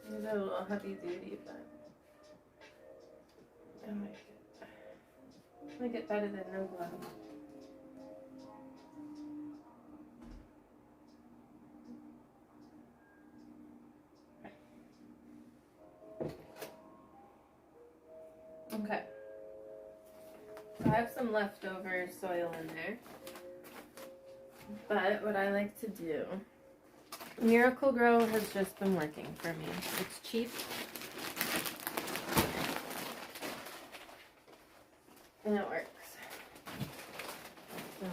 These are a little heavy duty, but I like it better than no glove. Okay. So I have some leftover soil in there. But what I like to do, Miracle Grow has just been working for me. It's cheap. And it works. So,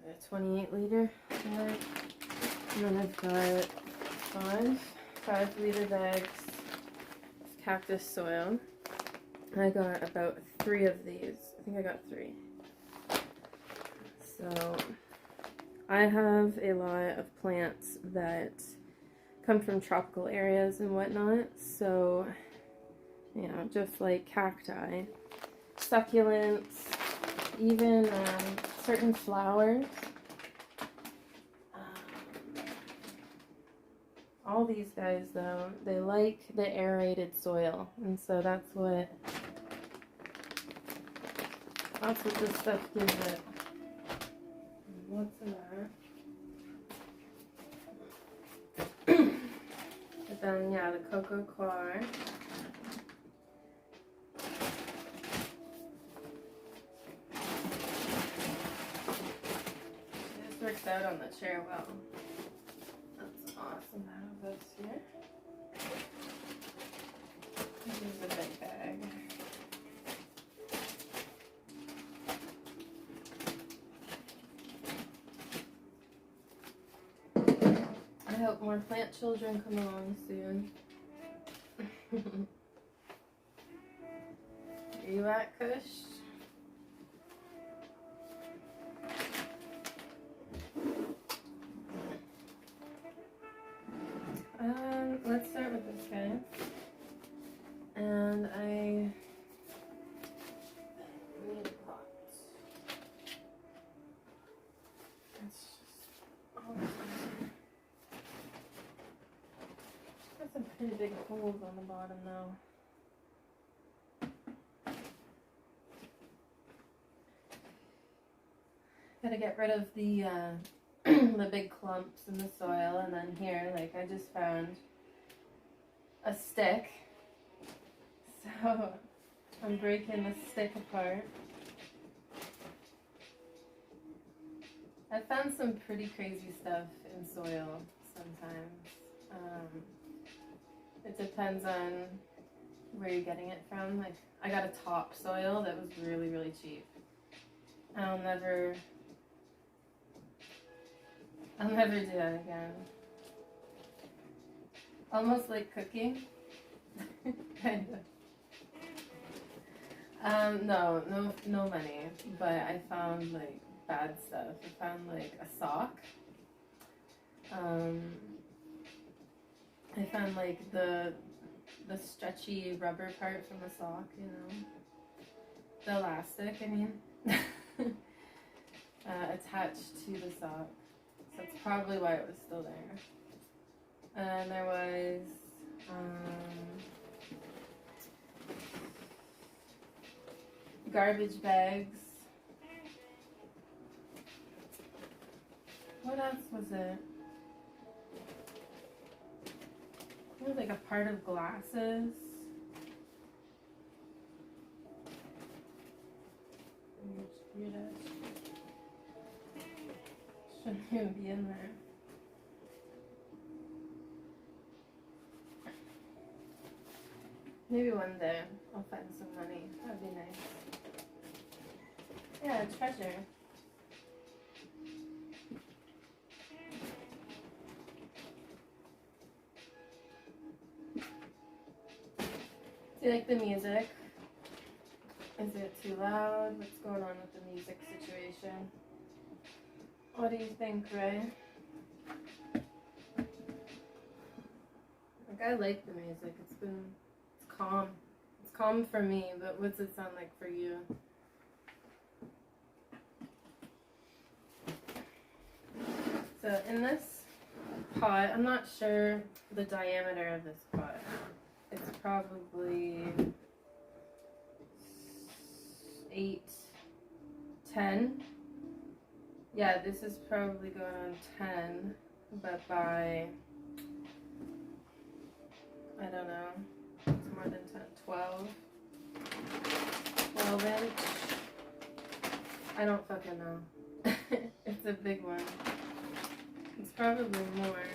a 28 liter bag. And then I've got 5 liter bags of cactus soil. I got about 3 of these. I think I got 3. So I have a lot of plants that come from tropical areas and whatnot. So, you know, just like cacti, succulents, even certain flowers. All these guys, though, they like the aerated soil, and so that's what this stuff gives it. What's in that? But then, yeah, the cocoa coir. This works out on the chair well. That's awesome to have this here. This is a big bag. I hope more plant children come along soon. Are you at, Kush? Let's start with this guy. And I need a pot. It's just awesome. Got some pretty big holes on the bottom though. Gotta get rid of the the big clumps in the soil, and then here, like, I just found a stick, so I'm breaking the stick apart. I found some pretty crazy stuff in soil sometimes. It depends on where you're getting it from. Like, I got a topsoil that was really, really cheap. I'll never do that again. Almost like cooking. Kind of. No money. But I found like bad stuff. I found like a sock. I found like the stretchy rubber part from the sock, you know. The elastic, I mean. Attached to the sock. So that's probably why it was still there. And there was garbage bags. What else was it? It was like a part of glasses. Weird ass. Shouldn't even be in there. Maybe one day I'll find some money. That'd be nice. Yeah, treasure. Do you like the music? Is it too loud? What's going on with the music situation? What do you think, Ray? Like, I like the music. It's calm. It's calm for me, but what's it sound like for you? So in this pot. I'm not sure the diameter of this pot. It's probably 8, 10. Yeah, this is probably going on 10, but by, I don't know, it's more than 10, 12 inch. I don't fucking know. It's a big one. It's probably more.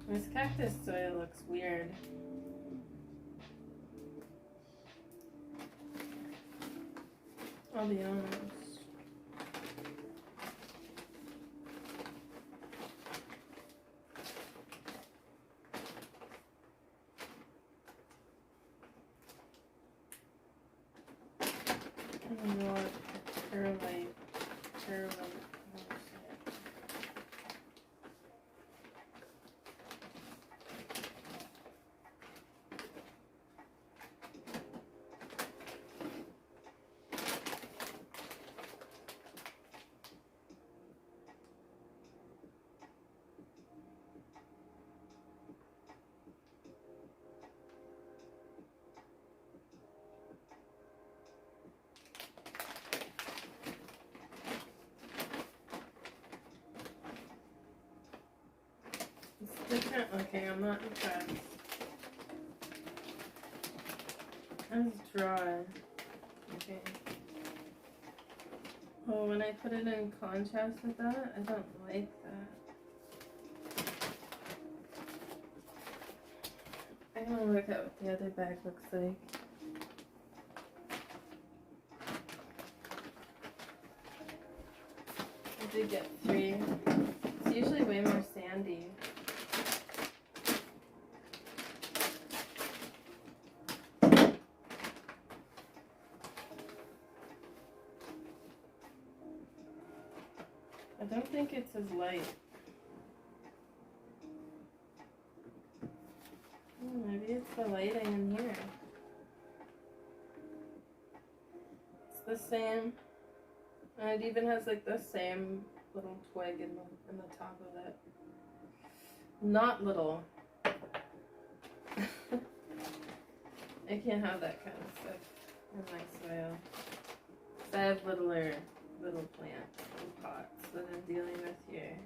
This cactus soil looks weird. I'll be honest. I don't know what perlite. Different. Okay, I'm not impressed. That's dry. Okay. Oh, when I put it in contrast with that, I don't like that. I want to look at what the other bag looks like. I did get 3. It's usually way more sandy. I don't think it's as light. Maybe it's the lighting in here. It's the same. And it even has like the same little twig in the top of it. Not little. I can't have that kind of stuff in my soil. I have little plants, little pots that I'm dealing with here.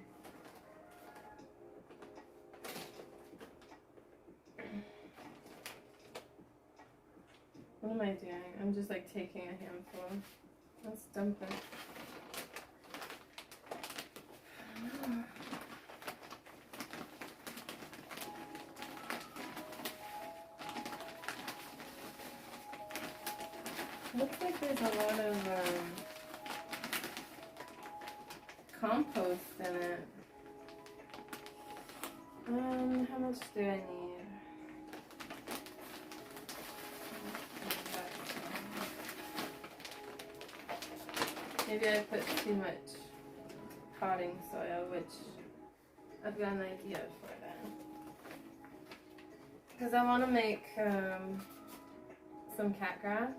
What am I doing? I'm just like taking a handful. Let's dump it. Looks like there's a lot of compost in it. How much do I need? Maybe I put too much potting soil, which I've got an idea for then. Because I want to make some cat grass.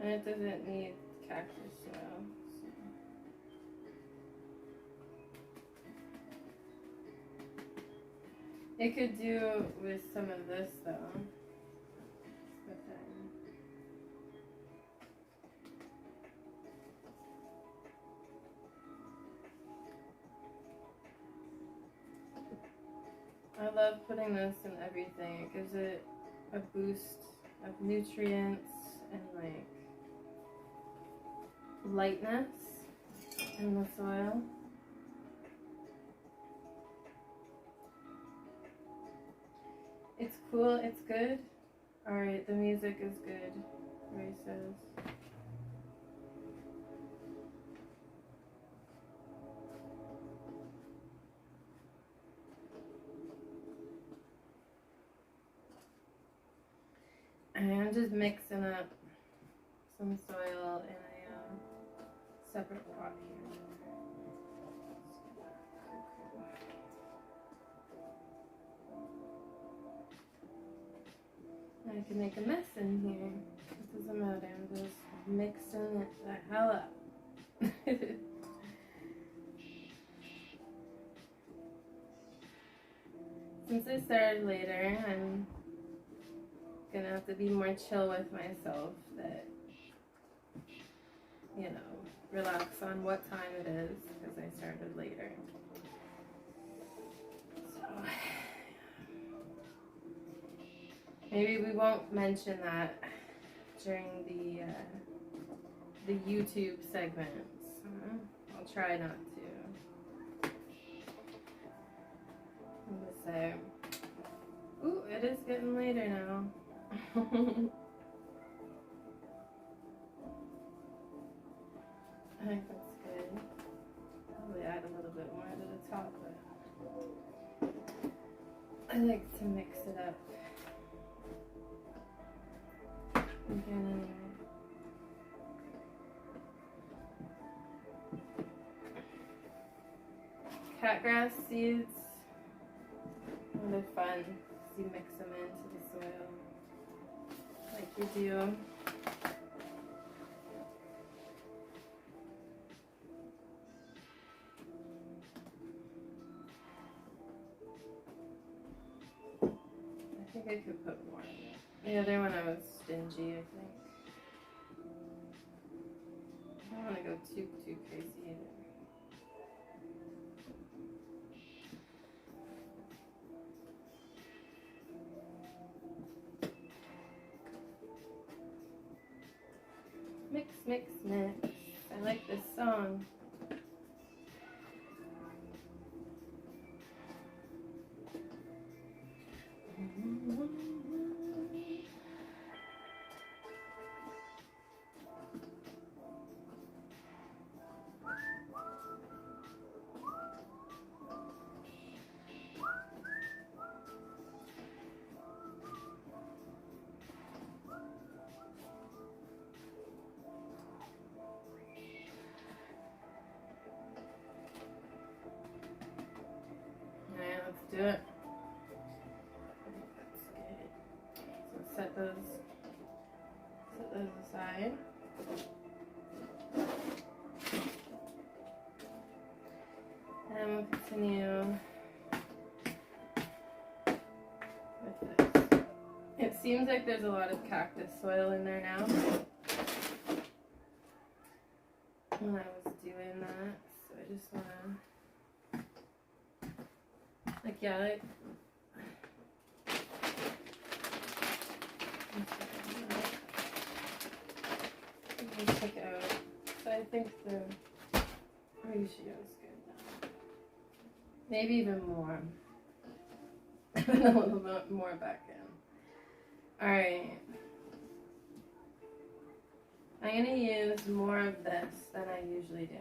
And it doesn't need cactus soil. It could do with some of this though. But then I love putting this in everything. It gives it a boost of nutrients and like lightness in the soil. It's cool, it's good. Alright, the music is good, Ray says. I'm just mixing up some soil in a separate pot here. I can make a mess in here. It doesn't matter. I'm just mixing it the hell up. Since I started later, I'm gonna have to be more chill with myself. That, you know, relax on what time it is because I started later. So maybe we won't mention that during the YouTube segments. I'll try not to. I'm gonna say, ooh, it is getting later now. I think that's good. Probably add a little bit more to the top, but I like to mix it up. Again, catgrass seeds, they're fun because you mix them into the soil like you do. I think I could put more. The other one I was stingy, I think. I don't want to go too crazy either. Mix, mix, mix. I like this song. Do it. That's good. So set those aside. And we'll continue with this. It seems like there's a lot of cactus soil in there now when I was doing that, so I just want to take out. So I think the ratio is good now. Maybe even more. A little bit more back in. Alright. I'm going to use more of this than I usually do.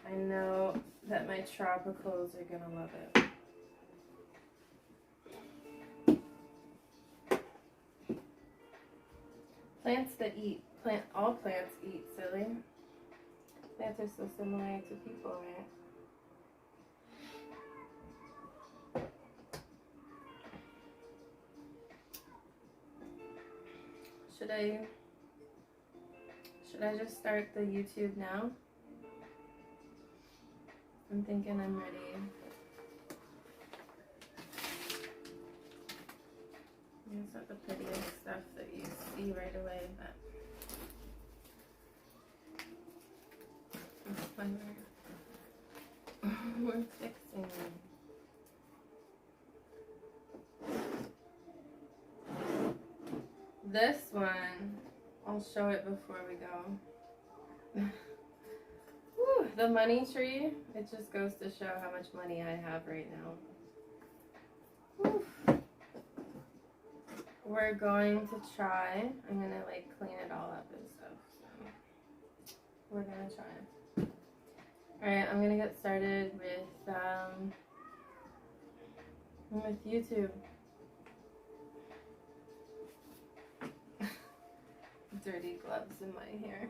I know that my tropicals are gonna love it. Plants that eat, all plants eat, silly. Plants are so similar to people, right? Should I just start the YouTube now? I'm thinking I'm ready. It's not the prettiest stuff that you see right away, but that's why we're fixing them. This one, I'll show it before we go. Whew, the money tree, it just goes to show how much money I have right now. Whew. We're going to try, I'm going to like clean it all up and stuff, so we're going to try. Alright, I'm going to get started with I'm with YouTube. Dirty gloves in my hair.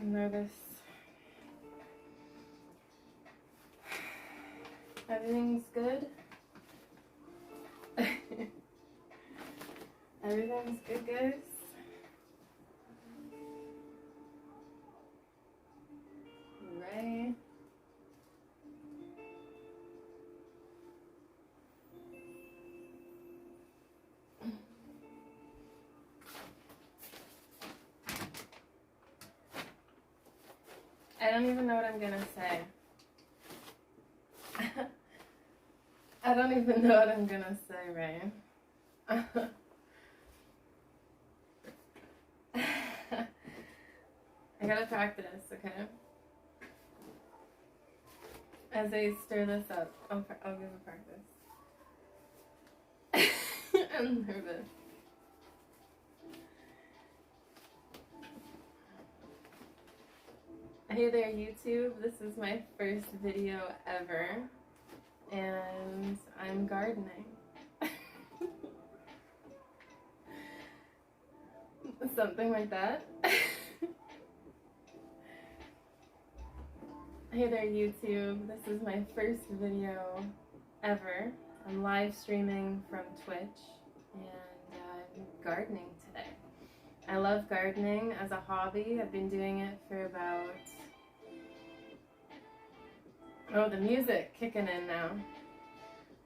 I'm nervous. Everything's good? Everything's good, guys? Ray? I don't even know what I'm gonna say. I don't even know what I'm gonna say, Ray. I gotta practice, okay? As I stir this up, I'll give a practice. I'm nervous. Hey there, YouTube. This is my first video ever, and I'm gardening. Something like that. Hey there, YouTube. This is my first video ever. I'm live streaming from Twitch, and I'm gardening today. I love gardening as a hobby. I've been doing it for about... Oh, the music kicking in now.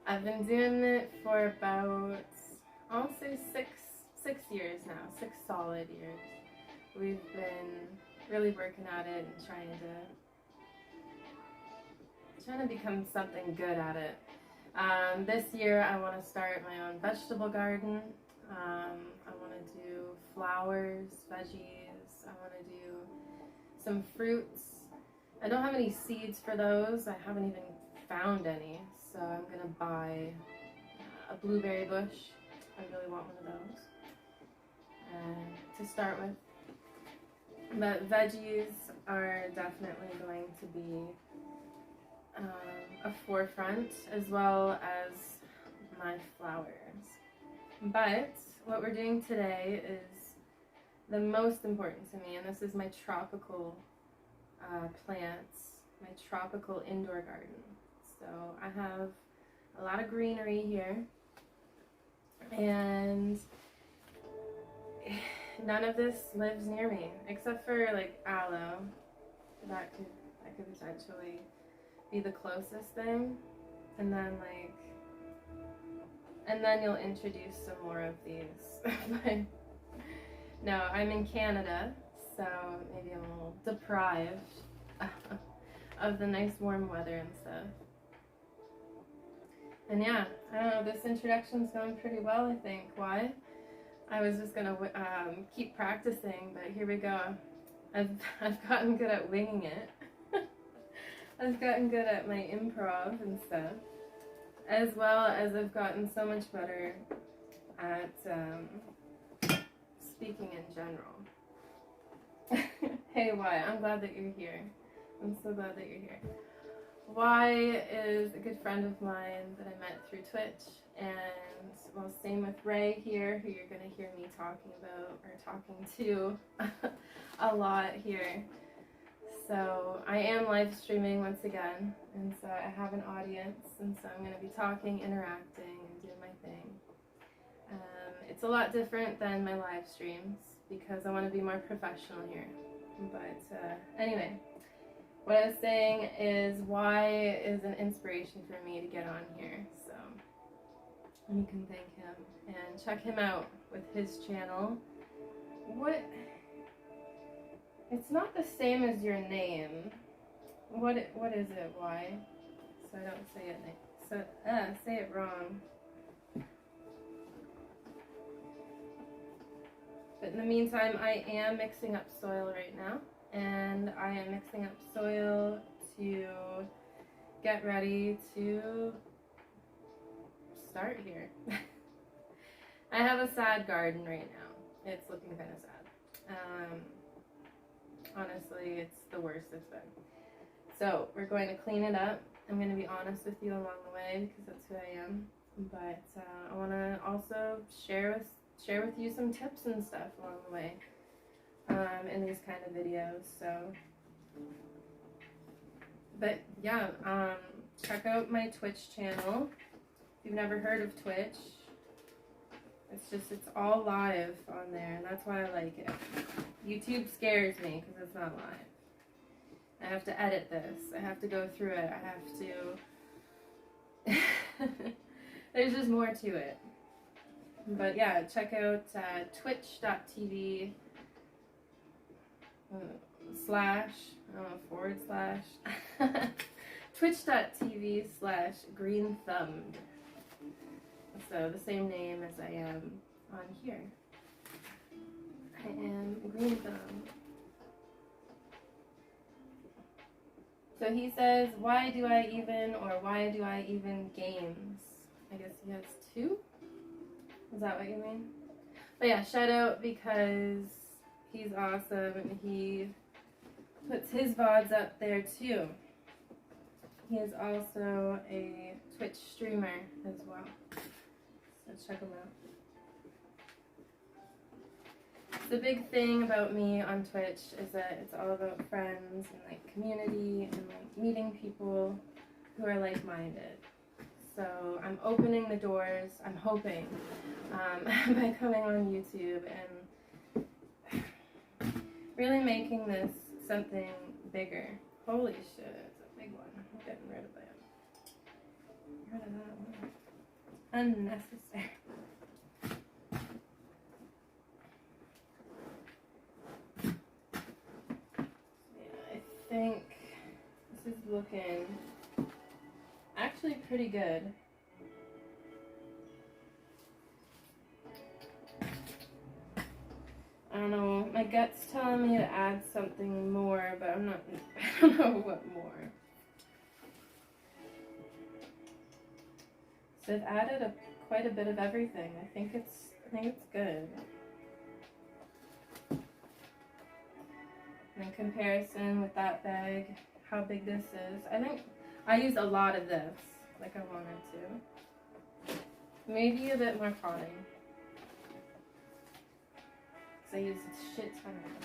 I've been doing it for about, I'll say six years now, 6 solid years. We've been really working at it and trying to become something good at it. This year I want to start my own vegetable garden. I want to do flowers, veggies. I want to do some fruits. I don't have any seeds for those. I haven't even found any. So I'm going to buy a blueberry bush. I really want one of those to start with. But veggies are definitely going to be a forefront, as well as my flowers. But what we're doing today is the most important to me, and this is my tropical plants, my tropical indoor garden. So I have a lot of greenery here, and none of this lives near me, except for like aloe. That could potentially be the closest thing, and then you'll introduce some more of these. But no, I'm in Canada, so maybe I'm a little deprived of the nice warm weather and stuff. And yeah, I don't know, this introduction's going pretty well, I think. Why? I was just gonna keep practicing, but here we go. I've gotten good at winging it. I've gotten good at my improv and stuff, as well as I've gotten so much better at speaking in general. Hey, Y, I'm glad that you're here. I'm so glad that you're here. Y is a good friend of mine that I met through Twitch, and well, same with Ray here, who you're going to hear me talking about, or talking to a lot here. So I am live streaming once again, and so I have an audience, and so I'm going to be talking, interacting, and doing my thing. It's a lot different than my live streams, because I want to be more professional here. But anyway, what I was saying is Y is an inspiration for me to get on here, so you can thank him and check him out with his channel. What? It's not the same as your name. What is it? Y? So I don't say it. So say it wrong. But in the meantime, I am mixing up soil right now, and I am mixing up soil to get ready to start here. I have a sad garden right now. it's looking kind of sad. Honestly, it's the worst it's been. So we're going to clean it up. I'm going to be honest with you along the way because that's who I am. But I want to also share with you some tips and stuff along the way in these kind of videos. So, but yeah, check out my Twitch channel. If you've never heard of Twitch, it's all live on there, and that's why I like it. YouTube scares me because it's not live. I have to edit this. I have to go through it. I have to... There's just more to it. But yeah, check out twitch.tv twitch.tv/greenthumbed. So the same name as I am on here. I am Green Thumb. So he says, why do I even games? I guess he has 2? Is that what you mean? But yeah, shout out because he's awesome and he puts his VODs up there too. He is also a Twitch streamer as well. So check him out. The big thing about me on Twitch is that it's all about friends and like community and like meeting people who are like-minded. So I'm opening the doors, I'm hoping, by coming on YouTube and really making this something bigger. Holy shit, it's a big one. I'm getting rid of it. Get rid of that one. Unnecessary. I think this is looking actually pretty good. I don't know, my gut's telling me to add something more, but I don't know what more. So I've added quite a bit of everything. I think it's good. In comparison with that bag, how big this is, I think I use a lot of this, like I wanted to. Maybe a bit more potting. Because I use a shit ton of it.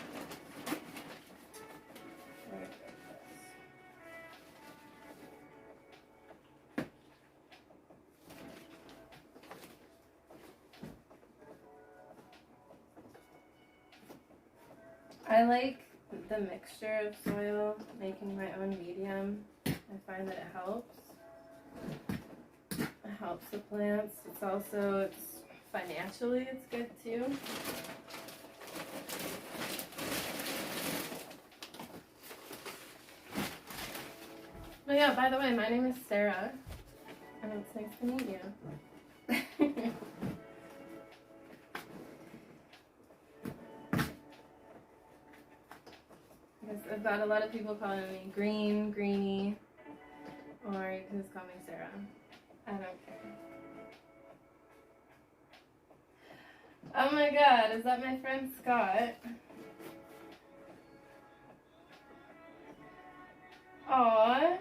I like the mixture of soil, making my own medium. I find that it helps. It helps the plants. It's also, financially, it's good too. But yeah, by the way, my name is Sarah, and it's nice to meet you. I've got a lot of people calling me Green, Greenie, or you can just call me Sarah. I don't care. Oh my god, is that my friend Scott? Aww.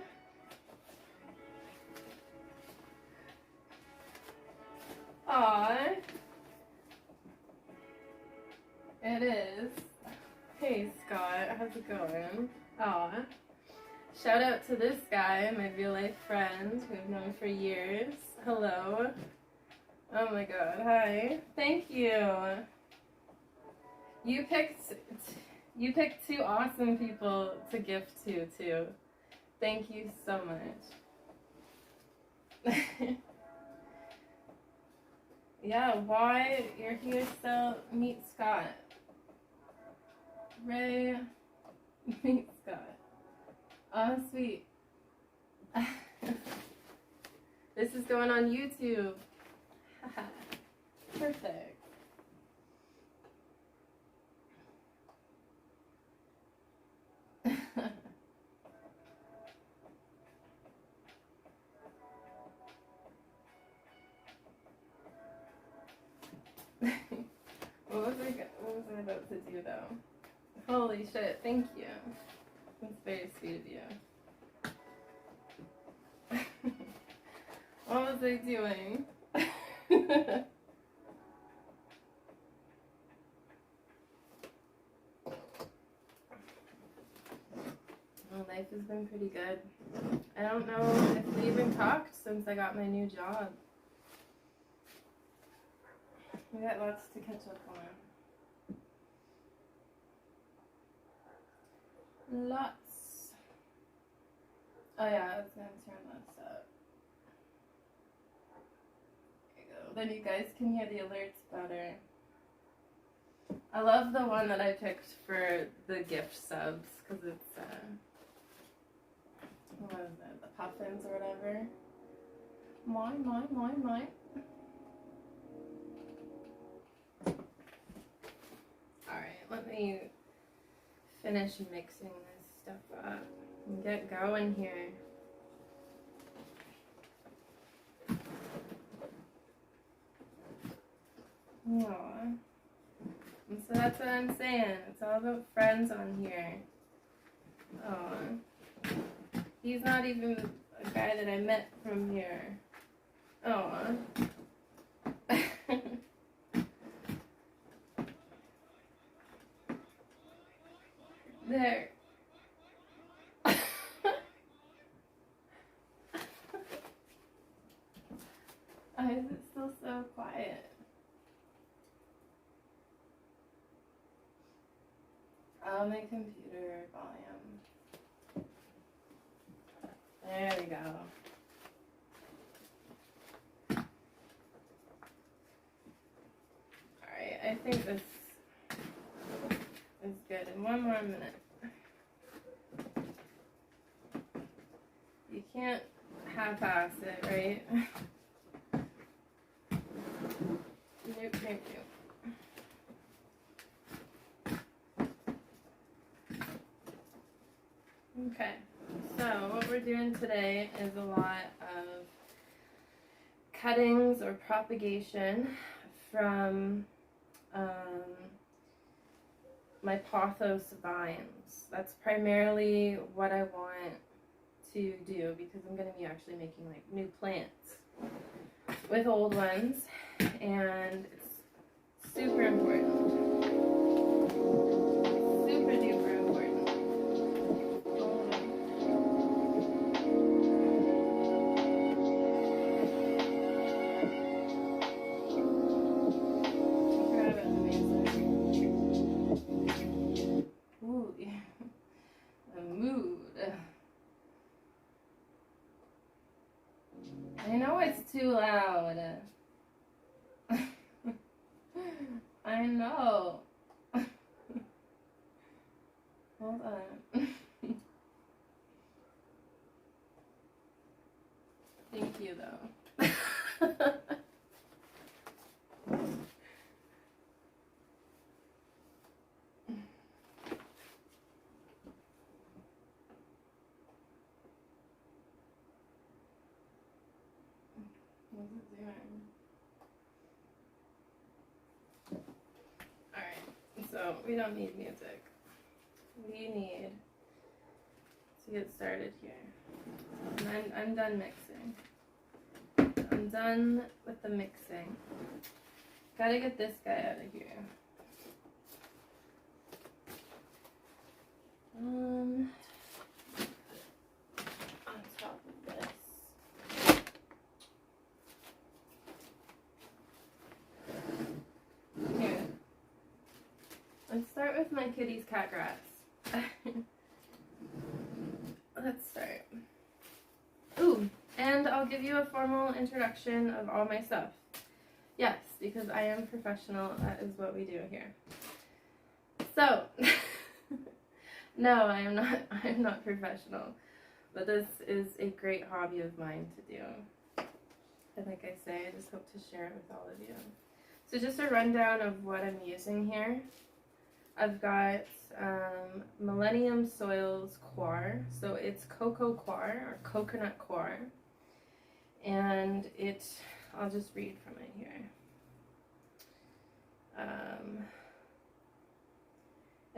Aww. It is. Hey Scott, how's it going? Aw. Shout out to this guy, my real life friend who I've known for years. Hello. Oh my god, hi. Thank you. You picked 2 awesome people to gift to too. Thank you so much. Yeah, why you're here still? Meet Scott. Ray, meet Scott. Oh, sweet. This is going on YouTube. Perfect. What was I What was I about to do though? Holy shit, thank you. That's very sweet of you. What was I doing? Well, life has been pretty good. I don't know if we even talked since I got my new job. We got lots to catch up on. Lots. Oh yeah, I was gonna turn this up. There you go. Then you guys can hear the alerts better. I love the one that I picked for the gift subs because it's what is it? The puffins or whatever. Mine. Alright, let me finish mixing this stuff up and get going here. Aww. And so that's what I'm saying. It's all about friends on here. Aww. He's not even a guy that I met from here. Aww. There. Why is it still so quiet? Oh, my computer volume. There we go. Alright, I think this is good. In one more minute. You can't half-ass it, right? Nope. Okay, so what we're doing today is a lot of cuttings or propagation from my Pothos vines. That's primarily what I want to do because I'm going to be actually making like new plants with old ones, and it's super important. Super duper important. Ooh, yeah. The mood. I know it's too loud. I know. Hold on. Thank you, though. What's it doing? Alright, so we don't need music. We need to get started here. And I'm done mixing. I'm done with the mixing. Gotta get this guy out of here. On top of this. Here. Let's start with my kitty's cat grass. Let's start. Ooh, and I'll give you a formal introduction of all my stuff. Yes, because I am professional. That is what we do here. So, no, I'm not professional, but this is a great hobby of mine to do. And like I say, I just hope to share it with all of you. So just a rundown of what I'm using here. I've got Millennium Soils Coir, so it's cocoa coir or coconut coir, and I'll just read from it here.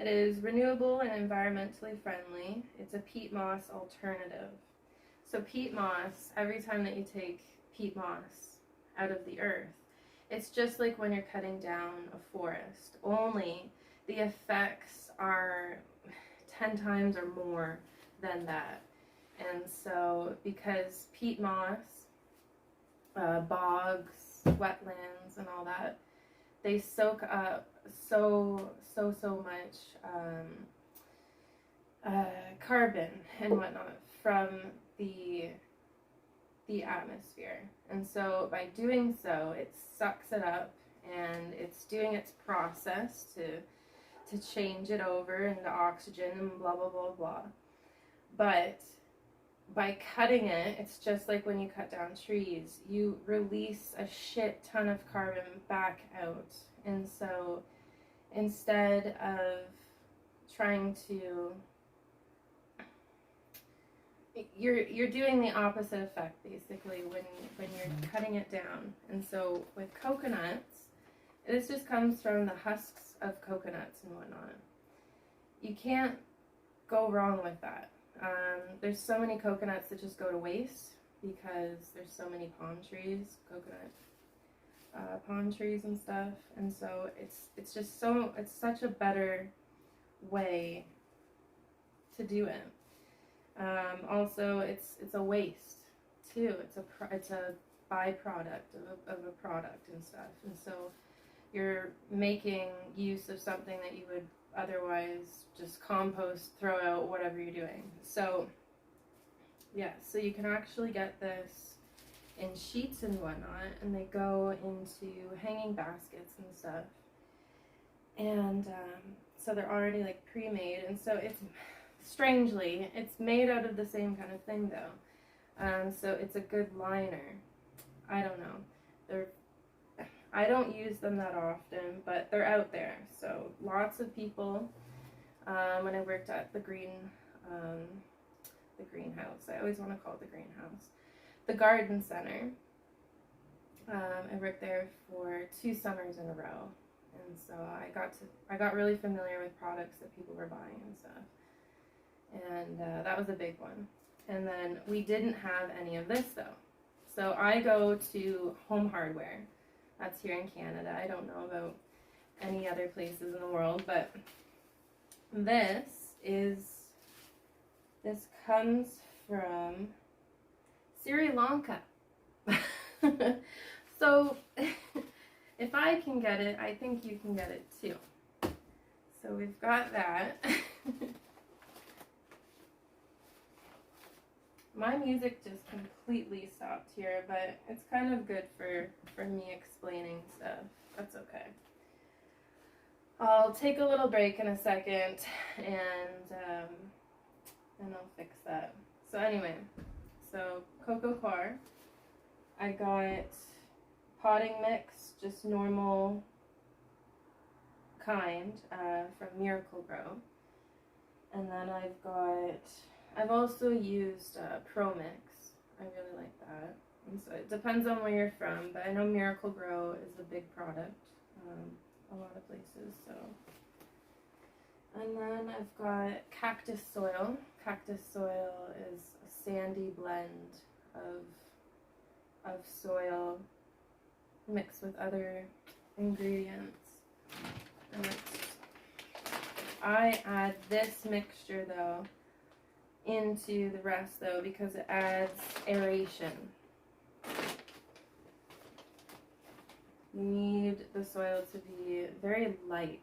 It is renewable and environmentally friendly. It's a peat moss alternative. So peat moss, every time that you take peat moss out of the earth, it's just like when you're cutting down a forest, only the effects are 10 times or more than that. And so because peat moss, bogs, wetlands, and all that, they soak up so much carbon and whatnot from the atmosphere. And so by doing so, it sucks it up, and it's doing its process to change it over into oxygen and blah blah blah blah. But by cutting it, it's just like when you cut down trees, you release a shit ton of carbon back out. And so instead of trying to, you're doing the opposite effect basically when you're cutting it down. And so with coconuts, this just comes from the husks of coconuts and whatnot. You can't go wrong with that. There's so many coconuts that just go to waste because there's so many palm trees, coconut palm trees and stuff, and so it's such a better way to do it. Also, it's a waste too. It's a byproduct of a product and stuff, and so you're making use of something that you would otherwise just compost, throw out, whatever you're doing. So yeah, so you can actually get this in sheets and whatnot, and they go into hanging baskets and stuff. And so they're already like pre-made, and so it's strangely it's made out of the same kind of thing though. So it's a good liner. I don't know. I don't use them that often, but they're out there. So lots of people. When I worked at the greenhouse, I always want to call it the greenhouse, the garden center. I worked there for 2 summers in a row, and so I got really familiar with products that people were buying and stuff, and that was a big one. And then we didn't have any of this though, so I go to Home Hardware. That's here in Canada. I don't know about any other places in the world, but this comes from Sri Lanka. So if I can get it, I think you can get it too. So we've got that. My music just completely stopped here, but it's kind of good for me explaining stuff. That's okay. I'll take a little break in a second, and I'll fix that. So anyway, so cocoa coir. I got potting mix, just normal kind, from Miracle-Gro. And then I've also used Pro Mix. I really like that. And so it depends on where you're from, but I know Miracle-Gro is a big product, a lot of places. So, and then I've got cactus soil. Cactus soil is a sandy blend of soil mixed with other ingredients. And I add this mixture though into the rest though because it adds aeration. You need the soil to be very light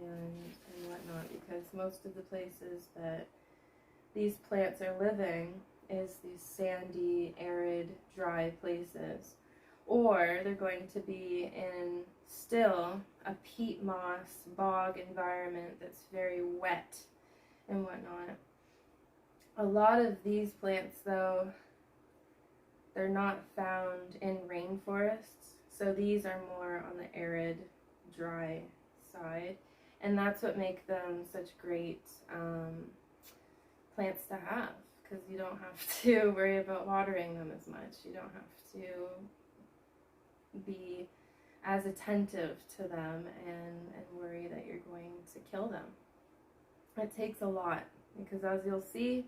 and whatnot, because most of the places that these plants are living is these sandy, arid, dry places. Or they're going to be in still a peat moss bog environment that's very wet and whatnot. A lot of these plants though, they're not found in rainforests, so these are more on the arid, dry side, and that's what makes them such great plants to have, because you don't have to worry about watering them as much. You don't have to be as attentive to them and worry that you're going to kill them. It takes a lot, because as you'll see,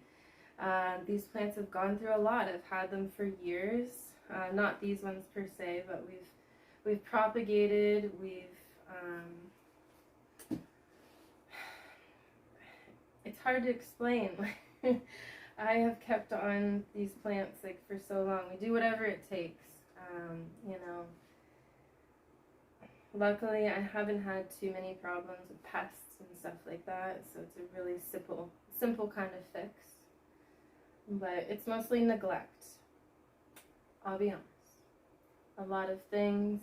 these plants have gone through a lot. I've had them for years, not these ones per se, but we've propagated, it's hard to explain. I have kept on these plants like for so long. We do whatever it takes, you know. Luckily, I haven't had too many problems with pests and stuff like that, so it's a really simple kind of fix. But it's mostly neglect, I'll be honest. A lot of things,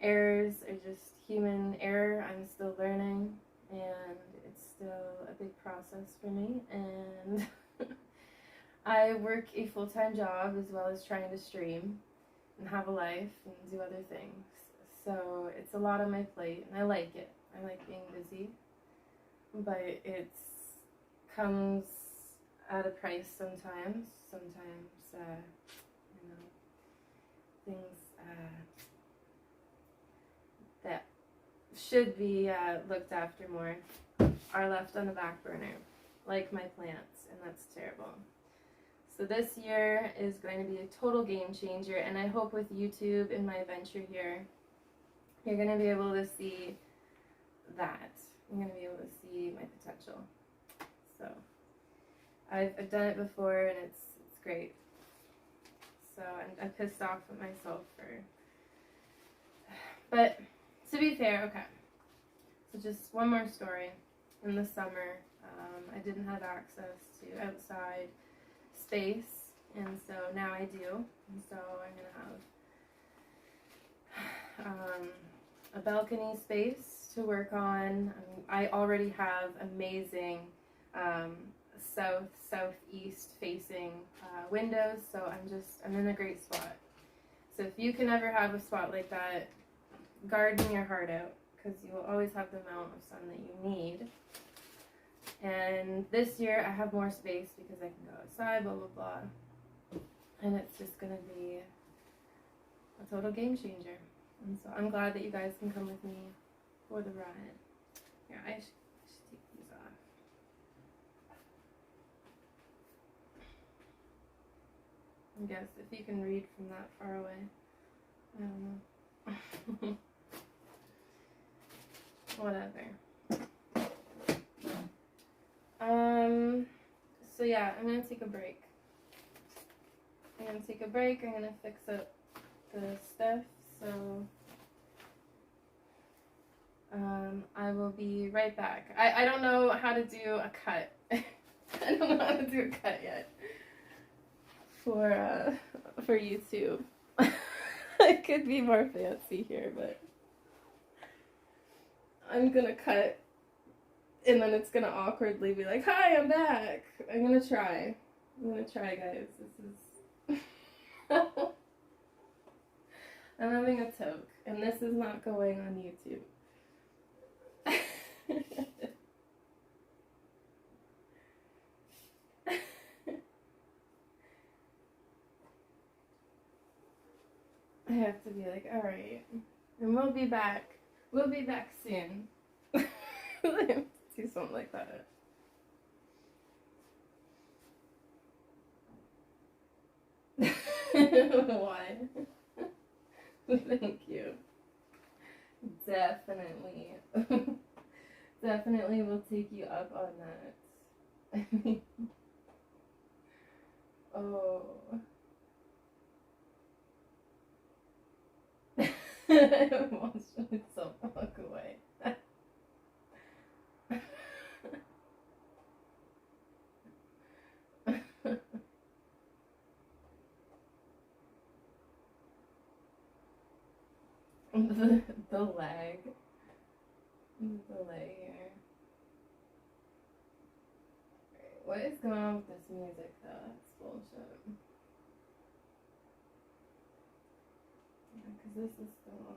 errors are just human error. I'm still learning, and it's still a big process for me. And I work a full-time job as well as trying to stream and have a life and do other things. So it's a lot on my plate, and I like it. I like being busy, but it comes at a price sometimes. Sometimes, you know, things that should be looked after more are left on the back burner, like my plants, and that's terrible. So this year is going to be a total game changer, and I hope with YouTube and my venture here, you're going to be able to see that. You're going to be able to see my potential. So I've done it before, and it's great. So I'm pissed off at myself for, but to be fair, okay. So just one more story. In the summer, I didn't have access to outside space, and so now I do. And so I'm gonna have a balcony space to work on. I already have amazing southeast facing windows, so I'm in a great spot. So if you can ever have a spot like that, garden your heart out, because you will always have the amount of sun that you need. And this year I have more space because I can go outside, blah blah blah, and it's just gonna be a total game changer. And so I'm glad that you guys can come with me for the ride. Yeah, I should take these off. I guess if you can read from that far away, I don't know. Whatever. So yeah, I'm gonna take a break. I'm gonna fix up the stuff, so I will be right back. I don't know how to do a cut. I don't know how to do a cut yet for YouTube. I could be more fancy here, but I'm gonna cut, and then it's gonna awkwardly be like, "Hi, I'm back." I'm gonna try, guys. This is I'm having a toke, and this is not going on YouTube. I have to be like, alright, and we'll be back. We'll be back soon. I have to do something like that. Why? Thank you. Definitely. Definitely will take you up on that. I mean, oh. I'm watching it so fuck away. The lag. The lag here. What is going on with this music though? That's bullshit. Because this is still on.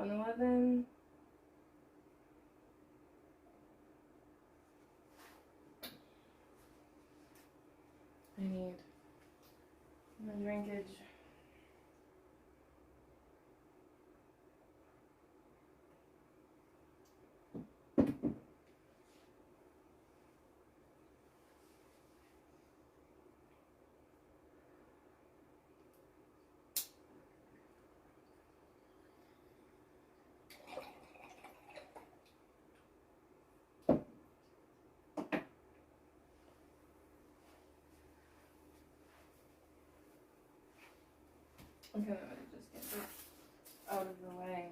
111. I need my drinkage. Okay, let me just get this out of the way.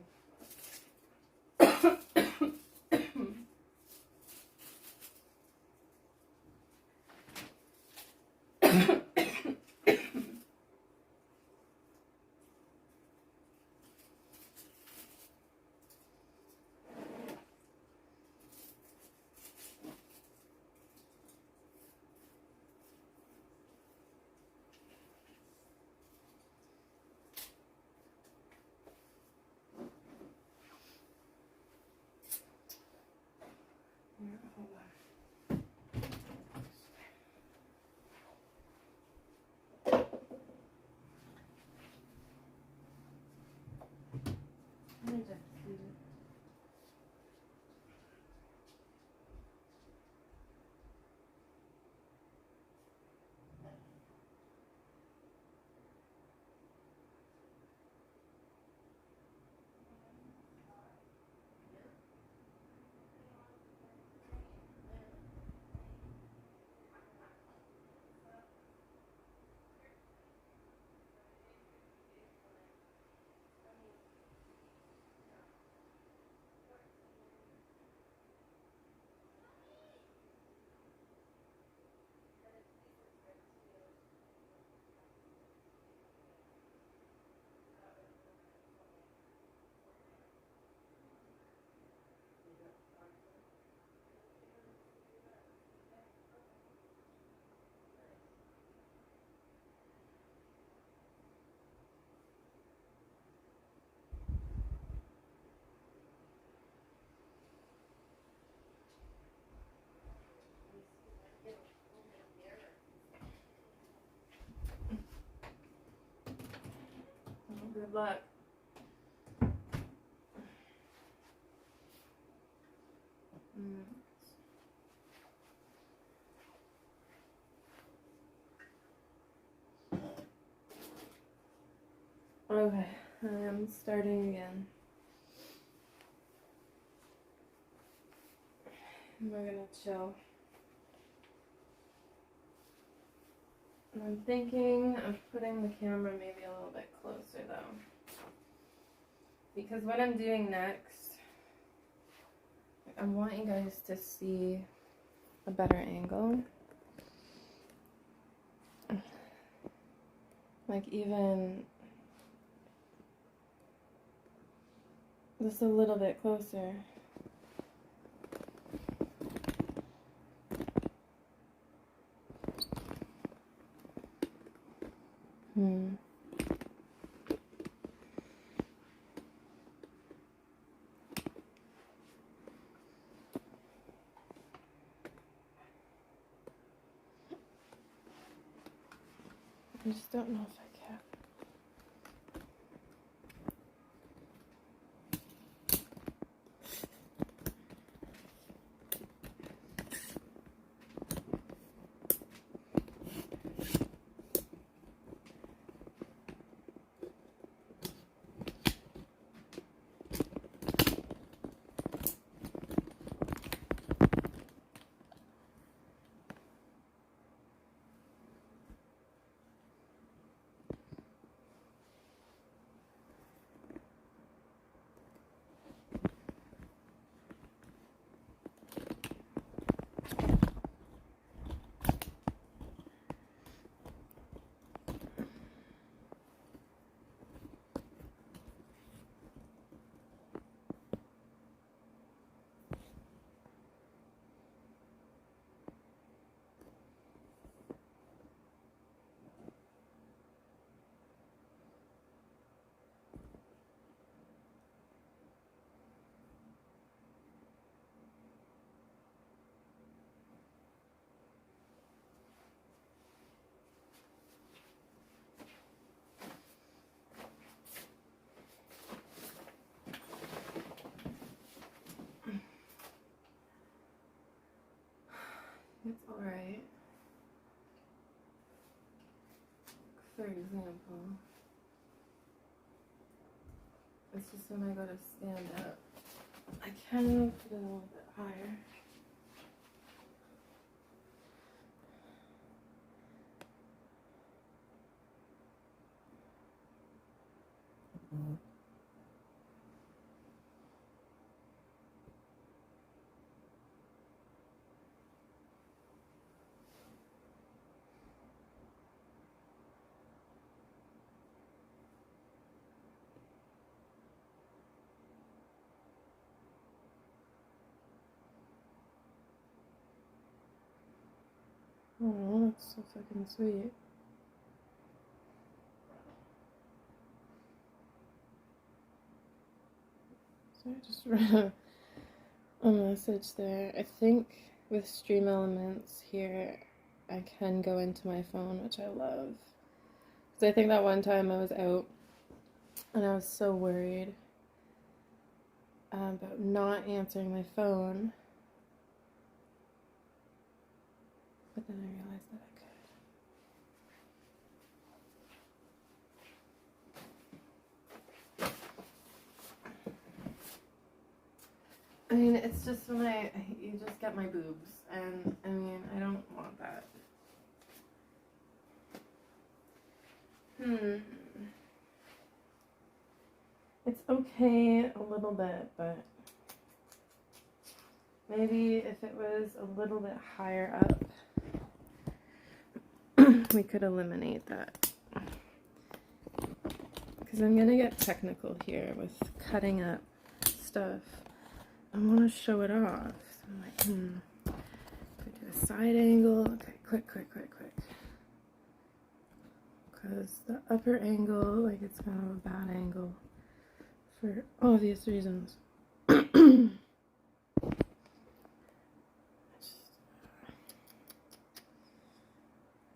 Hold on. Let me just see. Good luck. Okay, I'm starting again. We're gonna chill. I'm thinking of putting the camera maybe a little bit closer though. Because what I'm doing next, I want you guys to see a better angle. Like even just a little bit closer. I just don't know if I can. It's alright. For example, it's just when I go to stand up, I can put it a little bit higher. Oh, that's so fucking sweet. So I just read a message there. I think with Stream Elements here, I can go into my phone, which I love. Because I think that one time I was out and I was so worried about not answering my phone. But then I realized that I could. I mean, it's just when you just get my boobs, and I mean, I don't want that. It's okay a little bit, but maybe if it was a little bit higher up, we could eliminate that. Because I'm going to get technical here with cutting up stuff. I want to show it off. So I'm like, Could do a side angle. Okay, quick. Because the upper angle, like, it's kind of a bad angle for obvious reasons.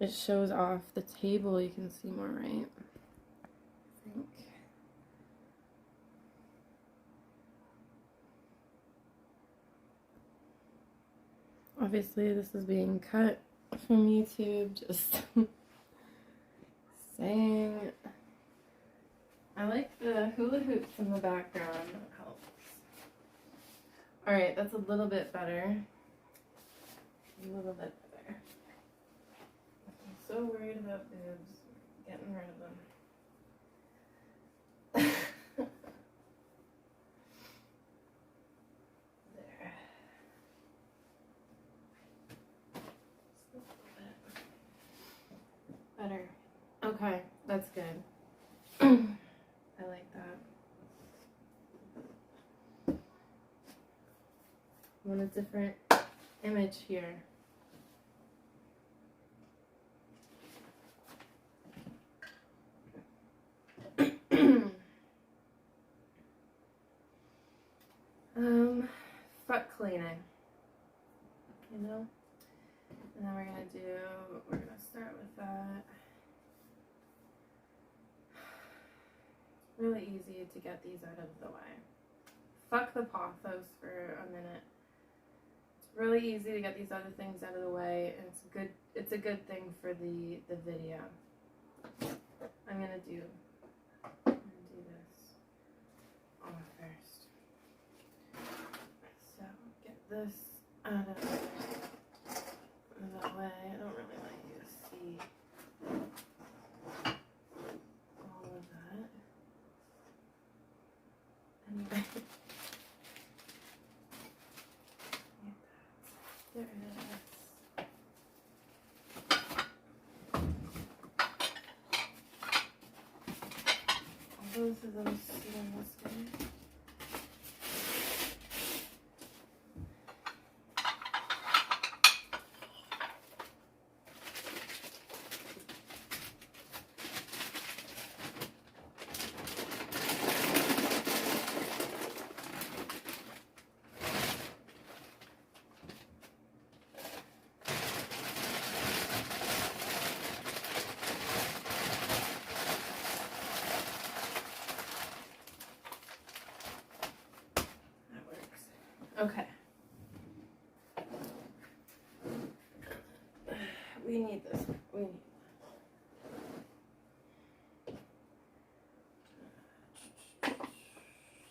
It shows off the table, you can see more, right? I think. Obviously, this is being cut from YouTube, just saying. I like the hula hoops in the background, that helps. Alright, that's a little bit better. A little bit better. I'm so worried about boobs, getting rid of them. There. Just a little bit. Better. Okay, that's good. I like that. I want a different image here. Foot cleaning, you know? And then we're gonna start with that. Really easy to get these out of the way. Fuck the Pothos for a minute. It's really easy to get these other things out of the way, and it's a good thing for the video. I'm gonna do this off first. So get this out of the way. I don't really want you to see all of that. Anyway. There it is. Both of them sit on this way. Okay. we need this. We need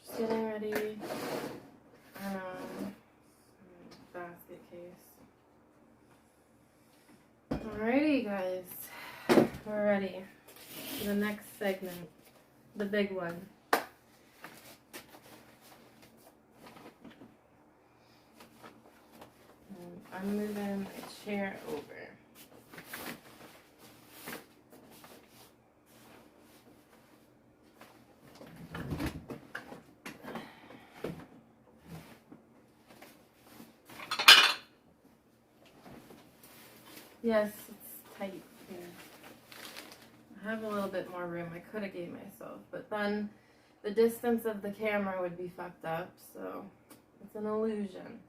just getting ready. Basket case. Alrighty, guys. We're ready for the next segment. The big one. I'm moving my chair over. Yes, it's tight here. I have a little bit more room I could have gave myself, but then the distance of the camera would be fucked up, so it's an illusion.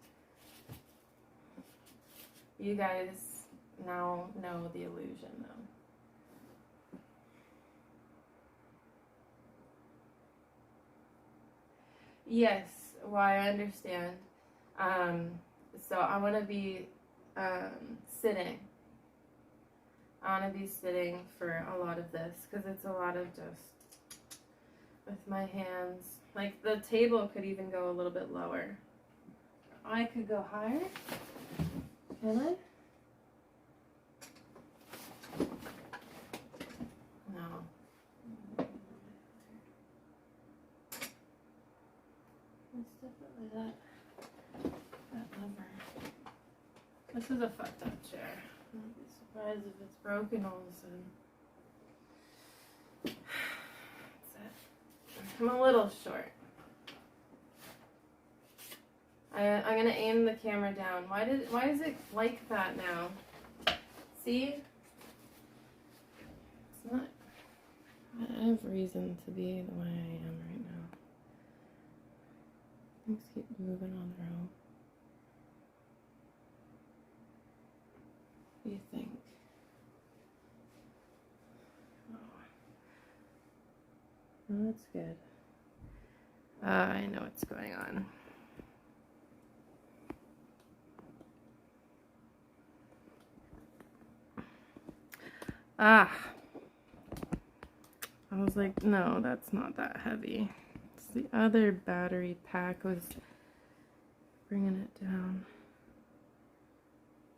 You guys now know the illusion, though. Yes, why I understand. So I want to be sitting. I want to be sitting for a lot of this because it's a lot of just with my hands. Like the table could even go a little bit lower. I could go higher. Can I? No. It's definitely that lever. This is a fucked up chair. I'd be surprised if it's broken all of a sudden. That's it. I'm a little short. I'm gonna aim the camera down. Why is it like that now? See? It's not. I have reason to be the way I am right now. Things keep moving on their own. What do you think? Oh, that's good. I know what's going on. I was like, no, that's not that heavy. It's the other battery pack was bringing it down.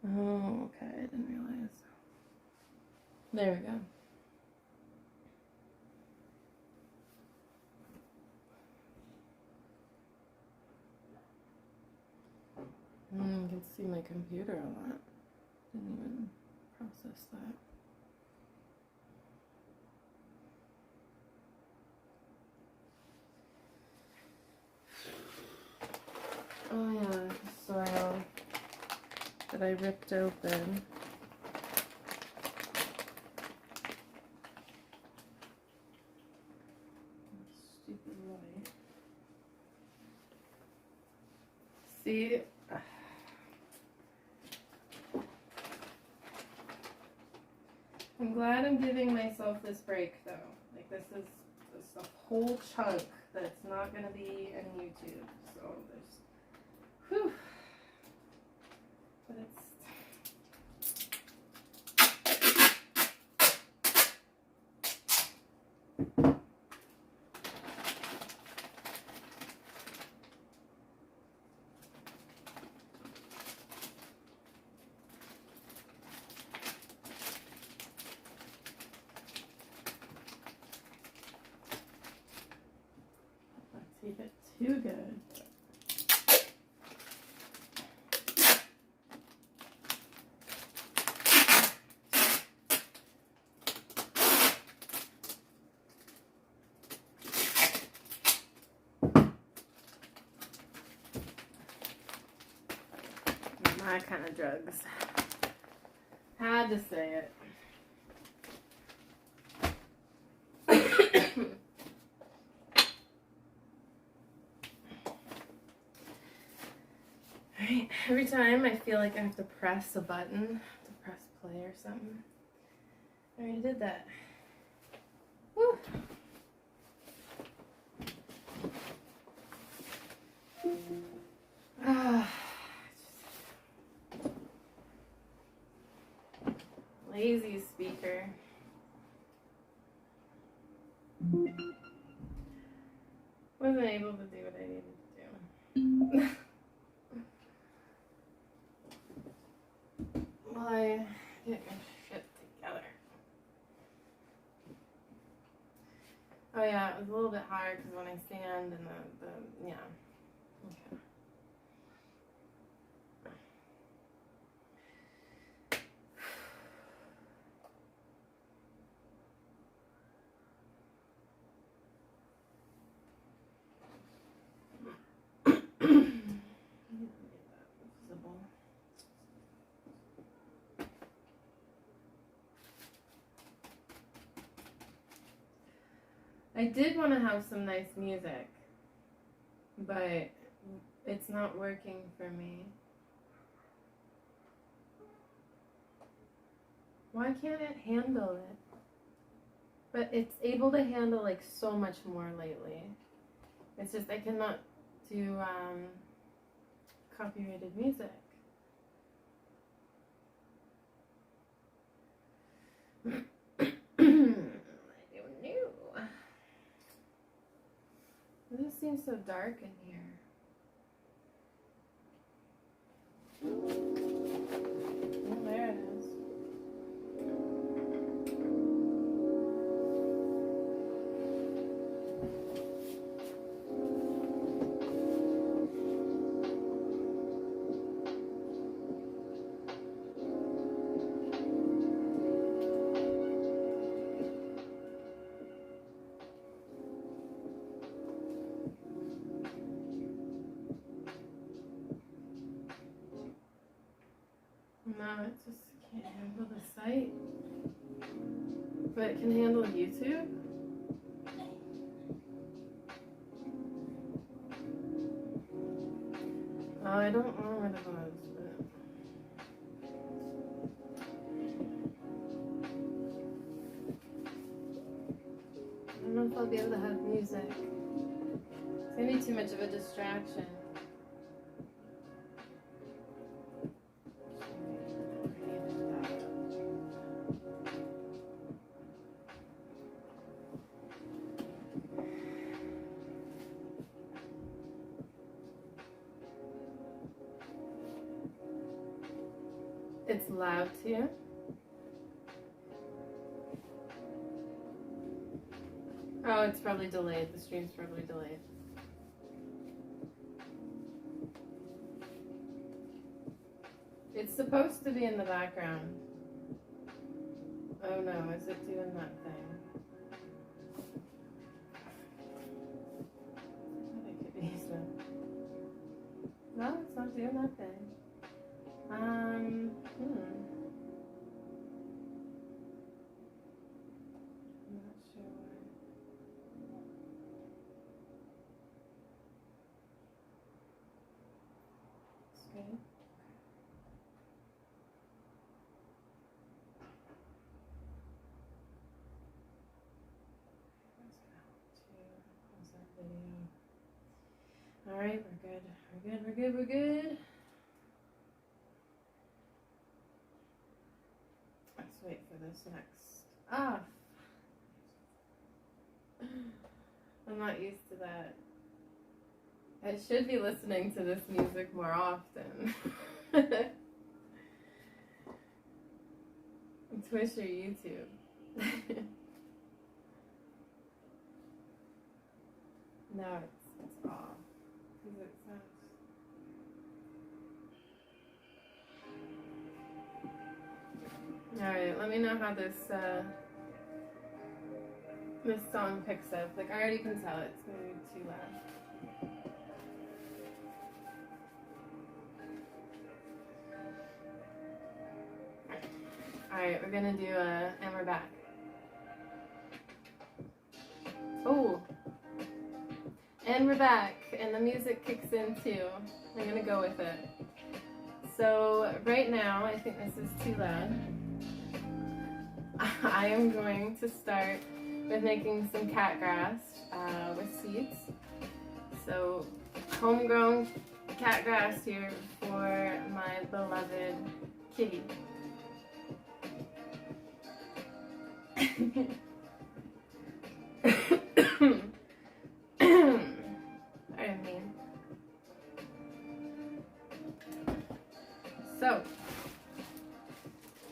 Oh, okay, I didn't realize. There we go. You can see my computer a lot. Didn't even process that. Oh yeah, soil that I ripped open. Stupid light. See? I'm glad I'm giving myself this break though. Like this is a whole chunk that's not gonna be in YouTube. So there's whew. But it's keep it too good. My kind of drugs. Had to say it. Alright, every time I feel like I have to press a button, to press play or something. I already did that. Woo! Lazy speaker. Wasn't able to do what I needed to do. Well, I get my shit together. Oh yeah, it was a little bit hard because when I stand and the yeah. Okay. I did want to have some nice music, but it's not working for me. Why can't it handle it? But it's able to handle like so much more lately. It's just I cannot do copyrighted music. I don't know. This seems so dark in here. Oh, there it is. No, it just can't handle the site. But it can handle YouTube? Oh, I don't know what it was, but... I don't know if I'll be able to have music. It's gonna be too much of a distraction. It's loud to you? Oh, it's probably delayed. The stream's probably delayed. It's supposed to be in the background. Oh no, is it doing that thing? I think it is that. No, it's not doing that thing. I'm not sure why. It's good. Alright, we're good. We're good, we're good, we're good. Let's wait for this next. Ah! I'm not used to that. I should be listening to this music more often. Twitch or YouTube. No, it's off. Because it sounds... Alright, let me know how this this song picks up. Like, I already can tell it's going to be too loud. Alright, we're going to do and we're back. Oh! And we're back, and the music kicks in too. I'm going to go with it. So, right now, I think this is too loud. I am going to start with making some cat grass with seeds. So, homegrown cat grass here for my beloved kitty. Pardon me. So,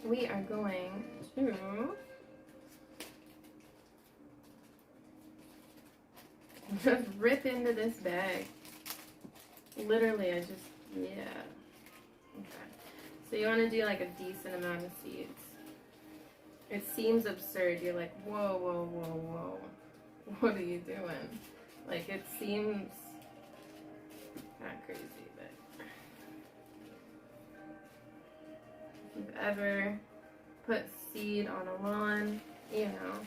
we are going to just rip into this bag. Literally, I just, yeah. Okay. So you want to do like a decent amount of seeds. It seems absurd. You're like, whoa, whoa, whoa, whoa. What are you doing? Like, it seems not crazy, but if you've ever put seed on a lawn, you know.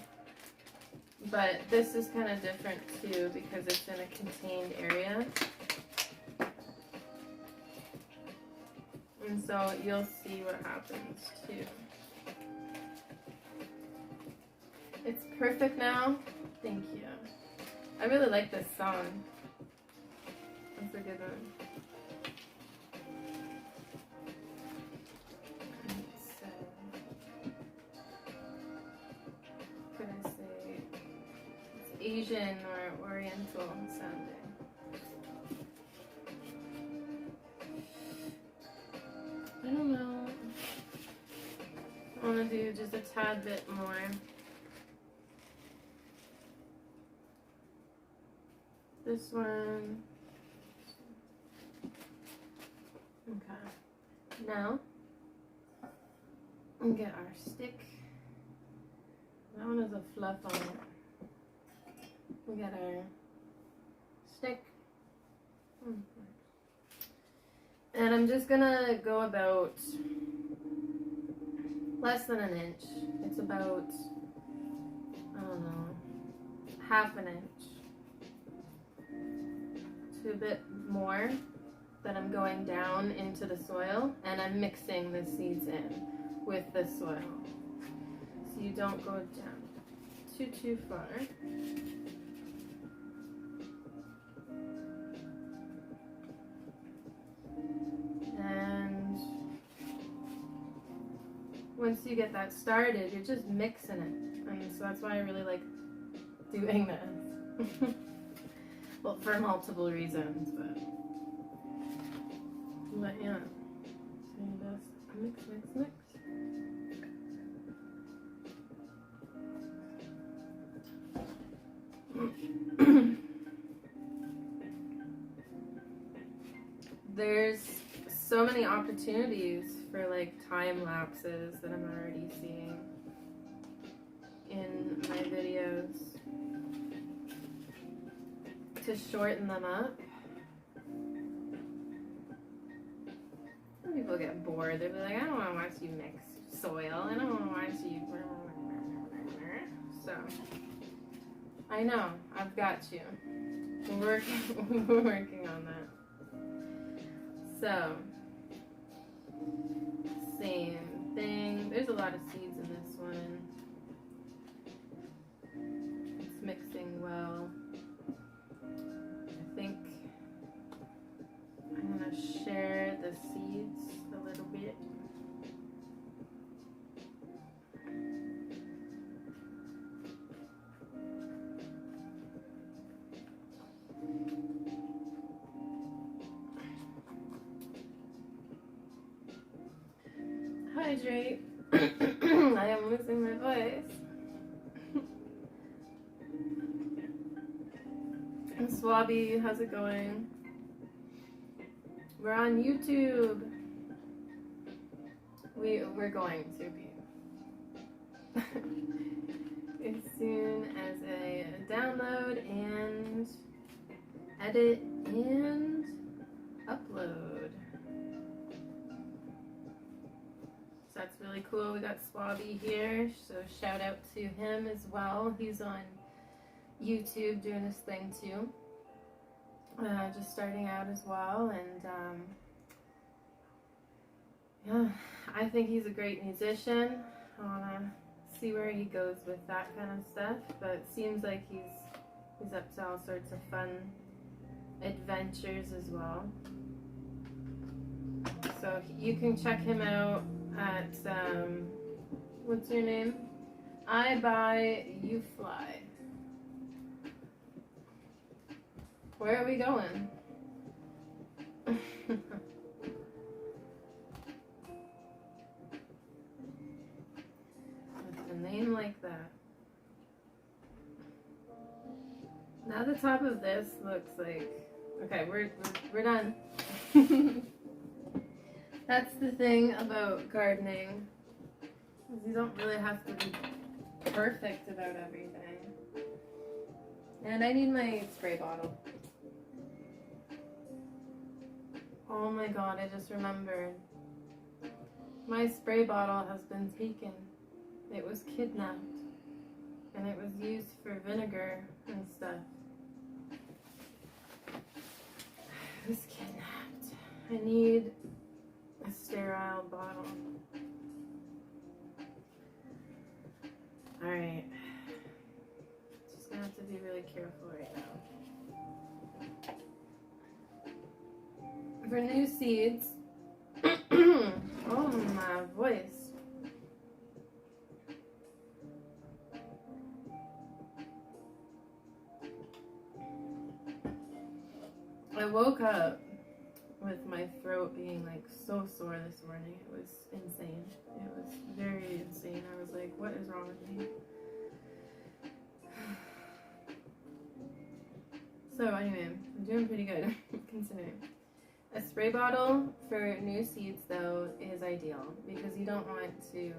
But this is kind of different too because it's in a contained area. And so you'll see what happens too. It's perfect now. Thank you. I really like this song. That's a good one. So, what can I say? It's Asian or Oriental sounding. I don't know. I want to do just a tad bit more. This one. Okay. Now, we'll get our stick. That one has a fluff on it. We'll get our stick. And I'm just gonna go about less than an inch. It's about, I don't know, half an inch to a bit more that I'm going down into the soil, and I'm mixing the seeds in with the soil. So you don't go down too far. And once you get that started, you're just mixing it. And so that's why I really like doing this. Well, for multiple reasons, but yeah. So you just mix. There's so many opportunities for like time lapses that I'm already seeing in my videos to shorten them up. Some people get bored. They'll be like, I don't want to watch you mix soil. I don't want to watch you. So, I know. I've got you. We're working on that. So, same thing. There's a lot of seeds in this one. It's mixing well. I think I'm going to share the seeds a little bit. Hydrate. I am losing my voice. And Swabby, how's it going? We're on YouTube. We're going to be as soon as I download and edit and upload. So that's really cool. We got Swabby here, so shout out to him as well. He's on YouTube doing his thing too. Just starting out as well, and yeah, I think he's a great musician. I want to see where he goes with that kind of stuff, but it seems like he's up to all sorts of fun adventures as well. So you can check him out at what's your name? I buy, you fly. Where are we going? With a name like that. Now the top of this looks like... Okay, we're done. That's the thing about gardening. You don't really have to be perfect about everything. And I need my spray bottle. Oh my god, I just remembered. My spray bottle has been taken. It was kidnapped. And it was used for vinegar and stuff. It was kidnapped. I need a sterile bottle. Alright. Just gonna have to be really careful right now. For new seeds, oh my voice. I woke up with my throat being like so sore this morning. It was insane. It was very insane. I was like, what is wrong with me? So anyway, I'm doing pretty good considering. A spray bottle for new seeds though is ideal because you don't want to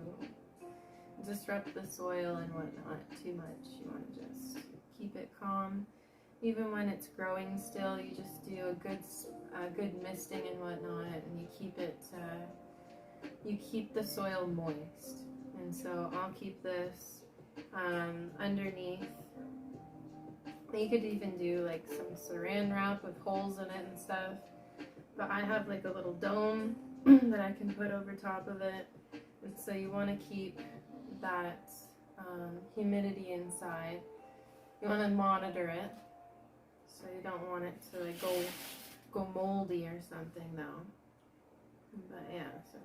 disrupt the soil and whatnot too much. You want to just keep it calm. Even when it's growing still, you just do a good misting and whatnot, and you keep the soil moist. And so I'll keep this underneath. You could even do like some saran wrap with holes in it and stuff. But I have like a little dome that I can put over top of it. And so you want to keep that humidity inside. You want to monitor it. So you don't want it to like go moldy or something though. But yeah, so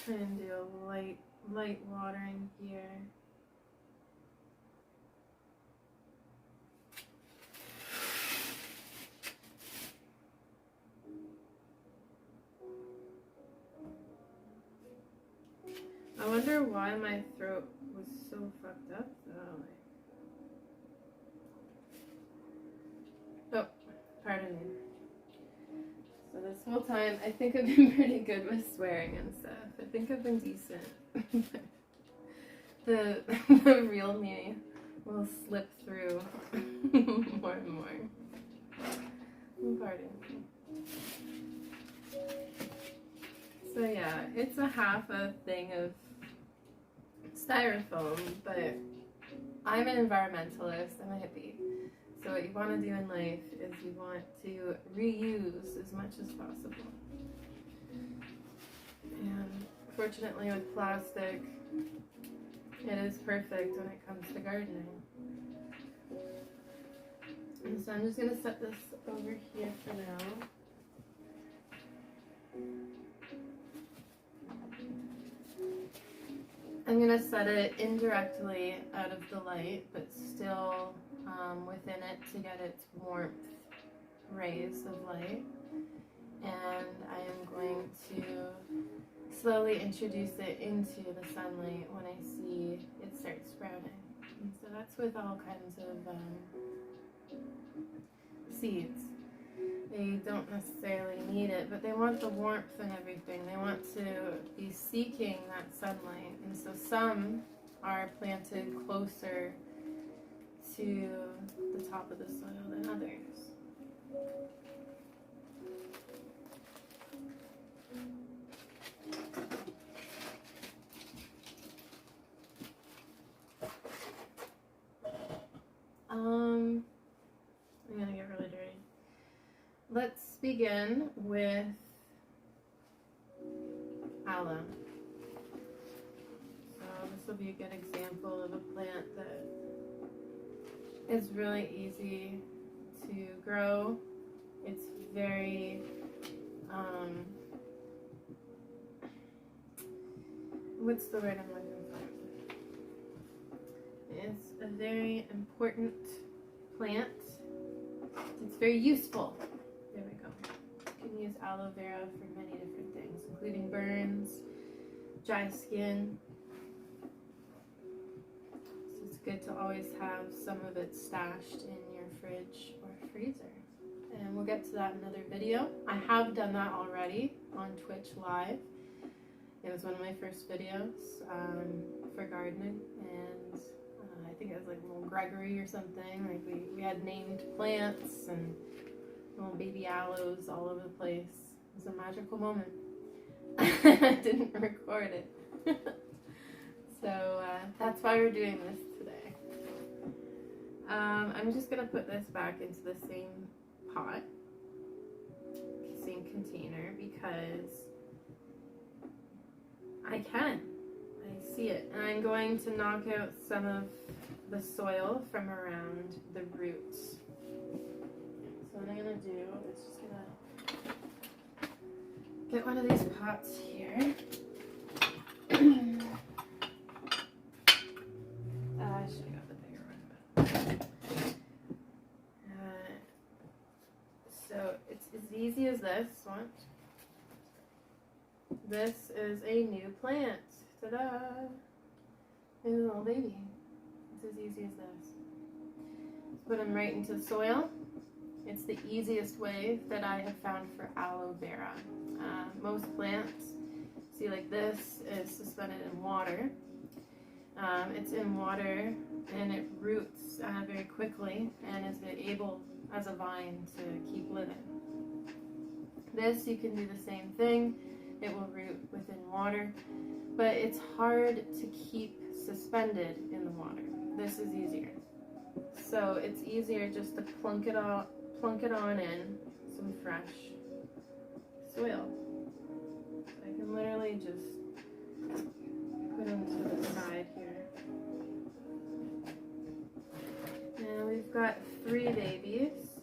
try and do a light watering here. I wonder why my throat was so fucked up though. Oh, pardon me. So this whole time, I think I've been pretty good with swearing and stuff. I think I've been decent. the real me will slip through more and more. Pardon me. So yeah, it's a half a thing of styrofoam, but I'm an environmentalist, I'm a hippie. So what you want to do in life is you want to reuse as much as possible. And fortunately with plastic, it is perfect when it comes to gardening. And so I'm just going to set this over here for now. I'm going to set it indirectly out of the light, but still within it to get its warmth rays of light. And I am going to slowly introduce it into the sunlight when I see it start sprouting. And so that's with all kinds of seeds. They don't necessarily need it, but they want the warmth and everything. They want to be seeking that sunlight. And so some are planted closer to the top of the soil than others. I'm gonna get really dirty. Let's begin with aloe. So this will be a good example of a plant that is really easy to grow. It's very what's the word I'm looking for? It's a very important plant. It's very useful. There we go. You can use aloe vera for many different things, including burns, dry skin. So it's good to always have some of it stashed in your fridge or freezer. And we'll get to that in another video. I have done that already on Twitch Live. It was one of my first videos for gardening, and I think it was like little Gregory or something. Like we had named plants and little baby aloes all over the place. It was a magical moment. I didn't record it. So that's why we're doing this today. I'm just going to put this back into the same pot, same container, because I can. I see it. And I'm going to knock out some of the soil from around the roots. So what I'm going to do is just going to get one of these pots here. I should have got the bigger one. So it's as easy as this. What? This is a new plant. Ta-da! There's a little baby. It's as easy as this. Put them right into the soil. It's the easiest way that I have found for aloe vera. Most plants, see like this, is suspended in water. It's in water and it roots very quickly and is able as a vine to keep living. This, you can do the same thing. It will root within water, but it's hard to keep suspended in the water. This is easier. So it's easier just to plunk it on in some fresh soil. So I can literally just put them to the side here. And we've got 3 babies.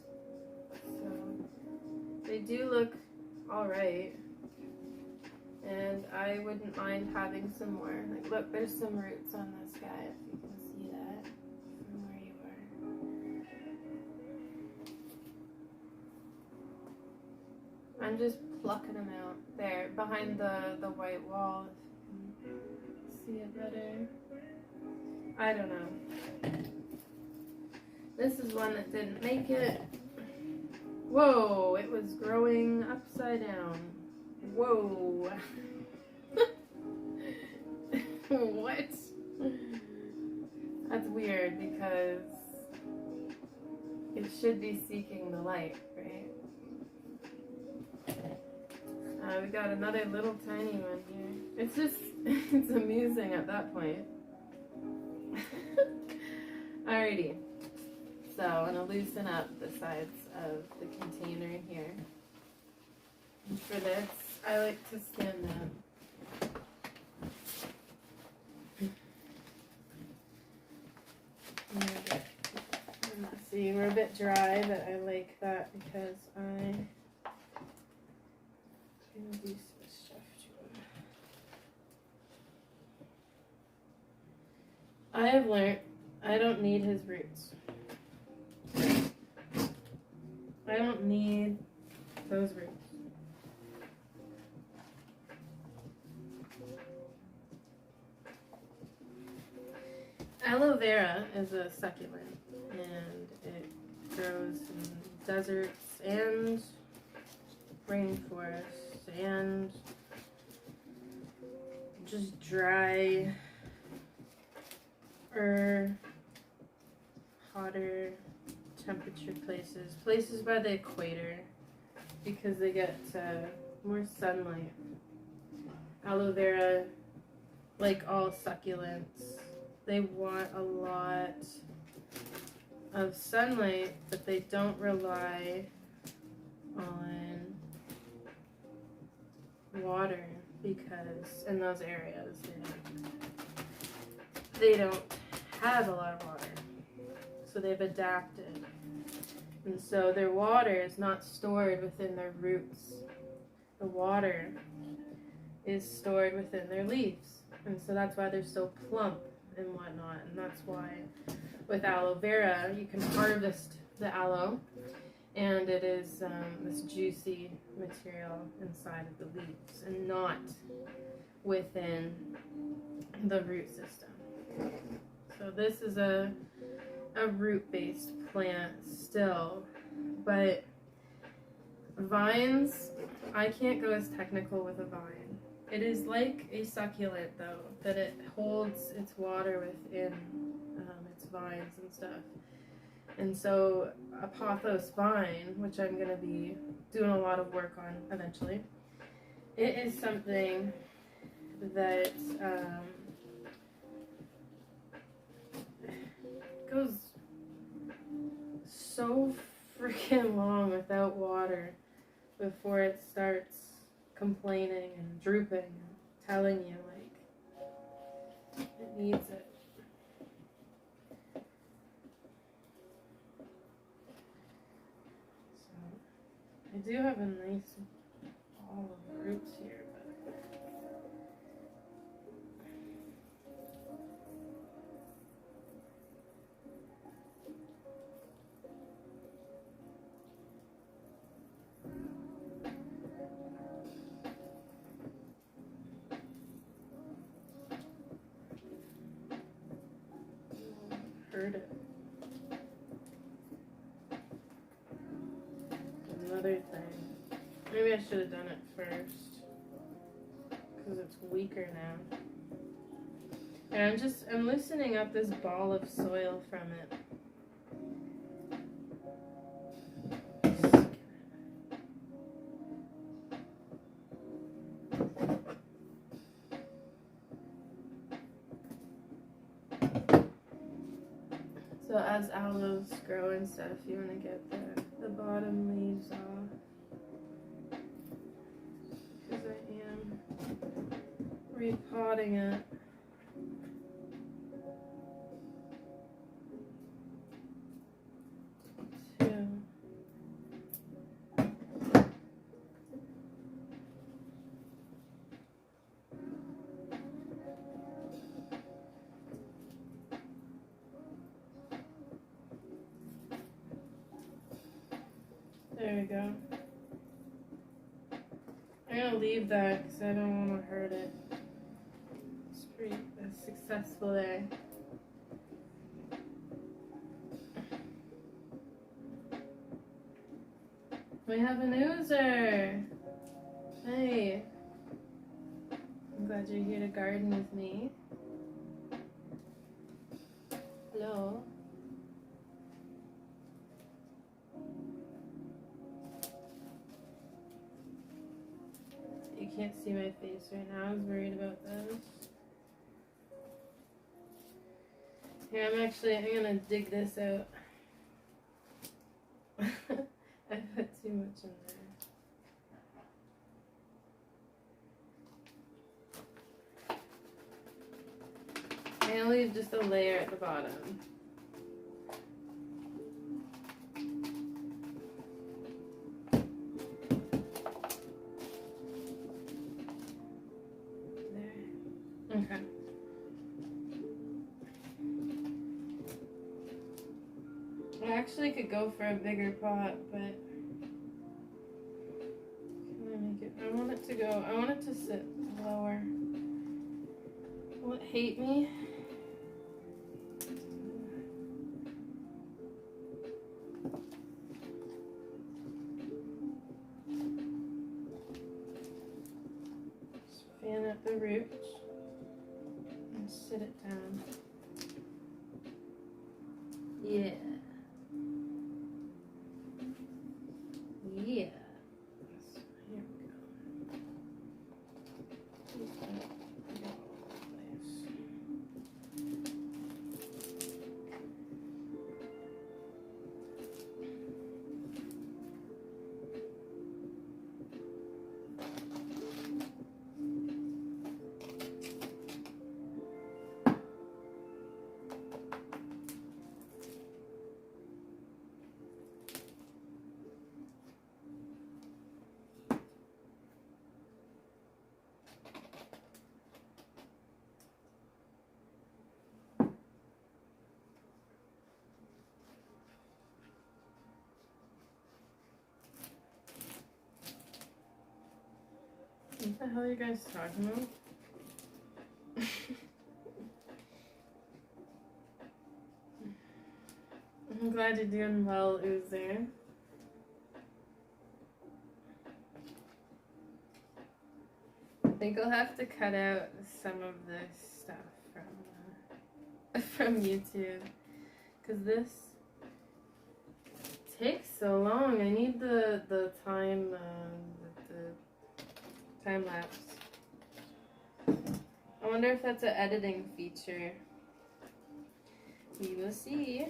So they do look alright. And I wouldn't mind having some more. Like, look, there's some roots on this guy, if you can see that from where you are. I'm just plucking them out there behind the white wall, if you can see it better. I don't know. This is one that didn't make it. Whoa, it was growing upside down. Whoa. What? That's weird because it should be seeking the light, right? We got another little tiny one here. It's just, it's amusing at that point. Alrighty. So I'm going to loosen up the sides of the container here. And for this, I like to stand up. Let's see, we're a bit dry, but I like that because I'm going to do some stuff to it. I have learned I don't need his roots. I don't need those roots. Aloe vera is a succulent, and it grows in deserts and rainforests and just dry or hotter temperature places by the equator, because they get more sunlight. Aloe vera, like all succulents, they want a lot of sunlight, but they don't rely on water, because in those areas they don't have a lot of water. So they've adapted. And so their water is not stored within their roots. The water is stored within their leaves. And so that's why they're so plump and whatnot. And that's why with aloe vera, you can harvest the aloe, and it is this juicy material inside of the leaves and not within the root system. So this is a root-based plant still, but vines, I can't go as technical with a vine. It is like a succulent though, that it holds its water within its vines and stuff. And so a pothos vine, which I'm going to be doing a lot of work on eventually, it is something that goes so freaking long without water before it starts complaining and drooping and telling you like it needs it. So I do have a nice ball of roots here, but heard it. Another thing. Maybe I should have done it first, because it's weaker now. And I'm loosening up this ball of soil from it. So as aloes grow and stuff, you want to get the bottom leaves off, because I am repotting it. Too. There we go. I'm gonna leave that because I don't want to hurt it. It's pretty successful there. We have an oozer. Hey. I'm glad you're here to garden with me. Hello. You can't see my face right now. I was worried about this. Here, I'm gonna dig this out. I put too much in there. I'll leave just a layer at the bottom. Okay. I actually could go for a bigger pot, but can I make it? I want it to sit lower. Will it hate me? Just fan up the roots. Sit it down. Yeah. Yeah. So here we go. the hell are you guys talking about? I'm glad you're doing well, Uzer. I think I'll have to cut out some of this stuff from YouTube, because this takes so long. I need the time lapse. I wonder if that's an editing feature. We will see.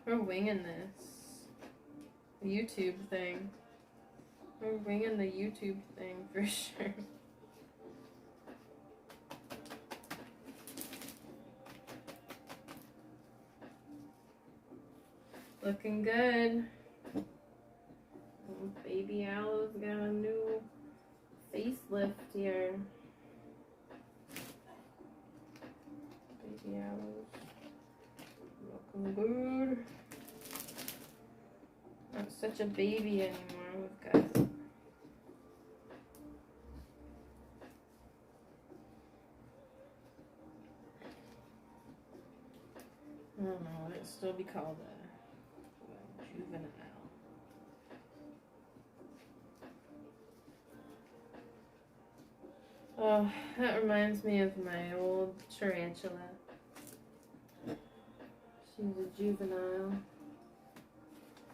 We're winging this YouTube thing. We're winging the YouTube thing for sure. Looking good. Oh, baby Aloe's got a new facelift here. Baby Aloe's looking good. Not such a baby anymore. We've got I don't know, it'd still be called a juvenile. Oh, that reminds me of my old tarantula. She was a juvenile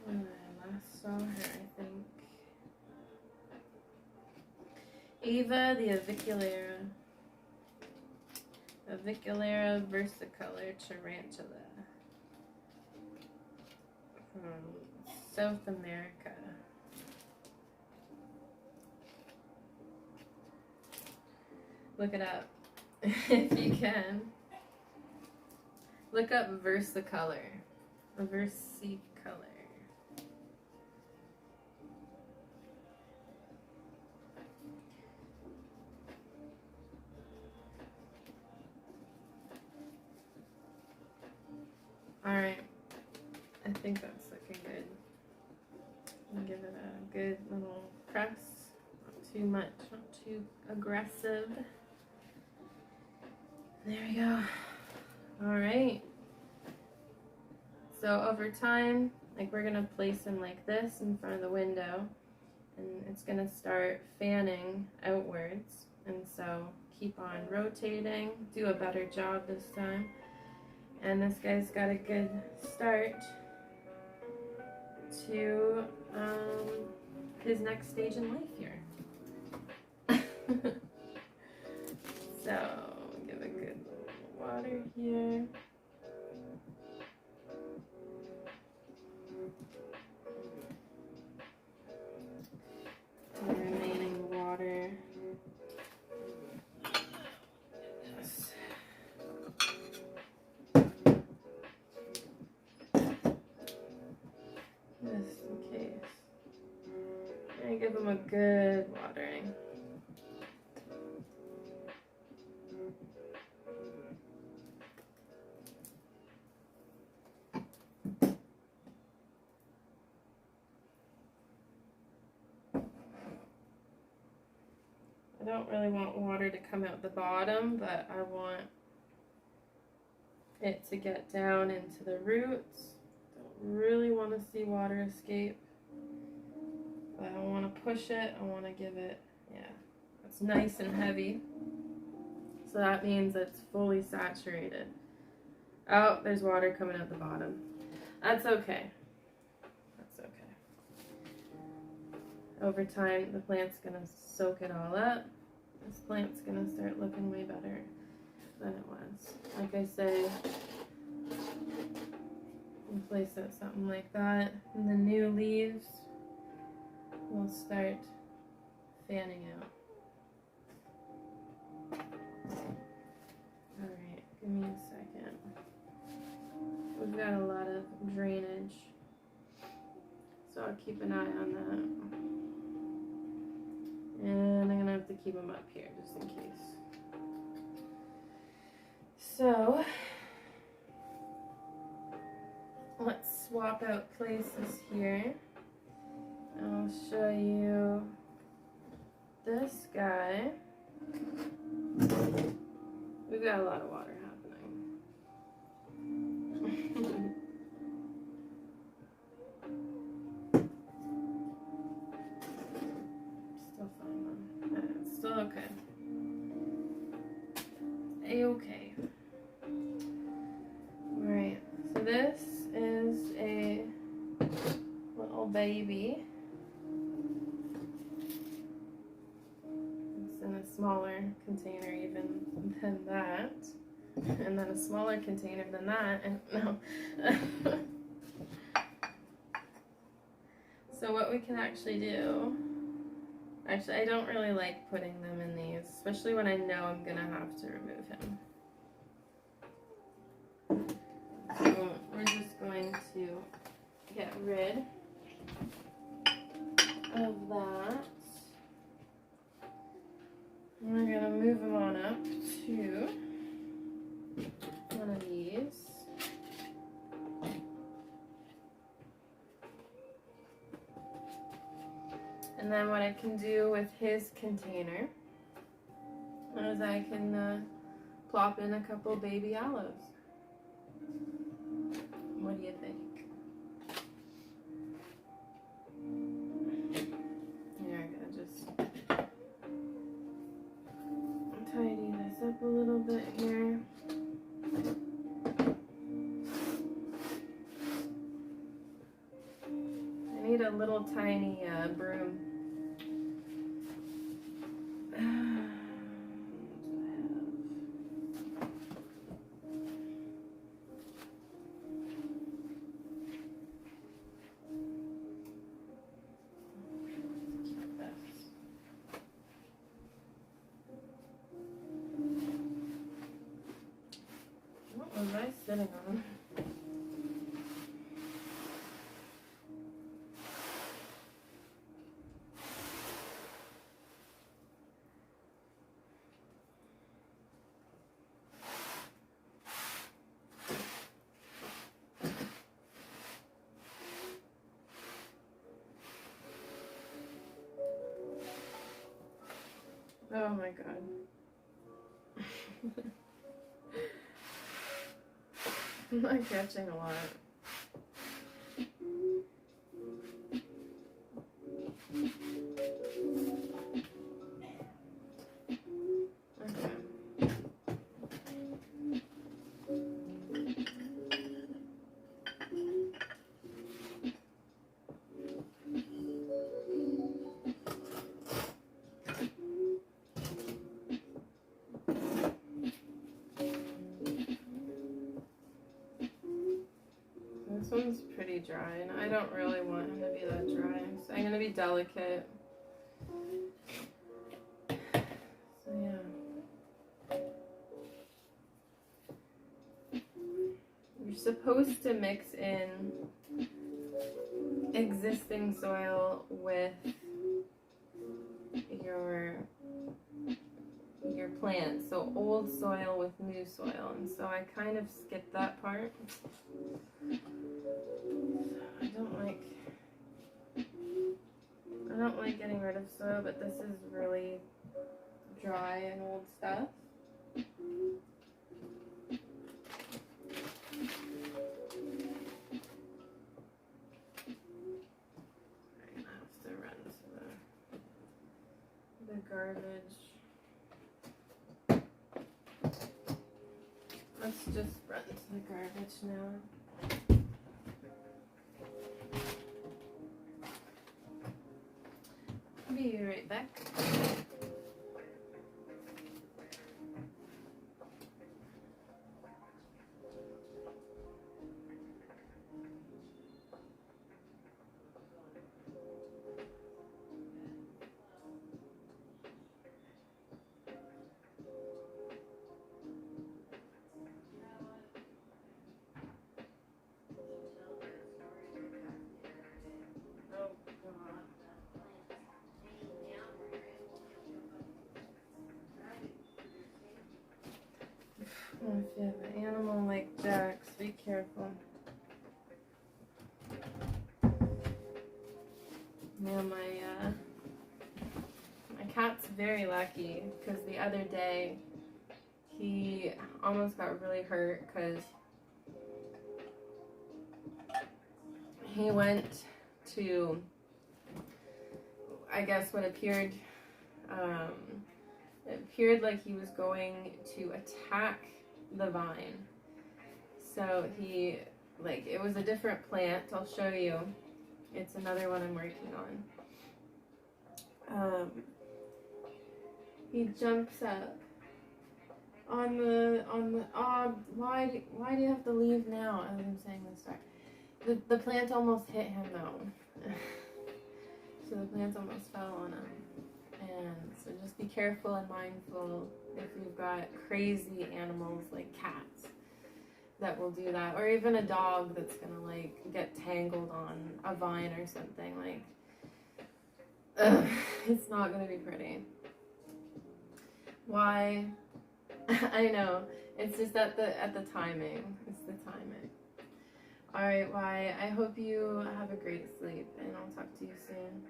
when I last saw her, I think. Ava the Aviculera versicolor tarantula from South America. Look it up if you can. Look up versicolor. Versicolor. Alright. I think that's looking good. I'll give it a good little press. Not too much, not too aggressive. There we go. Alright. So over time, like we're gonna place him like this in front of the window, and it's gonna start fanning outwards. And so keep on rotating, do a better job this time. And this guy's got a good start to his next stage in life here. So give a good little water here. The remaining water. Just in case. And give them a good watering. I don't really want water to come out the bottom, but I want it to get down into the roots. Don't really want to see water escape, but I don't want to push it. I want to give it, yeah, it's nice and heavy. So that means it's fully saturated. Oh, there's water coming out the bottom. That's okay. That's okay. Over time, the plant's going to soak it all up. This plant's going to start looking way better than it was. Like I say, we'll place it something like that, and the new leaves will start fanning out. Alright, give me a second. We've got a lot of drainage, so I'll keep an eye on that. And I'm gonna have to keep them up here just in case. So let's swap out places here. show you this guy. We've got a lot of water happening. Still fine though. It's still okay. A-okay. Right, so this is a little baby. It's in a smaller container even than that. And then a smaller container than that, and no. So what we can actually do, actually I don't really like putting them in these, especially when I know I'm gonna have to remove him. So we're just going to get rid of that. And we're gonna move him on up to one of these. And then what I can do with his container is I can plop in a couple baby aloes. What do you think? Here, I'm gonna just tidy this up a little bit here. I need a little tiny broom. What was I sitting on? Oh my god. I'm not catching a lot. This one's pretty dry, and I don't really want him to be that dry, so I'm going to be delicate. So yeah. You're supposed to mix in existing soil with your plants, so old soil with new soil, and so I kind of skipped that part. I don't like getting rid of soil, but this is really dry and old stuff. I'm gonna have to run to the garbage. Let's just run to the garbage now. Be right back. If you have an animal like Jax, be careful. Yeah, my cat's very lucky because the other day he almost got really hurt because he went to, I guess what appeared, it appeared like he was going to attack the vine. So he, like, it was a different plant. I'll show you. It's another one I'm working on. He jumps up on the, why do you have to leave now? As I'm saying this, sorry. The plant almost hit him though. So the plants almost fell on him. And so just be careful and mindful if you've got crazy animals like cats that will do that, or even a dog that's gonna like get tangled on a vine or something. Like, it's not gonna be pretty. Why? I know, it's just at the timing. It's the timing. All right, why? I hope you have a great sleep, and I'll talk to you soon.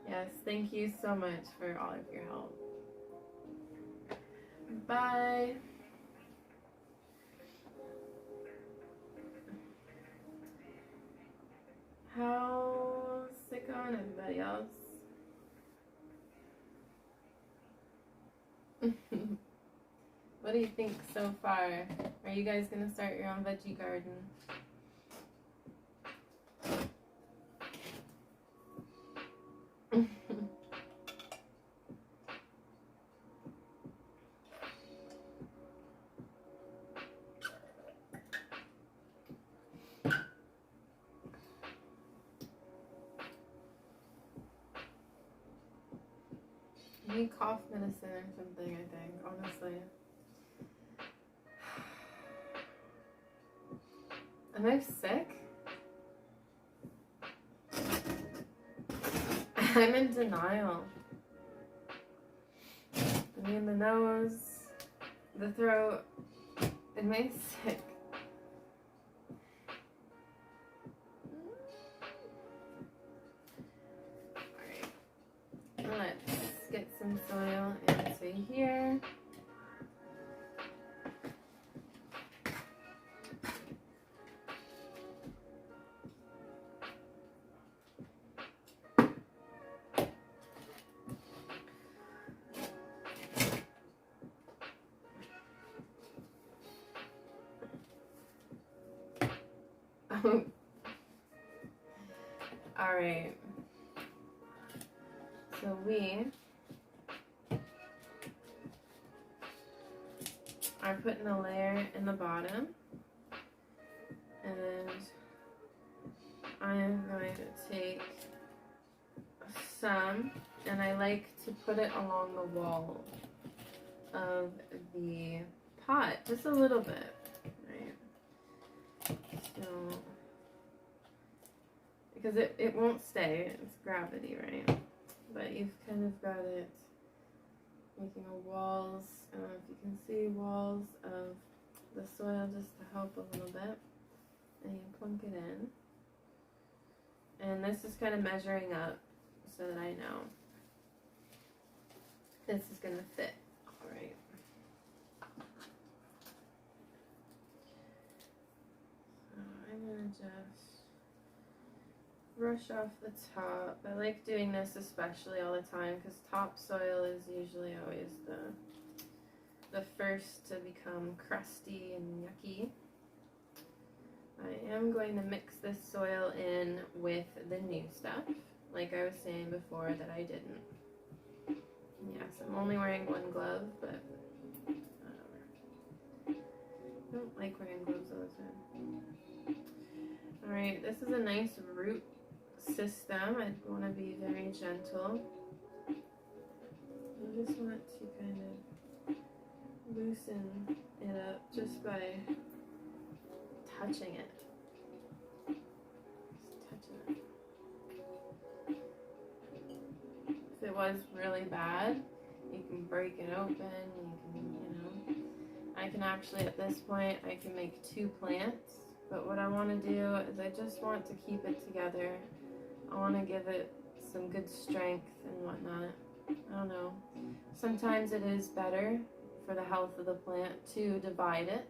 Yes, thank you so much for all of your help. Bye. How's it going, everybody else? What do you think so far? Are you guys gonna start your own veggie garden? I need cough medicine or something, I think, honestly. Am I sick? I'm in denial. I mean, the nose, the throat, am I sick? Alright, let's get some soil into here. Alright, so we are putting a layer in the bottom, and I am going to take some, and I like to put it along the wall of the pot, just a little bit, right? So, because it won't stay, it's gravity, right? But you've kind of got it making a walls, I don't know if you can see, walls of the soil just to help a little bit. And you plunk it in. And this is kind of measuring up so that I know this is going to fit. All right. So I'm going to just brush off the top. I like doing this especially all the time because topsoil is usually always the first to become crusty and yucky. I am going to mix this soil in with the new stuff, like I was saying before that I didn't. Yes, I'm only wearing one glove, but whatever. I don't like wearing gloves all the time. Alright, this is a nice root system. I want to be very gentle. I just want to kind of loosen it up just by touching it. Just touching it. If it was really bad, you can break it open. You can, I can actually at this point I can make 2 plants. But what I want to do is I just want to keep it together. I want to give it some good strength and whatnot. I don't know. Sometimes it is better for the health of the plant to divide it.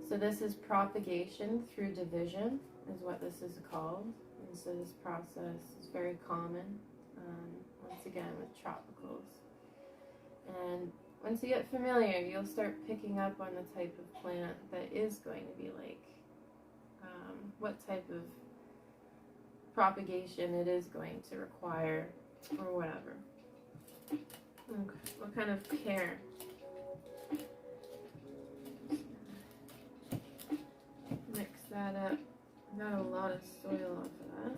So this is propagation through division is what this is called. And so this process is very common, once again, with tropicals. And once you get familiar, you'll start picking up on the type of plant that is going to be like, what type of propagation it is going to require, or whatever. Okay. What kind of care? Mix that up. Got a lot of soil off of that.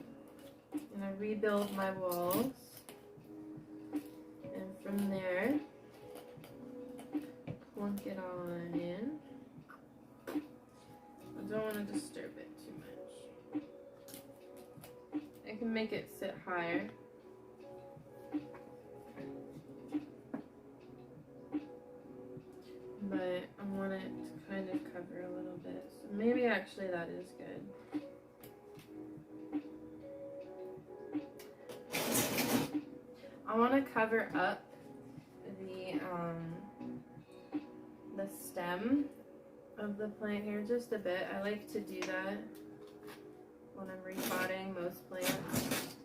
And I rebuild my walls. And from there, plunk it on in. I don't want to disturb it too much. I can make it sit higher. But I want it to kind of cover a little bit. So maybe actually that is good. I want to cover up the stem of the plant here just a bit. I like to do that when I'm repotting most plants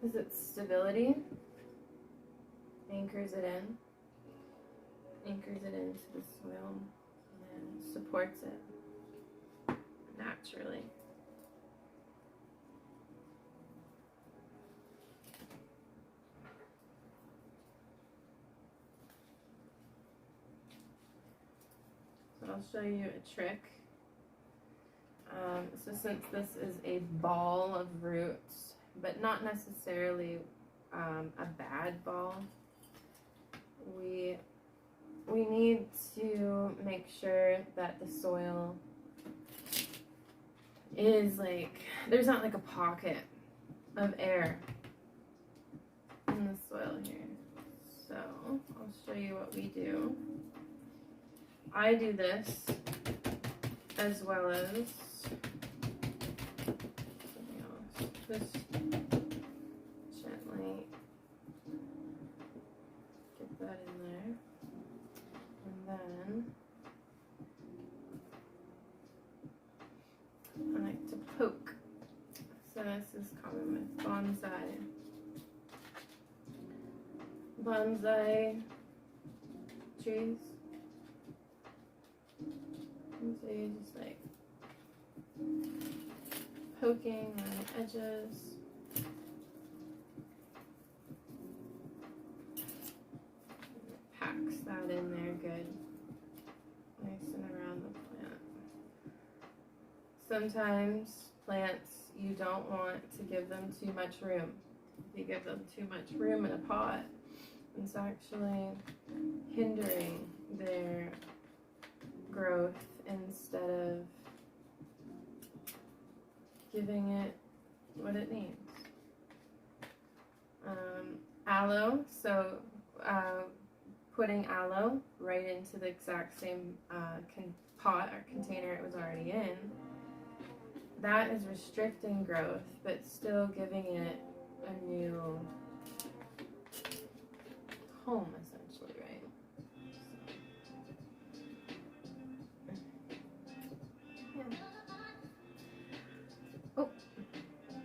because it's stability. Anchors it into the soil and supports it naturally. So I'll show you a trick. So since this is a ball of roots, but not necessarily a bad ball, we need to make sure that the soil is like, there's not like a pocket of air in the soil here. So I'll show you what we do. I do this as well as something else. Just gently get that in there. And then I like to poke. So this is common with bonsai trees. And so you just like poking on the edges. Packs that in there good. Nice and around the plant. Sometimes plants, you don't want to give them too much room. If you give them too much room in a pot, it's actually hindering their growth instead of giving it what it needs. Aloe, so putting aloe right into the exact same pot or container it was already in, that is restricting growth, but still giving it a new home, essentially, right? So, yeah. Oh,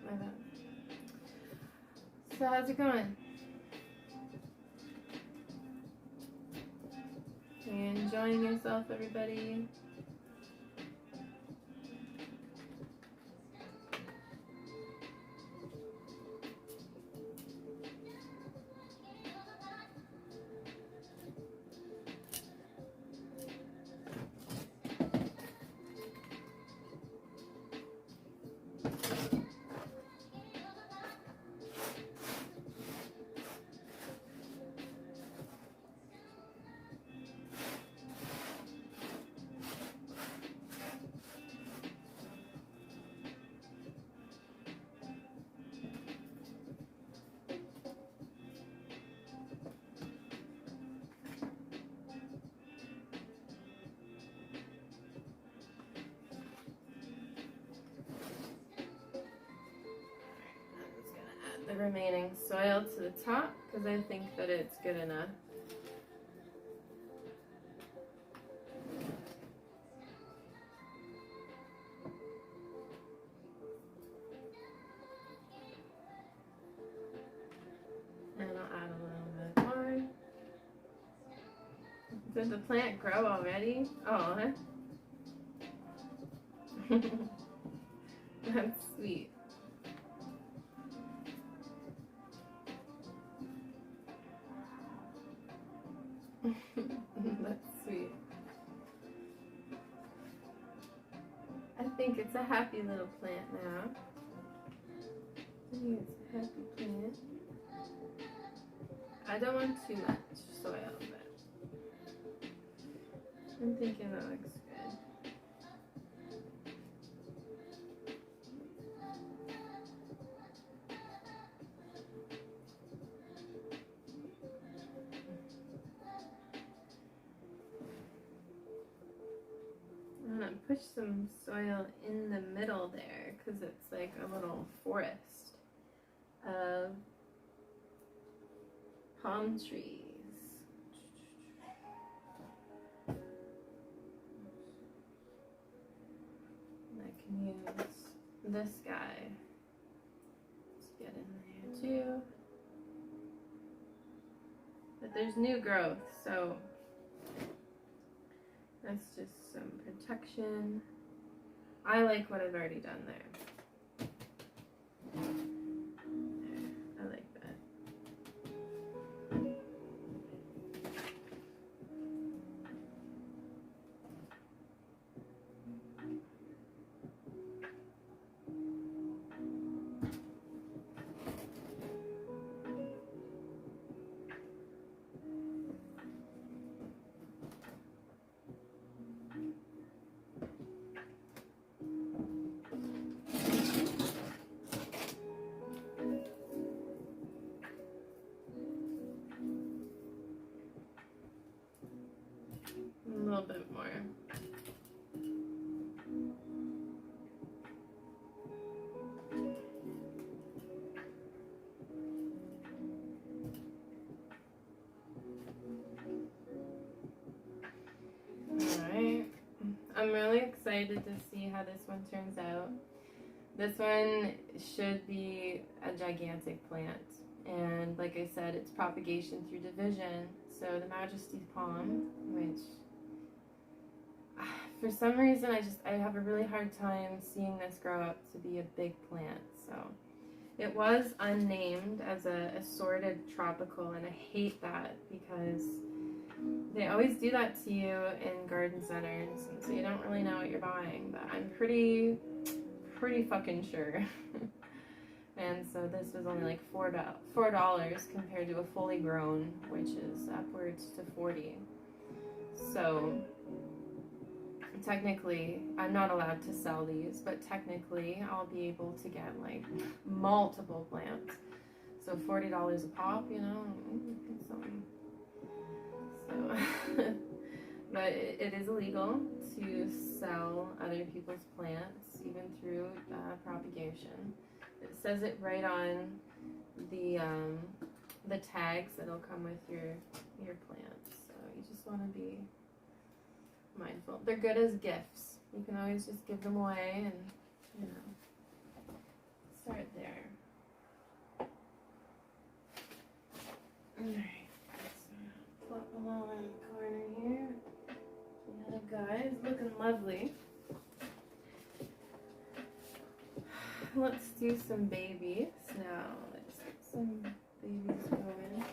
my bad. So how's it going? Are you enjoying yourself, everybody? the remaining soil to the top because I think that it's good enough. And I'll add a little bit more. Did the plant grow already? Oh, huh? That's sweet. That's sweet. I think it's a happy little plant now. I think it's a happy plant. I don't want too much soil, but I'm thinking that looks good. I'm gonna push some soil in the middle there because it's like a little forest of palm trees. And I can use this guy to get in there too. But there's new growth, so that's just some protection. I like what I've already done there. I like that. A little bit more. Alright. I'm really excited to see how this one turns out. This one should be a gigantic plant. And like I said, it's propagation through division. So the Majesty's palm, which for some reason I have a really hard time seeing this grow up to be a big plant. So it was unnamed as a assorted tropical, and I hate that because they always do that to you in garden centers, and so you don't really know what you're buying, but I'm pretty fucking sure. And so this was only like $4 compared to a fully grown, which is upwards to $40. So technically, I'm not allowed to sell these, but technically I'll be able to get like multiple plants. So $40 a pop, you know, get something. So, but it is illegal to sell other people's plants, even through propagation. It says it right on the tags that'll come with your plants. So you just want to be mindful. They're good as gifts. You can always just give them away, and you know, start there. Alright, so flip them all in the corner here. The other guy's looking lovely. Let's do some babies now. Let's get some babies going.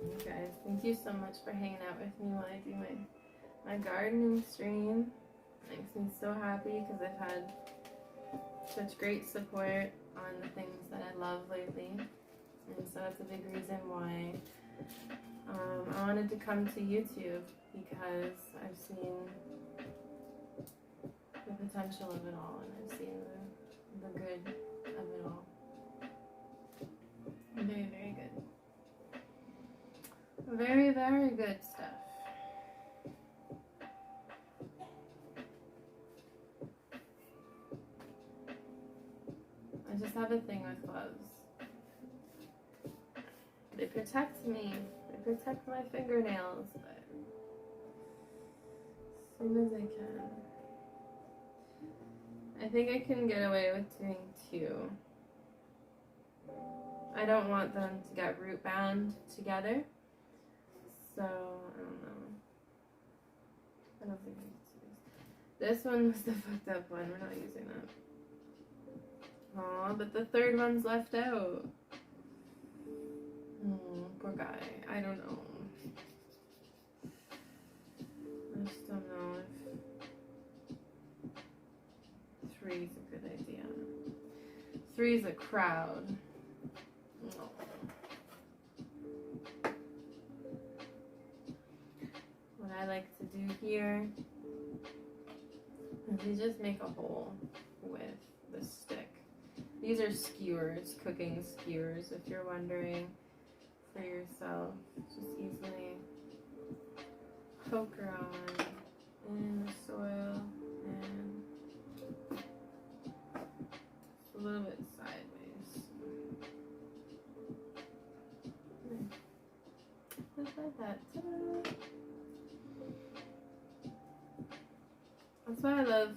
You guys, thank you so much for hanging out with me while I do my gardening stream. It makes me so happy because I've had such great support on the things that I love lately. And so that's a big reason why I wanted to come to YouTube, because I've seen the potential of it all, and I've seen the good of it all. Very, very good. Very, very good stuff. I just have a thing with gloves. They protect me. They protect my fingernails, but as soon as I can. I think I can get away with doing 2. I don't want them to get root bound together, so I don't know. I don't think I can do this. This one was the fucked up one. We're not using that. Aw, but the third one's left out. Poor guy. I don't know. I just don't know if 3's a good idea. 3's a crowd. Oh. What I like to do here is you just make a hole with the stick. These are skewers, cooking skewers, if you're wondering for yourself. Just easily poke around in the soil and just a little bit sideways. Just like that. Ta-da. That's why I love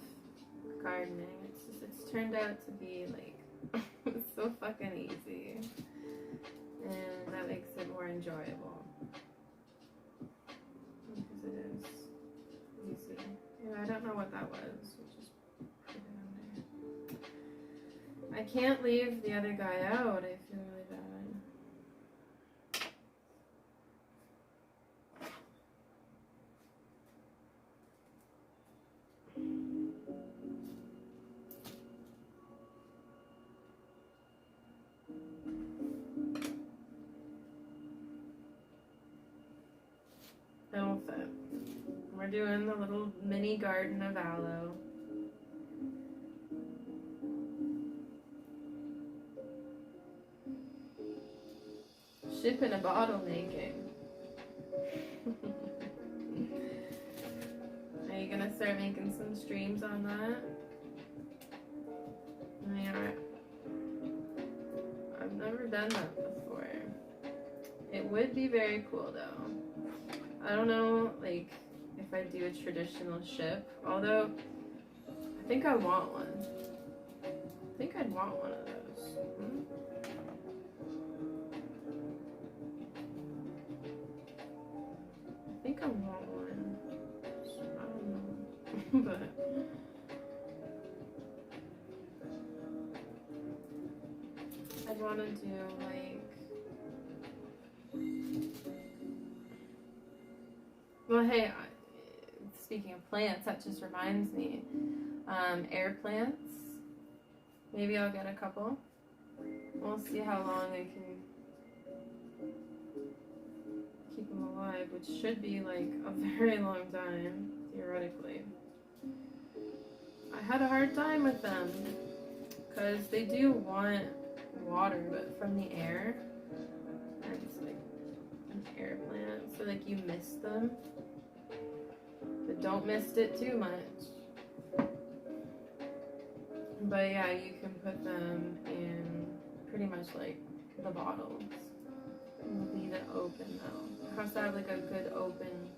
gardening. It's turned out to be like it's so fucking easy, and that makes it more enjoyable because it is easy. Yeah, I don't know what that was. We'll just put it on there. I can't leave the other guy out. I feel really bad. It'll fit. We're doing the little mini garden of aloe. Ship in a bottle making. Are you gonna start making some streams on that? Yeah. I've never done that before. It would be very cool though. I don't know, like, if I do a traditional ship, although I think I want one. I think I'd want one of those. I think I want one. I don't know. But I'd want to do, like, well, hey, speaking of plants, that just reminds me. Air plants. Maybe I'll get a couple. We'll see how long I can keep them alive, which should be like a very long time, theoretically. I had a hard time with them because they do want water, but from the air. And it's like an air plant, so like you mist them. But don't mist it too much. But yeah, you can put them in pretty much like the bottles. And leave it open though. It has to have like a good open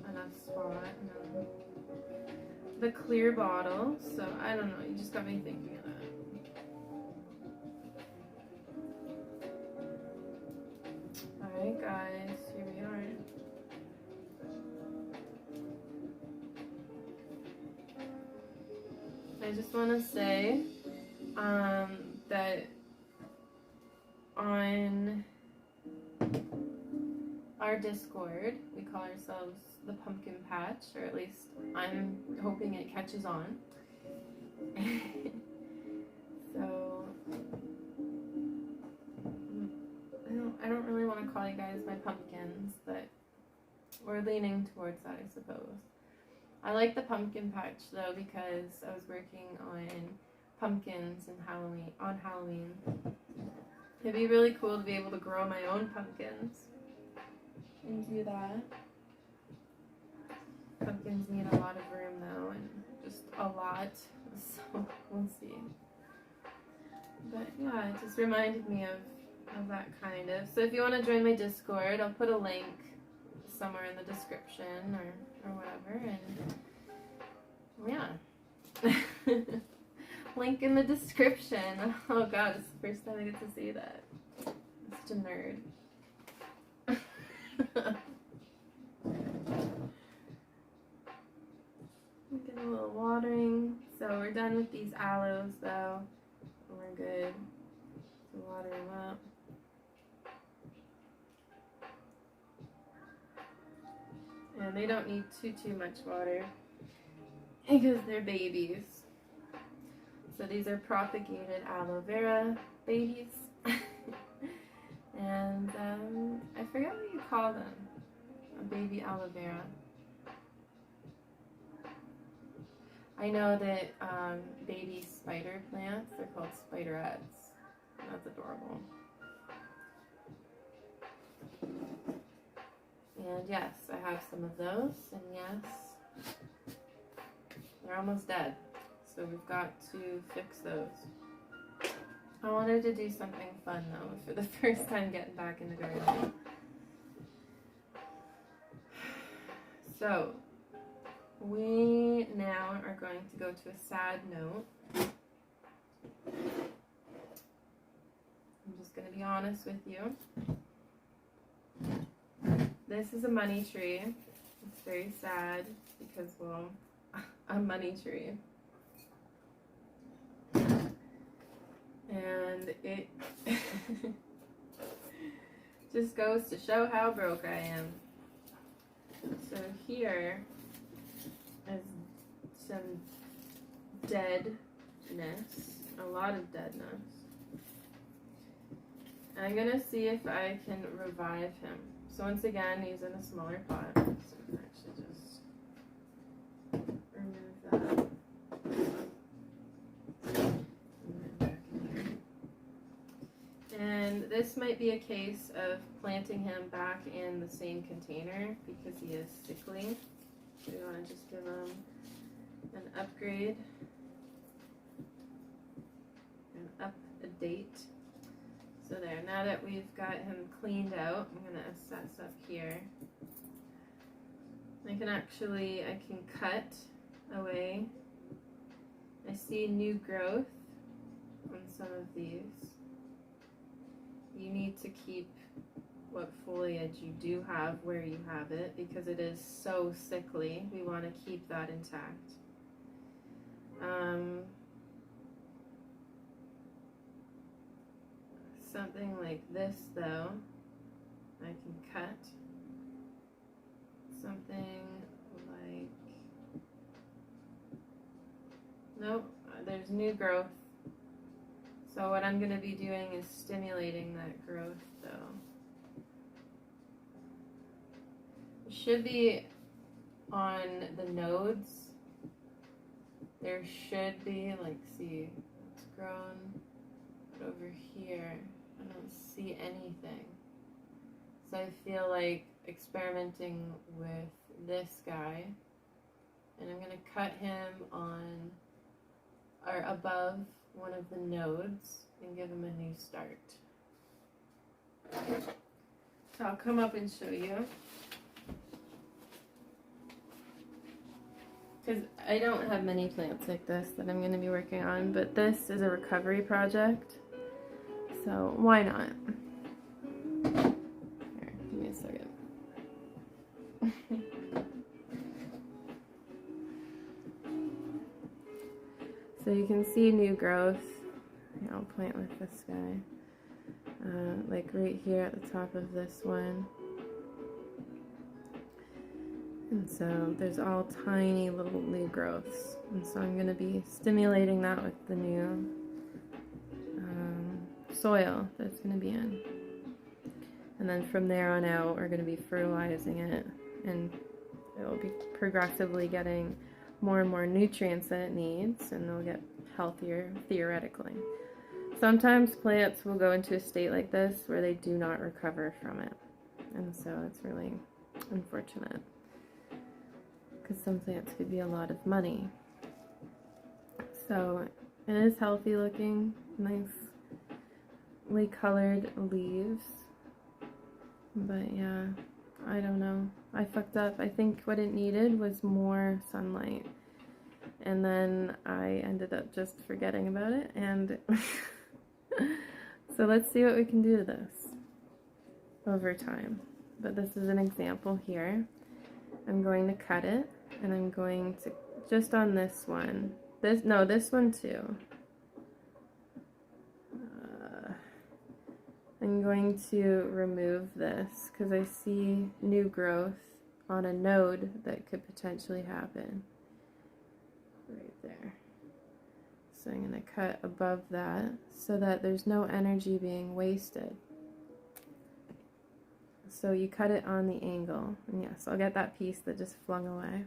enough spot. And then the clear bottle. So I don't know, you just got me thinking of that. Alright guys, here we are. I just want to say that on our Discord. We call ourselves the Pumpkin Patch, or at least I'm hoping it catches on. So I don't really want to call you guys my pumpkins, but we're leaning towards that, I suppose. I like the pumpkin patch though because I was working on pumpkins and Halloween. It'd be really cool to be able to grow my own pumpkins and do that. Pumpkins need a lot of room though, and just a lot, so we'll see. But yeah, it just reminded me of that kind of. So if you want to join my Discord, I'll put a link somewhere in the description or whatever, and yeah. Link in the description. Oh god, it's the first time I get to see that. I'm such a nerd. Get a little watering. So we're done with these aloes though. We're good to water them up. And they don't need too much water because they're babies. So these are propagated aloe vera babies. And I forget what you call them. A baby aloe vera. I know that baby spider plants, they're called spiderets. That's adorable. And yes, I have some of those, and yes, they're almost dead. So we've got to fix those. I wanted to do something fun though, for the first time getting back in the garden. So, we now are going to go to a sad note. I'm just going to be honest with you. This is a money tree. It's very sad because, well, a money tree. And it just goes to show how broke I am. So here is some deadness, a lot of deadness. I'm gonna see if I can revive him. So once again, he's in a smaller pot. So we can actually just remove that. And this might be a case of planting him back in the same container because he is sickly. So we want to just give him an upgrade, an up-a-date. So there, now that we've got him cleaned out, I'm going to assess up here. I can cut away. I see new growth on some of these. You need to keep what foliage you do have where you have it because it is so sickly. We want to keep that intact. Something like this though, I can cut. Something like, nope, there's new growth. So what I'm going to be doing is stimulating that growth though. It should be on the nodes. There should be, like, see, it's grown, but over here, I don't see anything. So I feel like experimenting with this guy, and I'm going to cut him on, or above, one of the nodes and give him a new start. So I'll come up and show you. Because I don't have many plants like this that I'm going to be working on, but this is a recovery project. So why not? Here, give me a second. So you can see new growth. I'll plant with this guy. Like right here at the top of this one. And so there's all tiny little new growths. And so I'm going to be stimulating that with the new soil that it's going to be in. And then from there on out, we're going to be fertilizing it, and it'll be progressively getting more and more nutrients that it needs, and it'll get healthier theoretically. Sometimes plants will go into a state like this where they do not recover from it, and so it's really unfortunate, because some plants could be a lot of money. So it is healthy looking, nicely colored leaves, but yeah, I don't know, I fucked up. I think what it needed was more sunlight, and then I ended up just forgetting about it, and so let's see what we can do to this over time. But this is an example here. I'm going to cut it, and I'm going to, just on this one, this one too. I'm going to remove this because I see new growth on a node that could potentially happen right there. So I'm going to cut above that so that there's no energy being wasted. So you cut it on the angle, and yes, I'll get that piece that just flung away.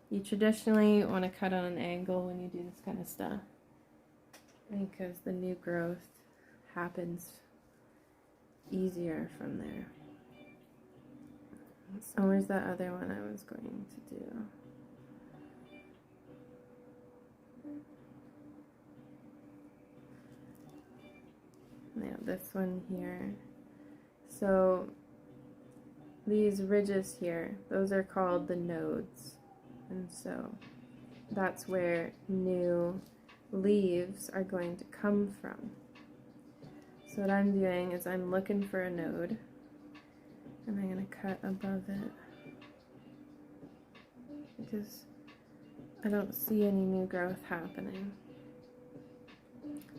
You traditionally want to cut on an angle when you do this kind of stuff, because the new growth happens easier from there. So where's that other one I was going to do? Yeah, this one here. So these ridges here, those are called the nodes, and so that's where new leaves are going to come from. So what I'm doing is I'm looking for a node, and I'm going to cut above it, because I don't see any new growth happening.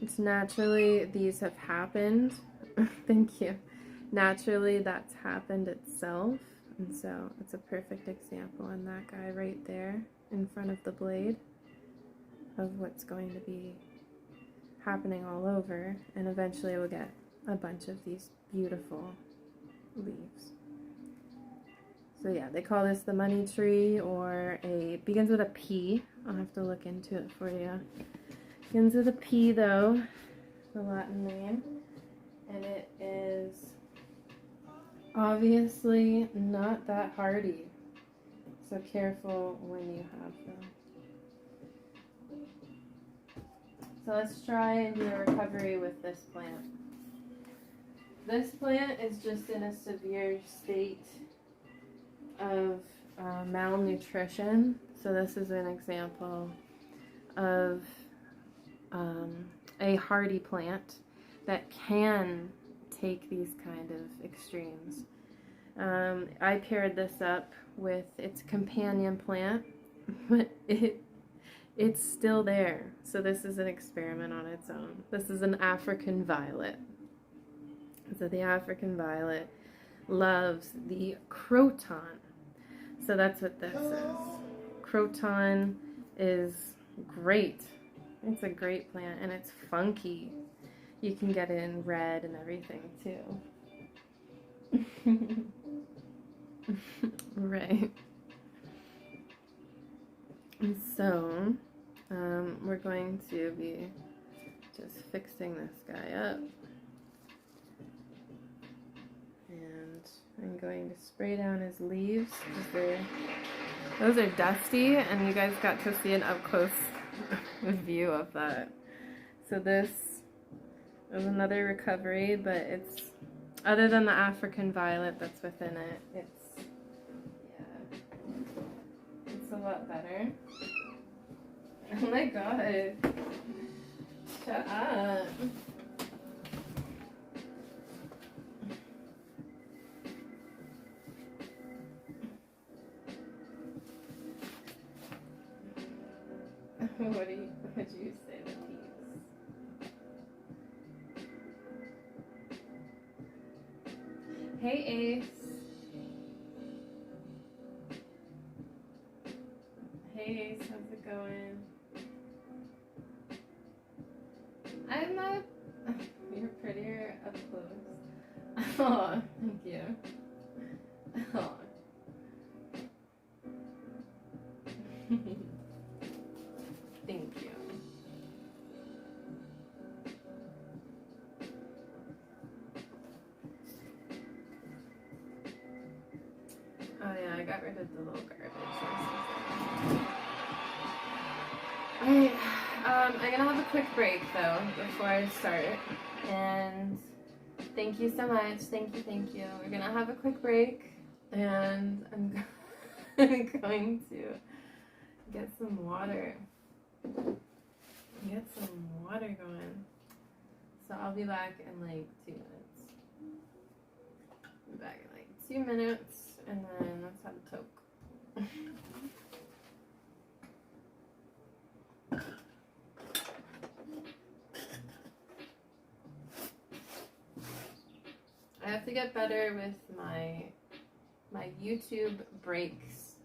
It's naturally, these have happened. Thank you. Naturally, that's happened itself, and so it's a perfect example on that guy right there in front of the blade of what's going to be happening all over, and eventually we'll get a bunch of these beautiful leaves. So yeah, they call this the money tree, or begins with a P. I'll have to look into it for you. Begins with a P though, the Latin name, and it is obviously not that hardy, so careful when you have them. So let's try and do a recovery with this plant. This plant is just in a severe state of malnutrition. So this is an example of a hardy plant that can take these kind of extremes. I paired this up with its companion plant, but it's still there. So this is an experiment on its own. This is an African violet. So the African violet loves the Croton. So that's what this is. Croton is great. It's a great plant, and it's funky. You can get it in red and everything too. Right. So, we're going to be just fixing this guy up. And I'm going to spray down his leaves, because those are dusty, and you guys got to see an up-close view of that. So this is another recovery, but it's, other than the African violet that's within it, it's a lot better. Oh my god. Shut up. What did you say, the peeps? Hey, Ace. face. How's it going? I'm not. You're prettier up close. Oh, thank you. Oh. Thank you. Oh yeah, I got rid of the little garbage. Alright, I'm gonna have a quick break though before I start. And thank you so much. Thank you. We're gonna have a quick break, and I'm going to get some water. Get some water going. So I'll be back in like 2 minutes. Be back in like 2 minutes, and then let's have a toke. I have to get better with my YouTube breaks,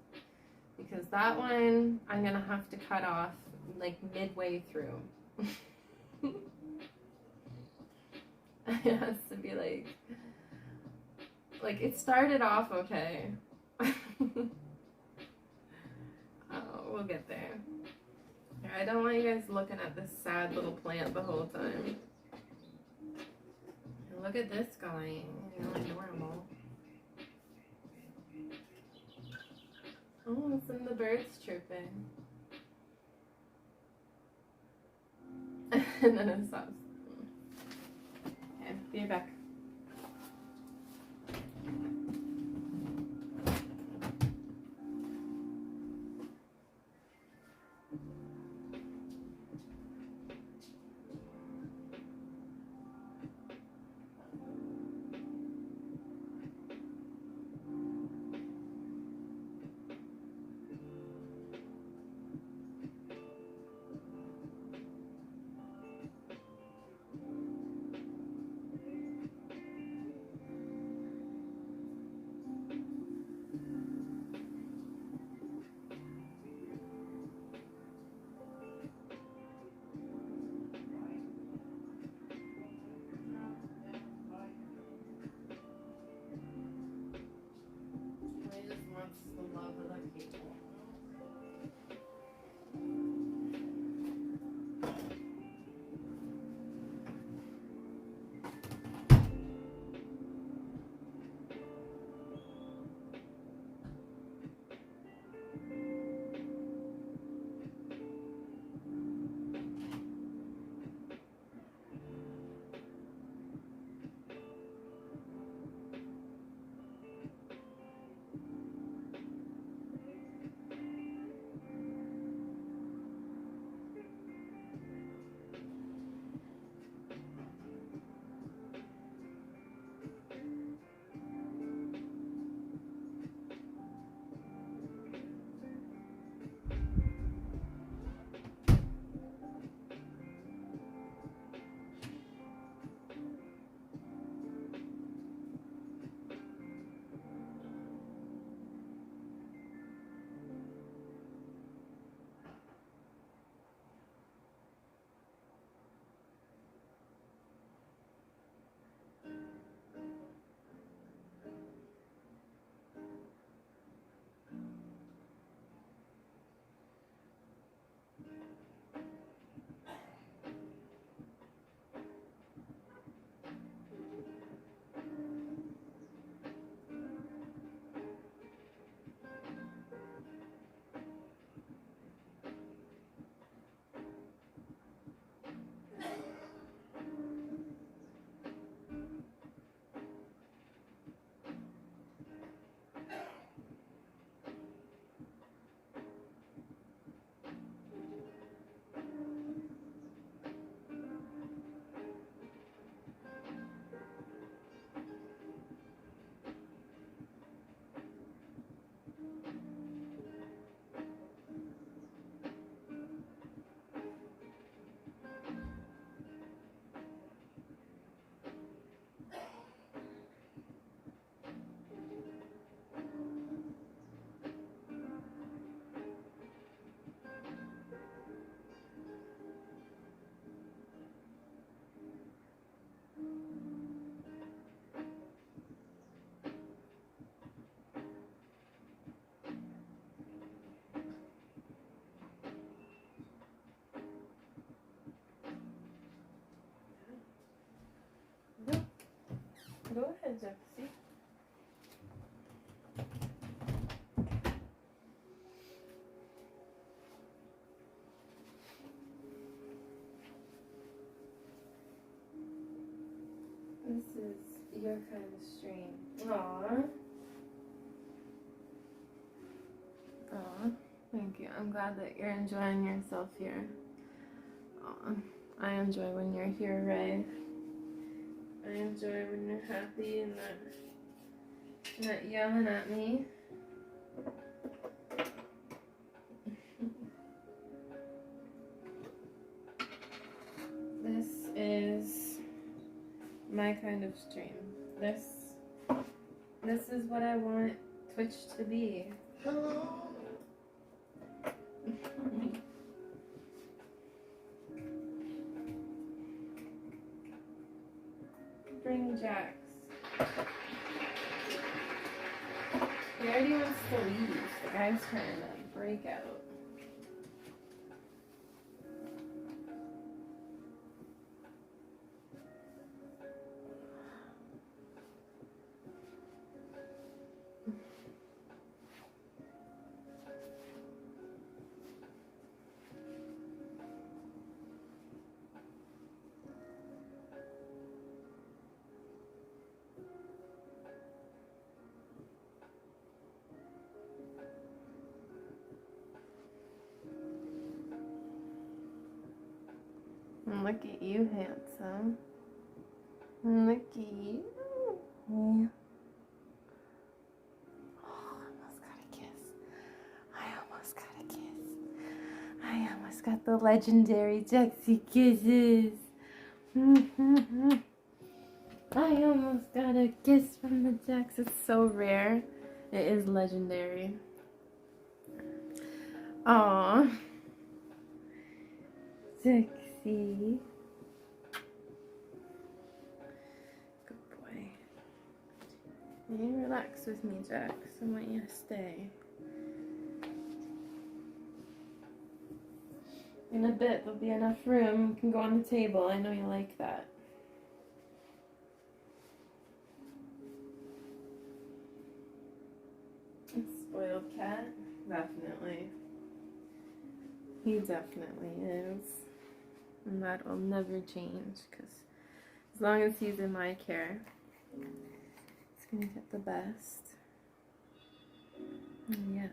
because that one I'm gonna have to cut off like midway through. It has to be like it started off okay. Oh, we'll get there. I don't want you guys looking at this sad little plant the whole time. Look at this guy, you know, adorable. Oh, some of the birds chirping. And then it stops. Okay, be right back. Go ahead, Jeffy. This is your kind of stream. Aww. Aw, thank you. I'm glad that you're enjoying yourself here. Aw, I enjoy when you're here, Ray. I enjoy when you're happy and not yelling at me. This is my kind of stream. This is what I want Twitch to be. Bring Jax. He already wants to leave. The guy's trying to break out. Look at you, handsome. Look at you. Yeah. Oh, I almost got a kiss. I almost got the legendary Jaxie kisses. I almost got a kiss from the Jax. It's so rare. It is legendary. Aww. Sexy. Good boy. You relax with me, Jax. I want you to stay. In a bit, there'll be enough room. You can go on the table. I know you like that. Spoiled cat? Definitely. He definitely is. And that will never change, because as long as he's in my care, he's going to get the best. And yeah.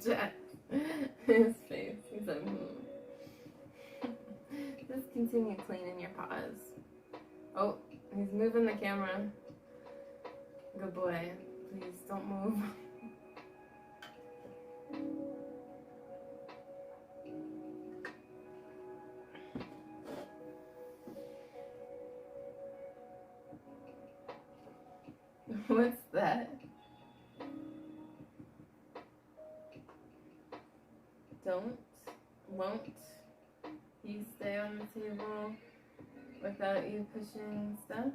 Jack, his face, he's like, Just continue cleaning your paws. Oh, he's moving the camera. Good boy. Please don't move. What's that? Won't you stay on the table without you pushing stuff?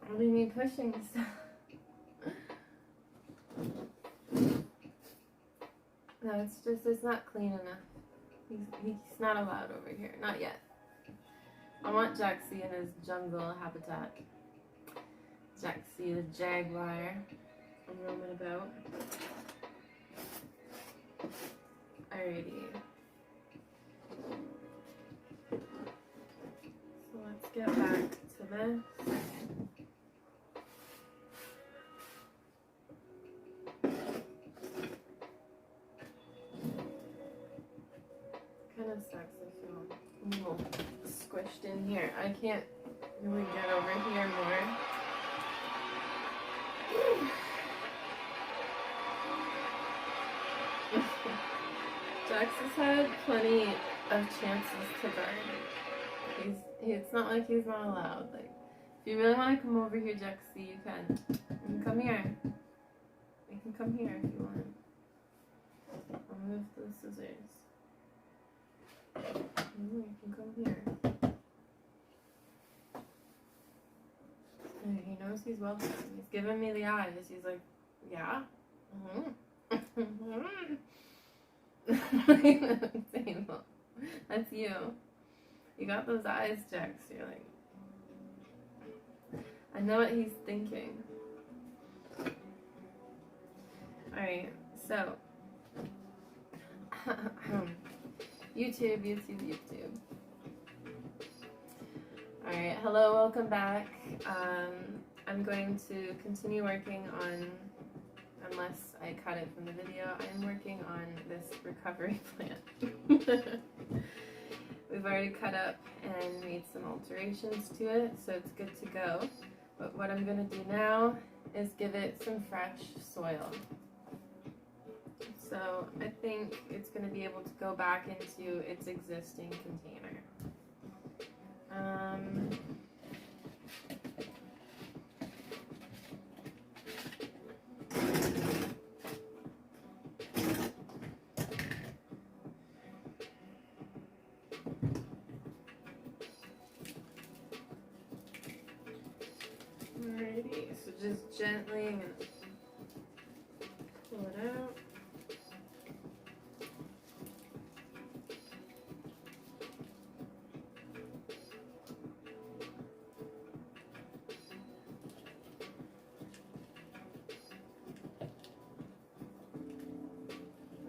What do you mean pushing stuff? No, it's not clean enough. He's not allowed over here. Not yet. I want Jaxie in his jungle habitat. Jaxie the jaguar. I'm roaming about. Alrighty. So let's get back to this. Kind of sucks, I feel a little squished in here. I can't really get over here more. Jax has had plenty of chances to guard. It's not like he's not allowed. Like, if you really want to come over here, Jaxie, you can. You can come here. You can come here if you want. I'll move the scissors. You can come here. And he knows he's welcome. He's giving me the eyes. He's like, yeah. That's you. You got those eyes, Jax. You're like, I know what he's thinking. Alright, so YouTube. Alright, hello, welcome back. I'm going to continue working on, unless I cut it from the video, I'm working on this recovery plan. We've already cut up and made some alterations to it, so it's good to go. But what I'm going to do now is give it some fresh soil. So I think it's going to be able to go back into its existing container. Alrighty, so just gently I'm going to pull it out.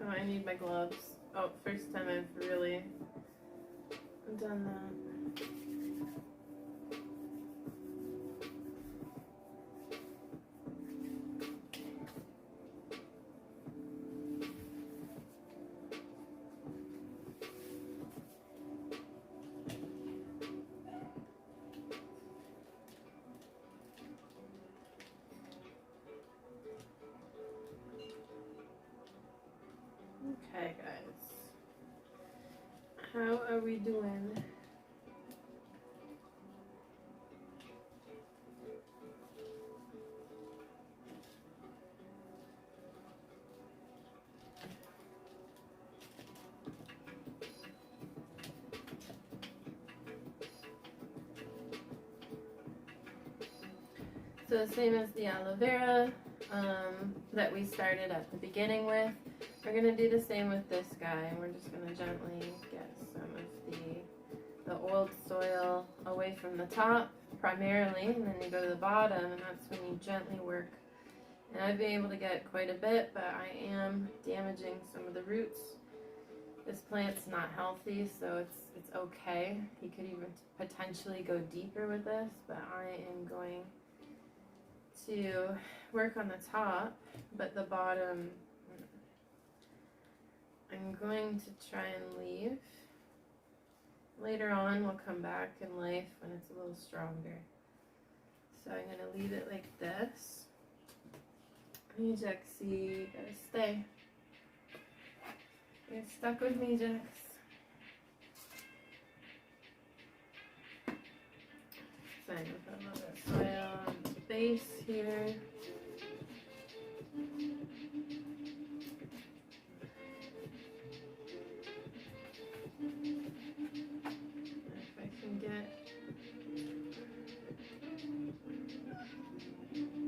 Oh, I need my gloves. Oh, first time I've really done that. Okay, guys. How are we doing? So same as the aloe vera that we started at the beginning with. We're going to do the same with this guy, and we're just going to gently get some of the oiled soil away from the top primarily, and then you go to the bottom, and that's when you gently work. And I've been able to get quite a bit, but I am damaging some of the roots. This plant's not healthy, so it's okay. He could even potentially go deeper with this, but I am going to work on the top, but the bottom I'm going to try and leave. Later on, we'll come back in life when it's a little stronger. So I'm going to leave it like this. Hey, Jaxie, gotta stay. You're stuck with me, Jax. So I'm going to put a little bit of soil on the base here.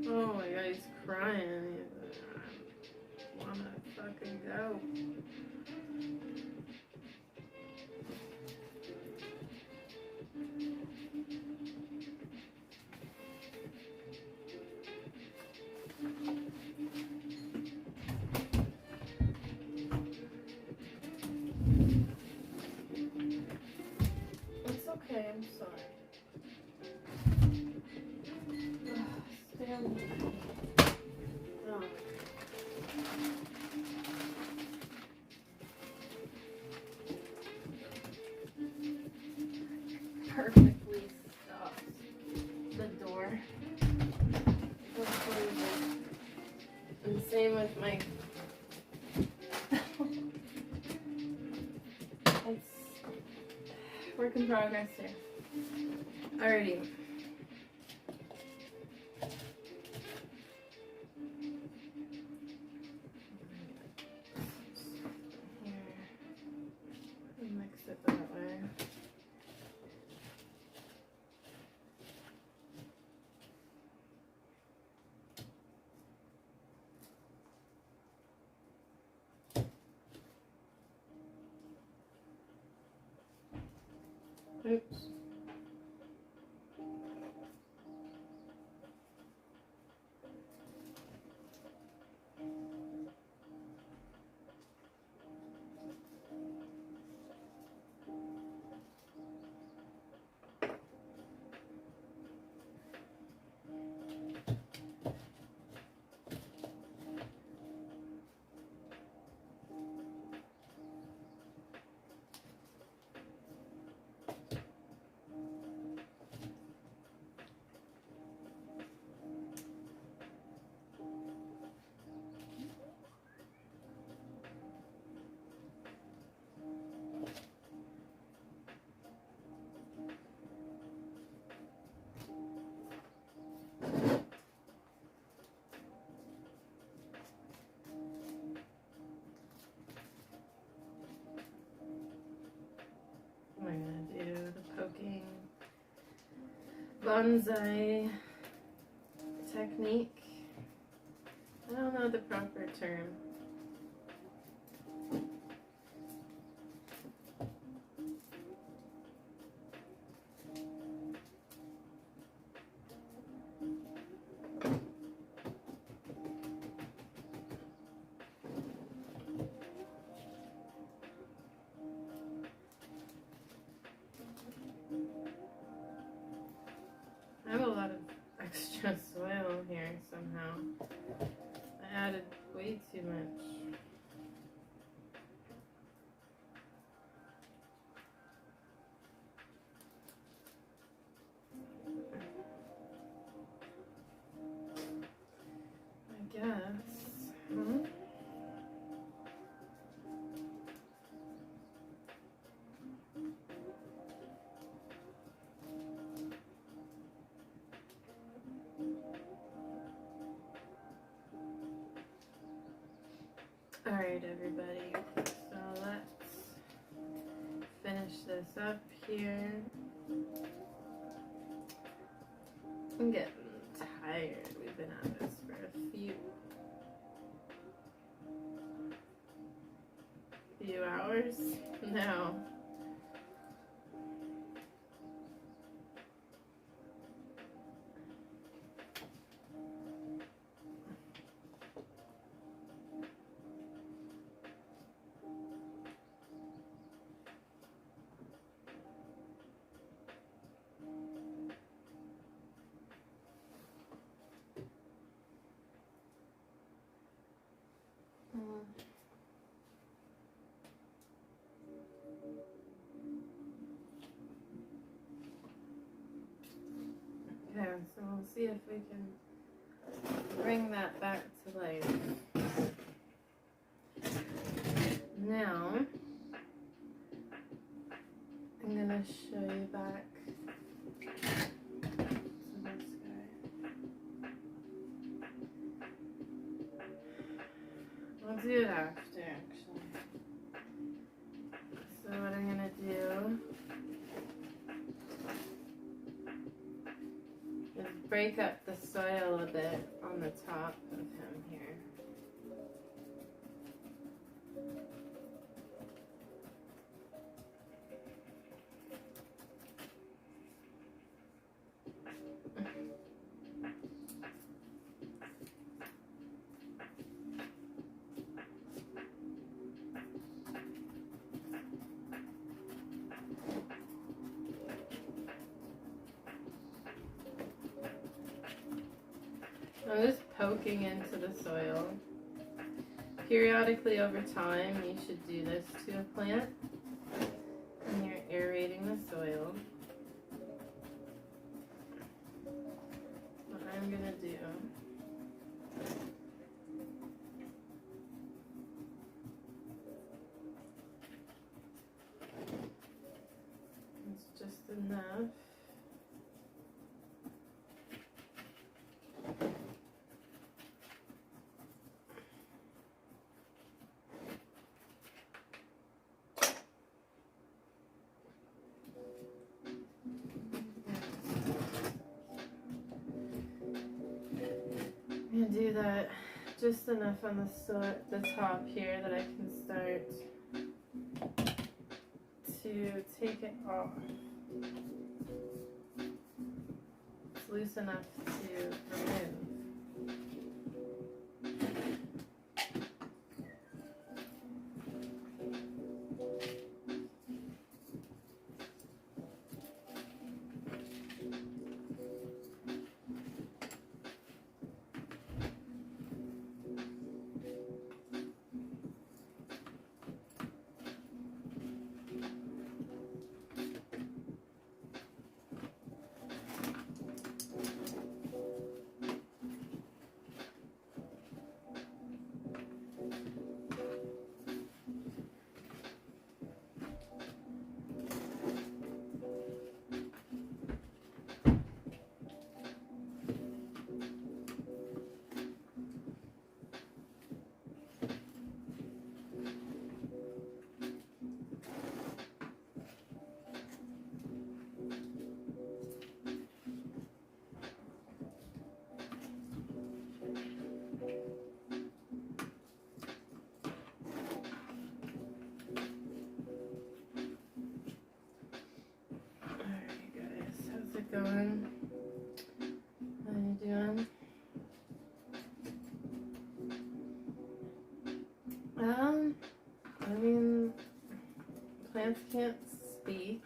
Oh my god, he's crying. I wanna fucking go. I'm sorry. Stand. Oh. Perfectly stops the door. And same with my. It's work in progress here. Alrighty. Here. Mix it that way. Oops. We're gonna do the poking bonsai technique. I don't know the proper term. I have a lot of extra soil here somehow. I added way too much. I guess. Alright, everybody, so let's finish this up here. I'm getting tired. We've been at this for a few hours now. Okay, so we'll see if we can bring that back to life. Now, I'm gonna show you back to this guy. I'll do it after, actually. So what I'm gonna do is break up the soil a bit on the top of him here. I'm just poking into the soil. Periodically over time, you should do this to a plant. And you're aerating the soil. What I'm going to do is just enough. I'm gonna do that just enough on the top here that I can start to take it off. It's loose enough to remove. Going. How you doing? I mean, plants can't speak,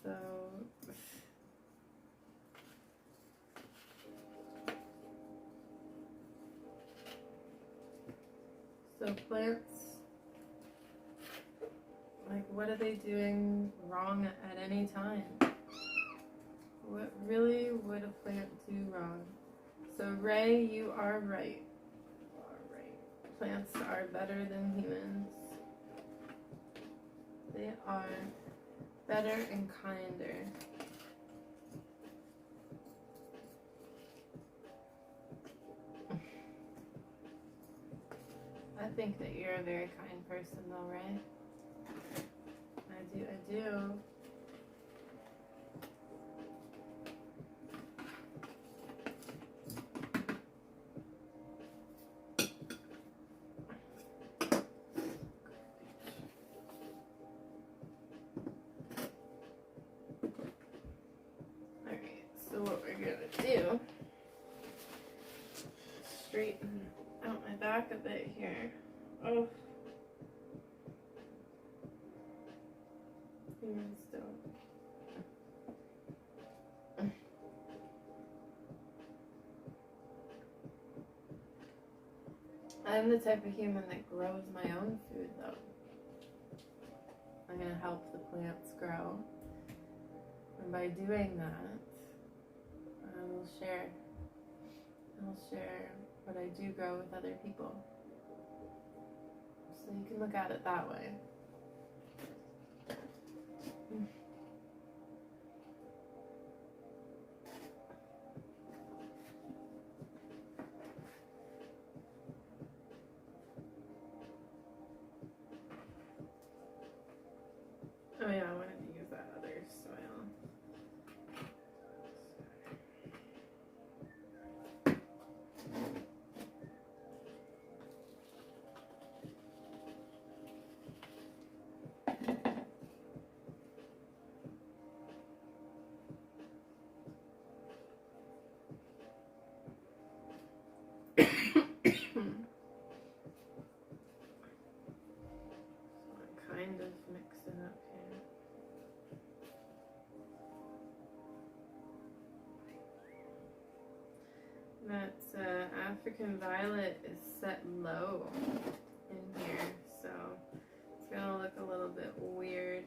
so plants, like, what are they doing wrong at any time? What really would a plant do wrong? So Ray, you are right. You are right. Plants are better than humans. They are better and kinder. I think that you're a very kind person though, Ray. I do. So what we're gonna do, straighten out my back a bit here. Oh, even still. I'm the type of human that grows my own food though. I'm gonna help the plants grow, and by doing that, I'll share what I do grow with other people. So you can look at it that way. Oh yeah, I wanted to use that other soil. that African violet is set low in here, so it's gonna look a little bit weird.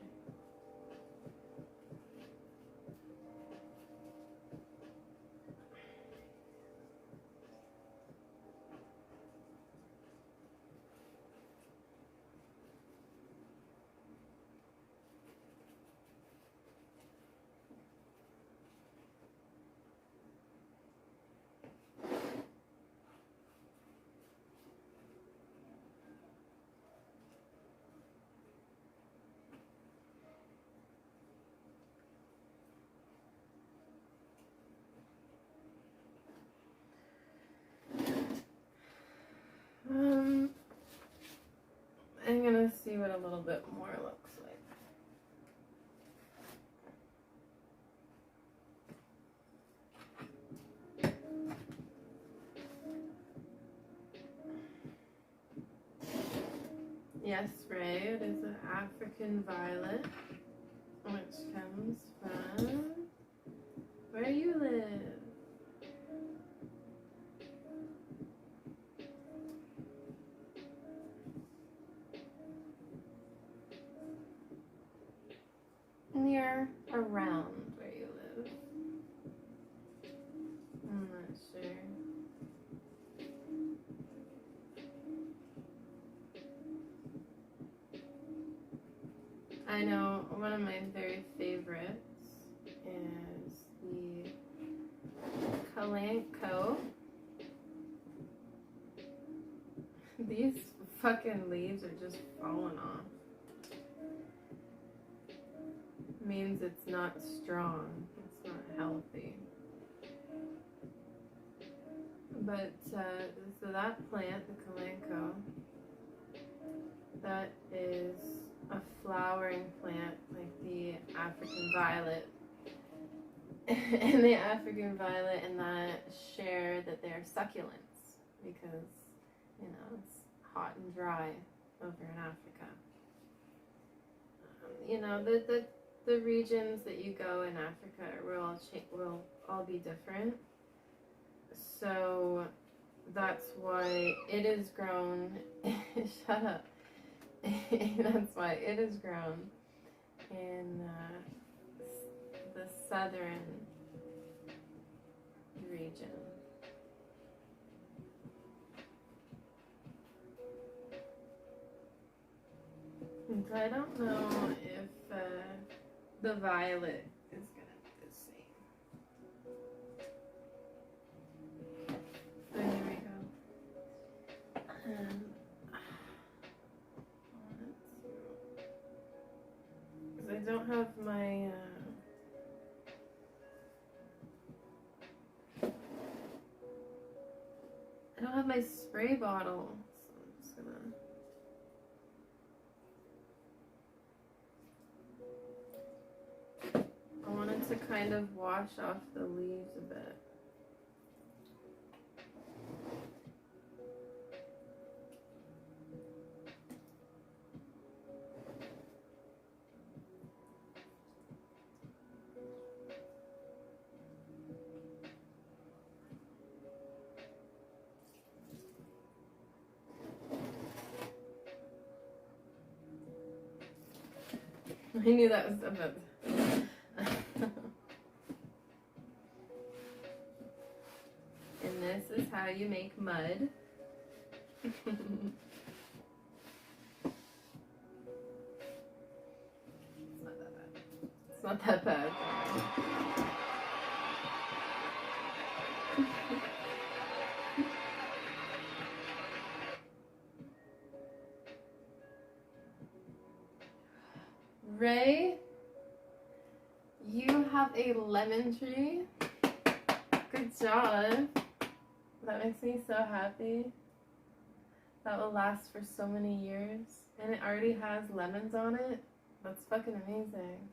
I'm gonna see what a little bit more looks like. Yes, Ray, it is an African violet, which comes from where you live. Near around where you live. I'm not sure. I know one of my very favorites is the Kalanko. These fucking leaves are just falling off. Means it's not strong, it's not healthy. But so that plant, the Kalanko, that is a flowering plant like the African violet. And the African violet and that share that they're succulents because, you know, it's hot and dry over in Africa. You know, the regions that you go in Africa will all be different. So that's why it is grown. Shut up. That's why it is grown in the southern region. And so I don't know if the violet is gonna be the same. So here we go. Because I don't have my spray bottle, so I'm just gonna. I wanted to kind of wash off the leaves a bit. I knew that was about. And this is how you make mud. It's not that bad. It's not that bad. Ray, you have a lemon tree. Good job. That makes me so happy. That will last for so many years. And it already has lemons on it. That's fucking amazing.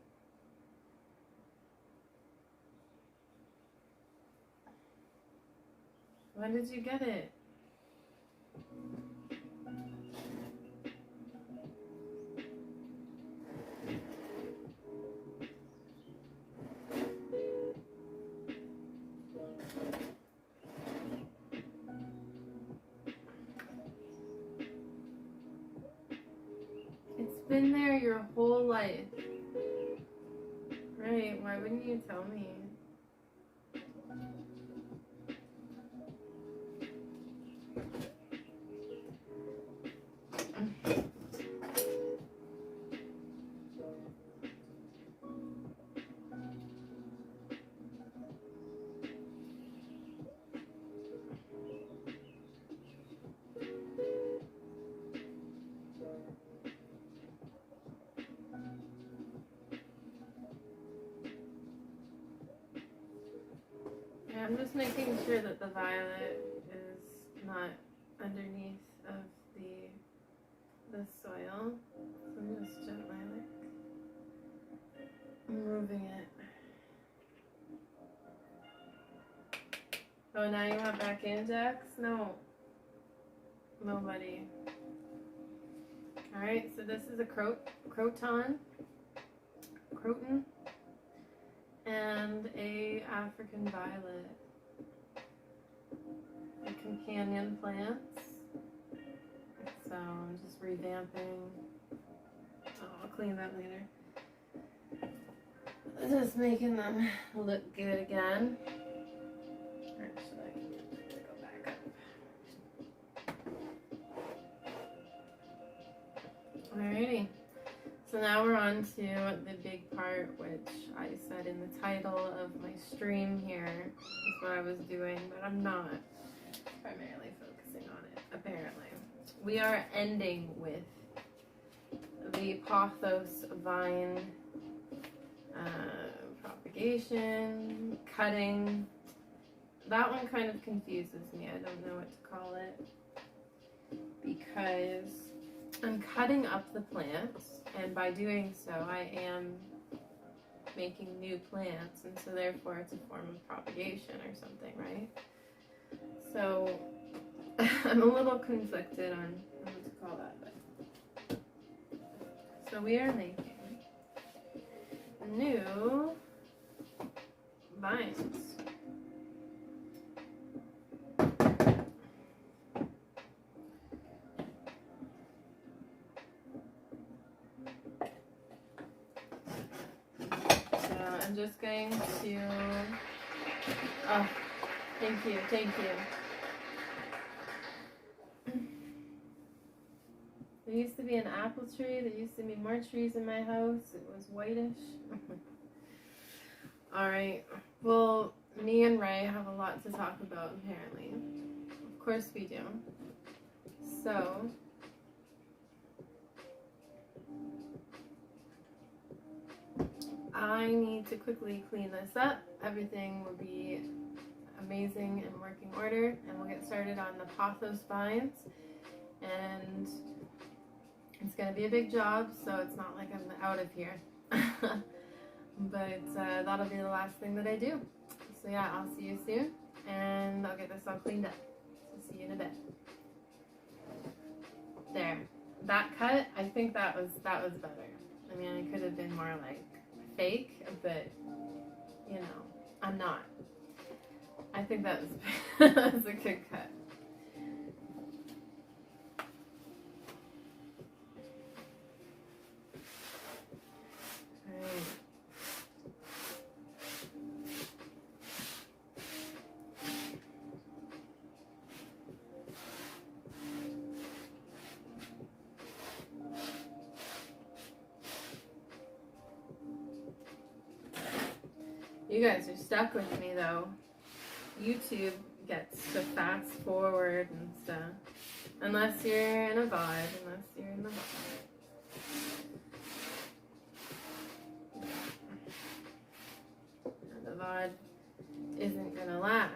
When did you get it? been there your whole life. Right, why wouldn't you tell me? I'm just making sure that the violet is not underneath of the soil. So I'm just gently moving it. Oh, now you want back in, Jax? No. Nobody. Alright, so this is a Croton, and a African violet. The companion plants. So I'm just revamping. Oh, I'll clean that later. Just making them look good again. Actually, go back up. Alrighty. So now we're on to the big part, which I said in the title of my stream here is what I was doing, but I'm not primarily focusing on it, apparently. We are ending with the Pothos vine propagation, cutting. That one kind of confuses me. I don't know what to call it because I'm cutting up the plants, and by doing so I am making new plants, and so therefore it's a form of propagation or something, right? So I'm a little conflicted on what to call that, but so we are making new vines. I'm just going to, oh, thank you. There used to be an apple tree, there used to be more trees in my house, it was whitish. Alright, well, me and Ray have a lot to talk about apparently. Of course we do. So, I need to quickly clean this up. Everything will be amazing and working order, and we'll get started on the Pothos vines. And it's going to be a big job, so it's not like I'm out of here. But that'll be the last thing that I do. So yeah, I'll see you soon, and I'll get this all cleaned up. So see you in a bit. There. That cut, I think that was better. I mean, it could have been more like fake, but you know, I'm not. I think that was that was a good cut. Alright. You guys are stuck with me though. YouTube gets to fast forward and stuff. Unless you're in a VOD. And the VOD isn't gonna last.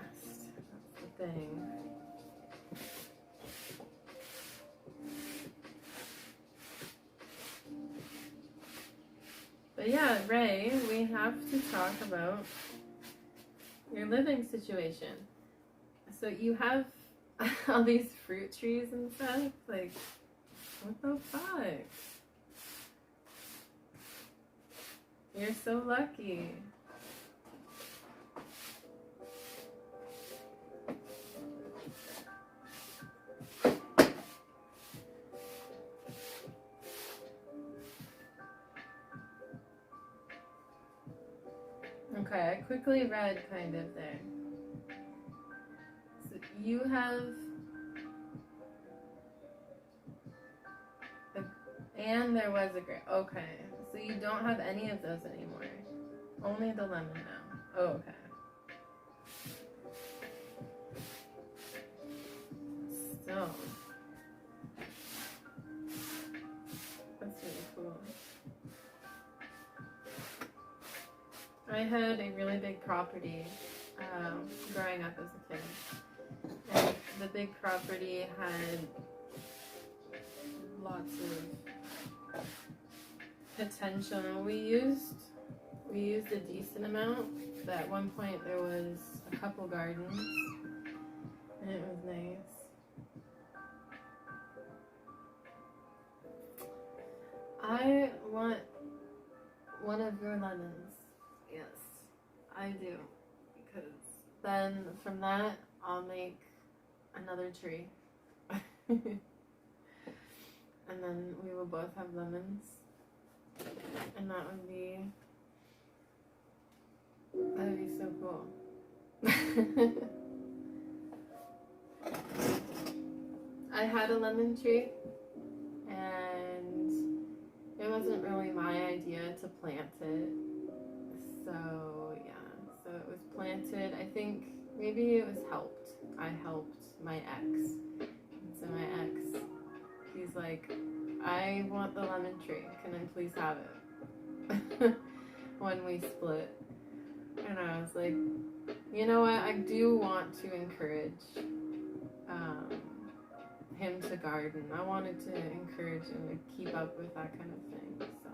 That's the thing. But yeah, Ray, we have to talk about your living situation. So you have all these fruit trees and stuff, like, what the fuck? You're so lucky. Okay, I quickly read kind of there. So you have... And there was a grape. Okay, so you don't have any of those anymore. Only the lemon now. Oh, okay. So... That's really cool. I had a really big property growing up as a kid. And the big property had lots of potential. We used a decent amount, but at one point there was a couple gardens, and it was nice. I want one of your lemons. Yes, I do. Because then from that, I'll make another tree. And then we will both have lemons. And that would be so cool. I had a lemon tree, and it wasn't really my idea to plant it. So yeah, so it was planted. I think maybe it was helped. I helped my ex. So my ex, he's like, I want the lemon tree. Can I please have it? When we split. And I was like, you know what? I do want to encourage him to garden. I wanted to encourage him to keep up with that kind of thing. So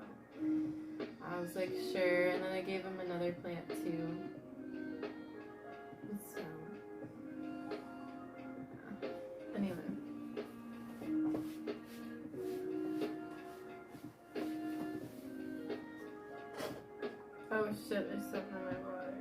I was like, sure. And then I gave him another plant too. So yeah. Anyway. Oh shit, there's soap in my water.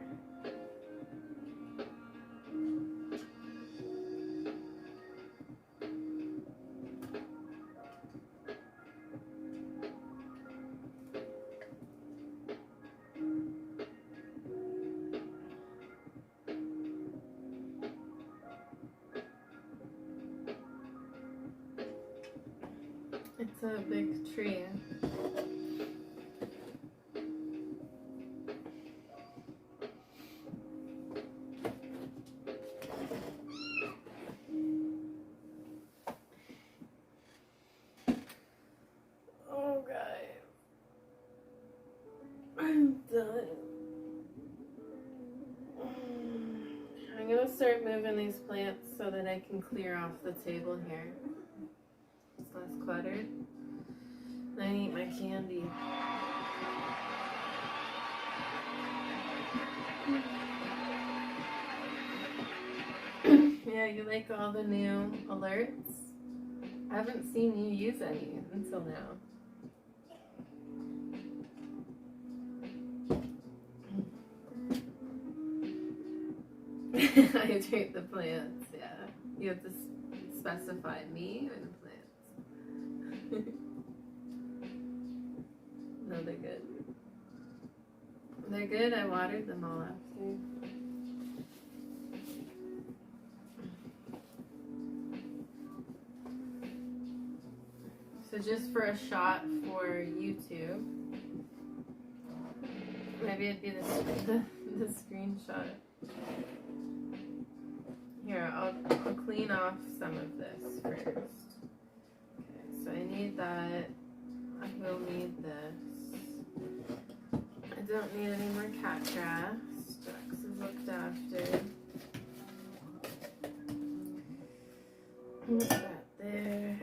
It's a big tree. Oh, guys. I'm done. I'm gonna start moving these plants so that I can clear off the table here. It's less cluttered. And I eat my candy. Yeah, you like all the new alerts? I haven't seen you use any until now. Hydrate the plants, yeah. You have to specify me or the plants. No, they're good. They're good. I watered them all after. So just for a shot for YouTube, maybe it'd be the screenshot. Here, I'll clean off some of this first. Okay, so I need that. I will need this. I don't need any more cat grass. Jax is looked after. Put that there.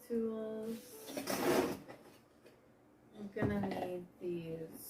Tools. I'm gonna need these.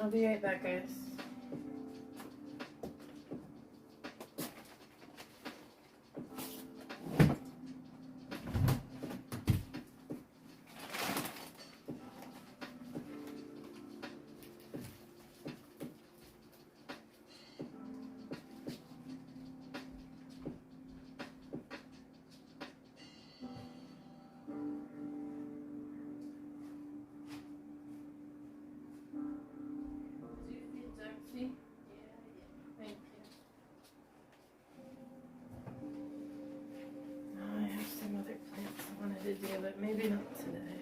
I'll be right back, guys. Thank you. Now I have some other plants I wanted to do, but maybe not today.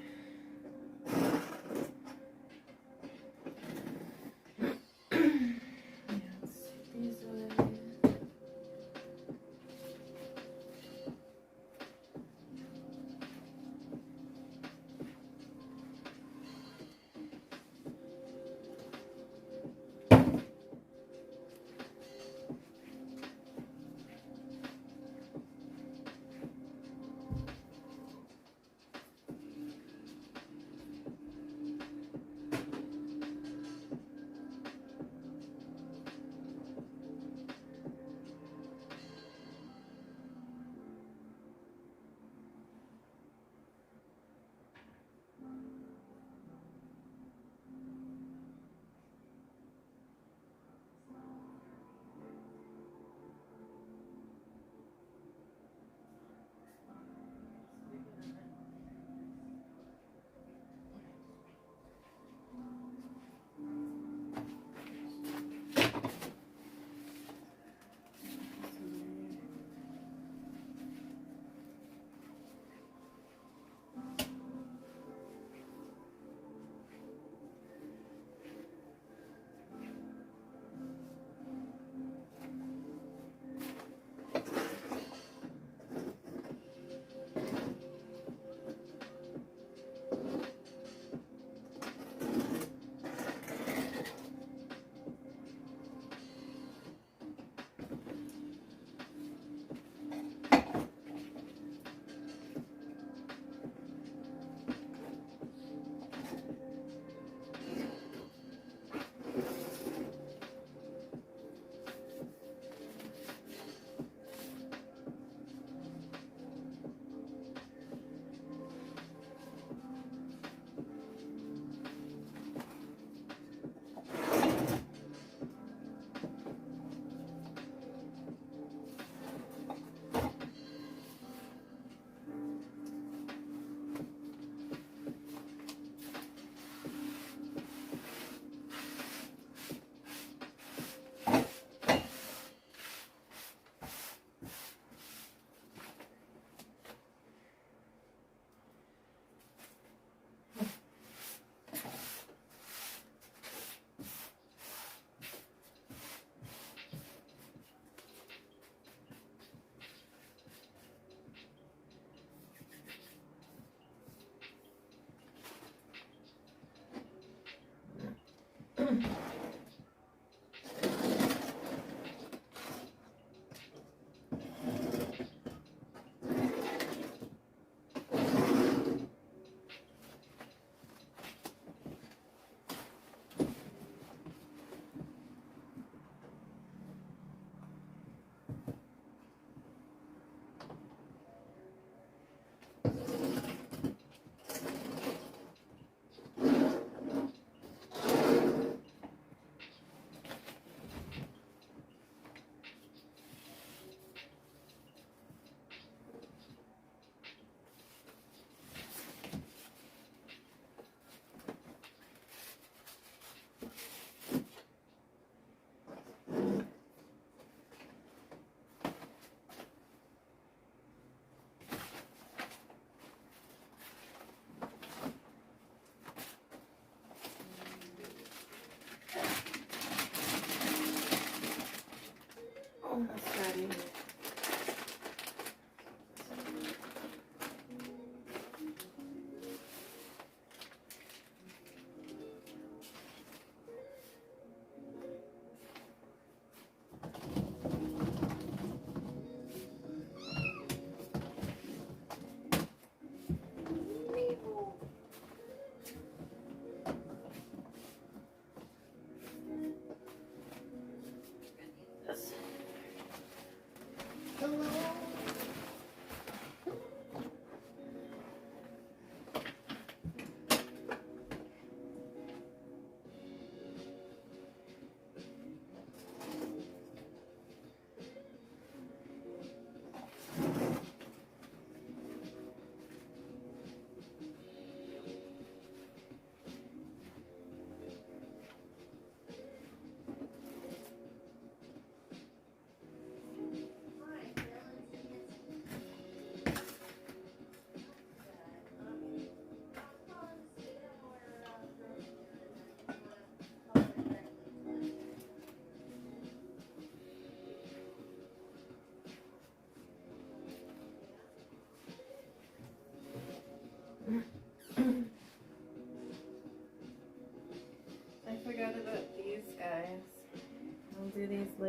Yeah, let's take these away. Almost ready.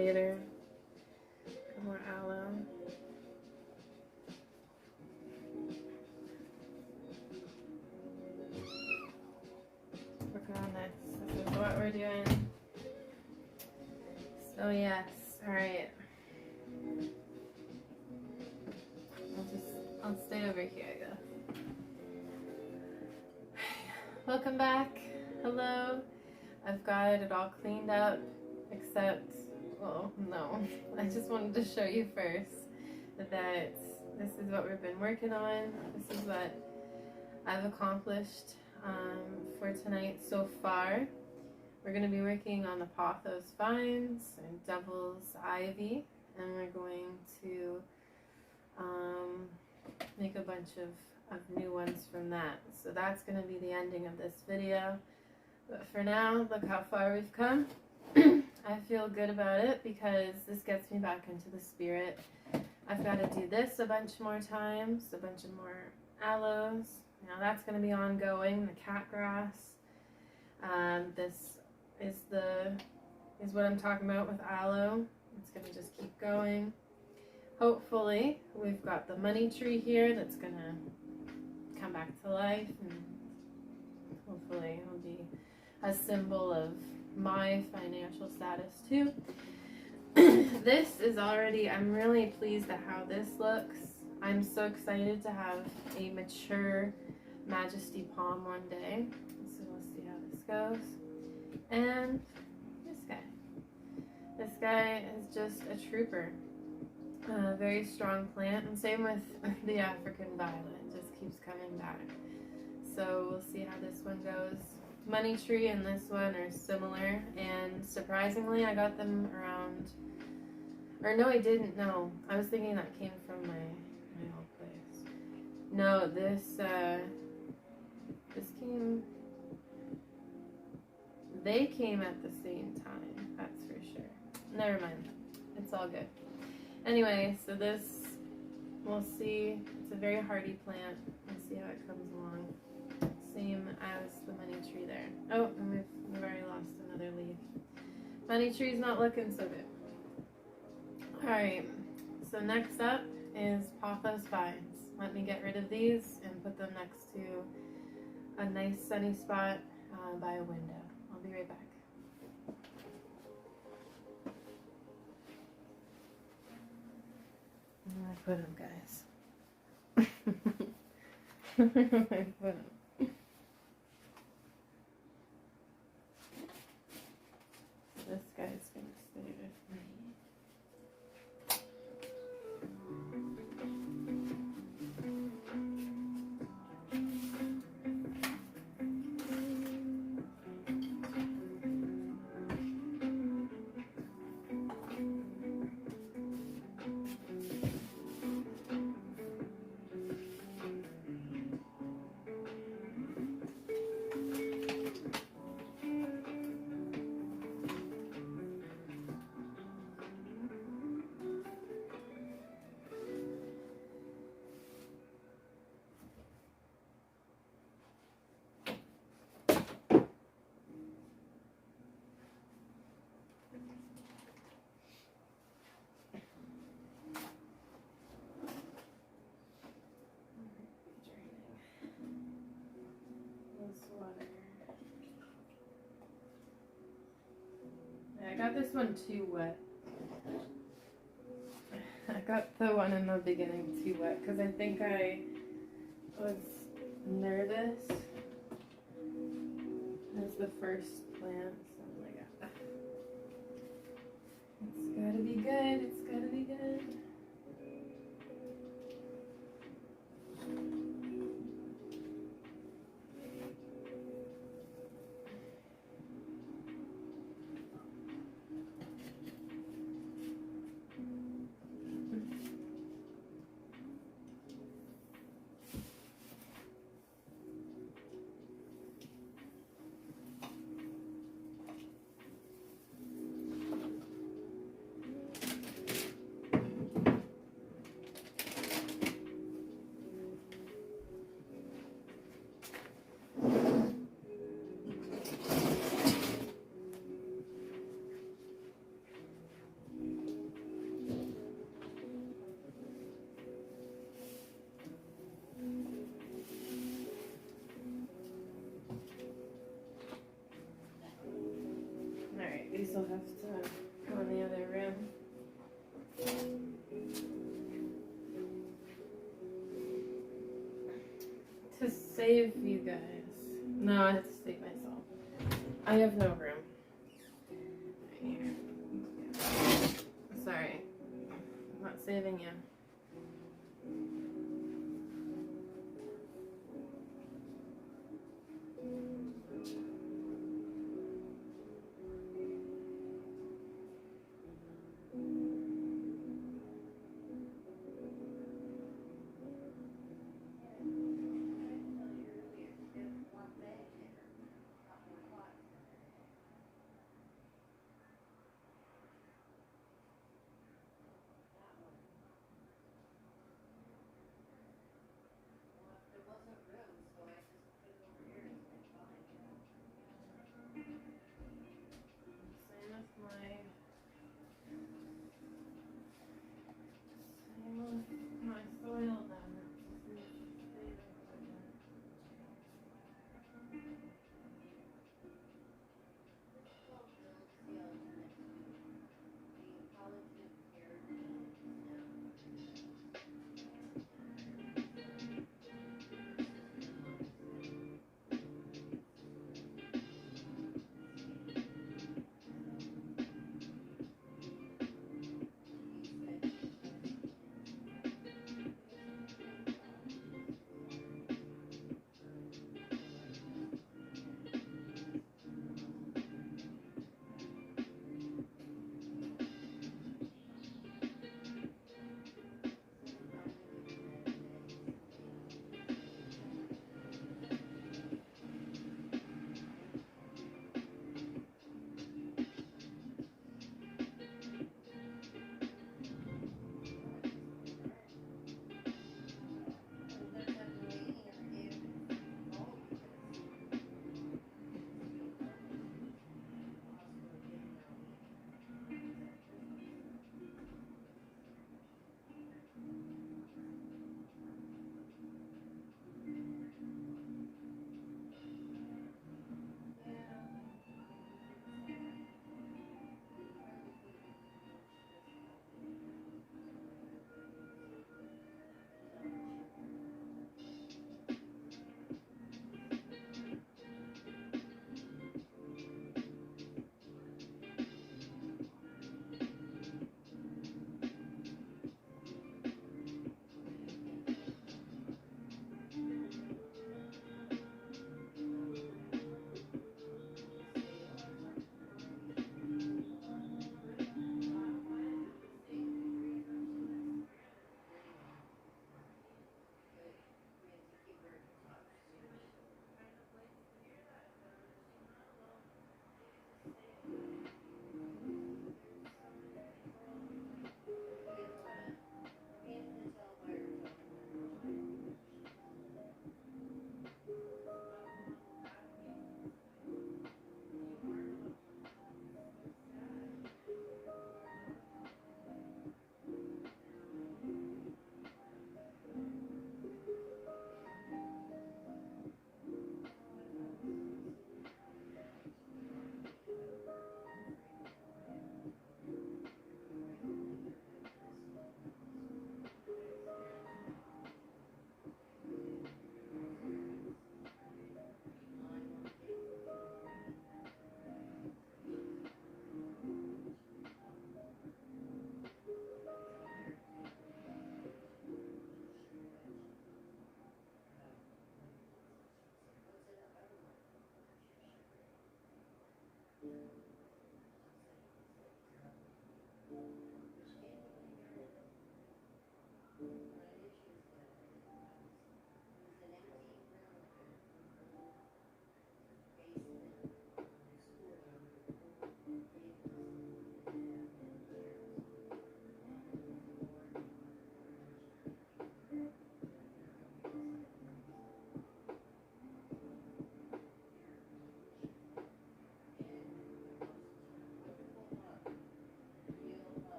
later. More aloe. Working on this. This is what we're doing. So yes, alright. I'll stay over here, I guess. Welcome back. Hello. I've got it all cleaned up, except, well, no. I just wanted to show you first that this is what we've been working on. This is what I've accomplished for tonight so far. We're going to be working on the Pothos vines and Devil's Ivy, and we're going to make a bunch of new ones from that. So that's going to be the ending of this video. But for now, look how far we've come. I feel good about it because this gets me back into the spirit. I've got to do this a bunch more times, a bunch of more aloes. Now that's going to be ongoing. The cat grass. This is what I'm talking about with aloe. It's going to just keep going. Hopefully, we've got the money tree here that's going to come back to life, and hopefully it'll be a symbol of my financial status too. This is already, I'm really pleased at how this looks. I'm so excited to have a mature Majesty palm one day. So we'll see how this goes. And this guy is just a trooper. Very strong plant, and same with the African violet. It just keeps coming back. So we'll see how this one goes. Money tree and this one are similar, and surprisingly I got them around, or no I didn't, no. I was thinking that came from my old place. No, this came, they came at the same time, that's for sure. Never mind, it's all good. Anyway, so this, we'll see. It's a very hardy plant. We'll see how it comes along. Same as the money tree there. Oh, and we've already lost another leaf. Money tree's not looking so good. Alright, so next up is Pothos vines. Let me get rid of these and put them next to a nice sunny spot by a window. I'll be right back. Where do I put them, guys? Where do I put them? This guy's gonna stay with me. I got this one too wet. I got the one in the beginning too wet because I think I was nervous. As the first plant, so I'm like, it's gotta be good, it's gotta be good. guess I'll have to go in the other room. To save you guys. No, I have to save myself. I have no room. Right here. Sorry. I'm not saving you.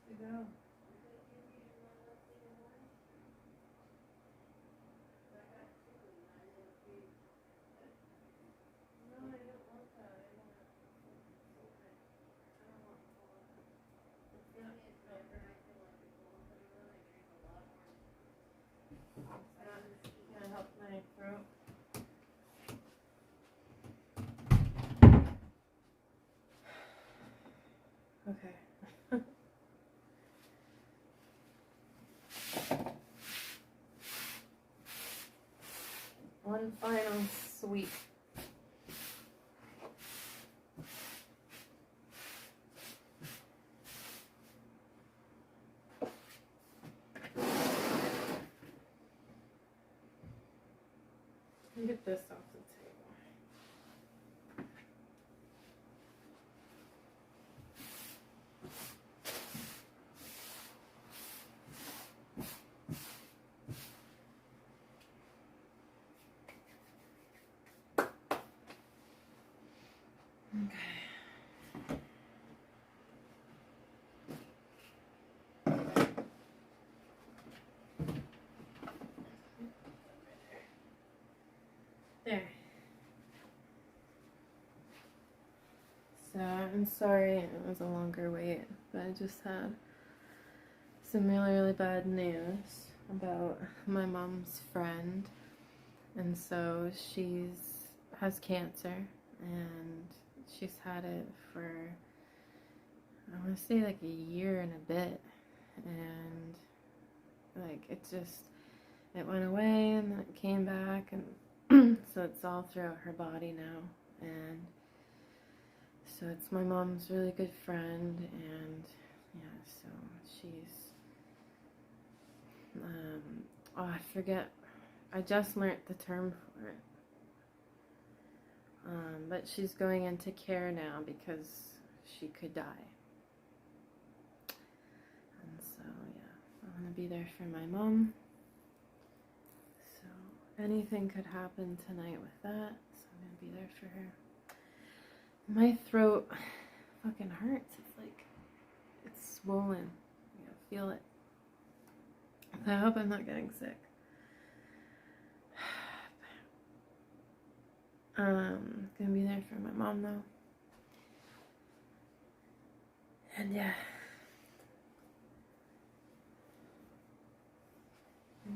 to go. Gonna help my throat. Okay. One final sweep. Get this off the table. There. So I'm sorry it was a longer wait, but I just had some really, really bad news about my mom's friend. And so has cancer, and she's had it for, I want to say like a year and a bit. And like it went away and then it came back, and so it's all throughout her body now. And so it's my mom's really good friend, and yeah, so she's I forget, I just learned the term for it, but she's going into care now because she could die. And so yeah, I'm gonna be there for my mom. Anything could happen tonight with that, so I'm gonna be there for her. My throat fucking hurts. It's like, it's swollen. I feel it. I hope I'm not getting sick. Gonna be there for my mom though. And yeah.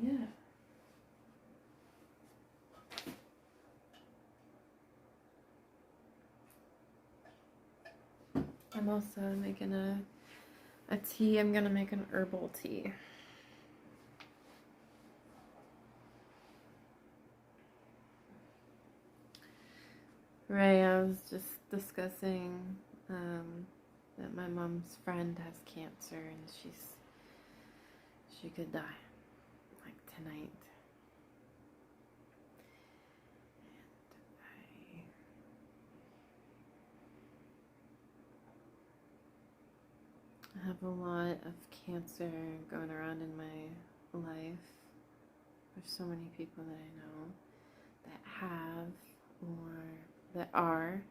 Yeah. I'm also making a tea. I'm gonna make an herbal tea. Right, I was just discussing that my mom's friend has cancer and she could die like tonight. I have a lot of cancer going around in my life. There's so many people that I know that have or that are,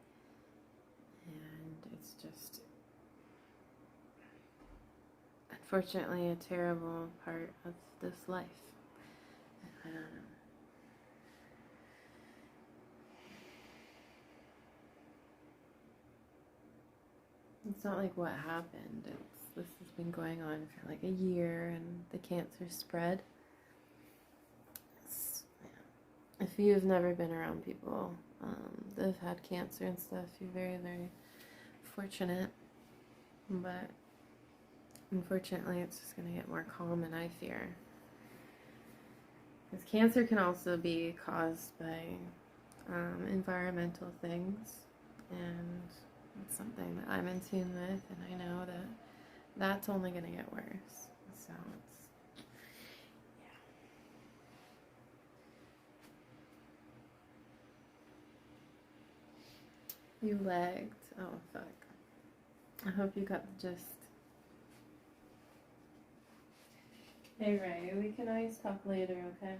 and it's just unfortunately a terrible part of this life. I don't know. It's not like what happened. This has been going on for like a year, and the cancer spread. If you've never been around people that have had cancer and stuff, you're very, very fortunate. But unfortunately, it's just going to get more common, I fear. Because cancer can also be caused by environmental things, and it's something that I'm in tune with, and I know that that's only going to get worse. So it's, yeah. You lagged. Oh, fuck. I hope you got the gist. Hey, Ray, we can always talk later, okay?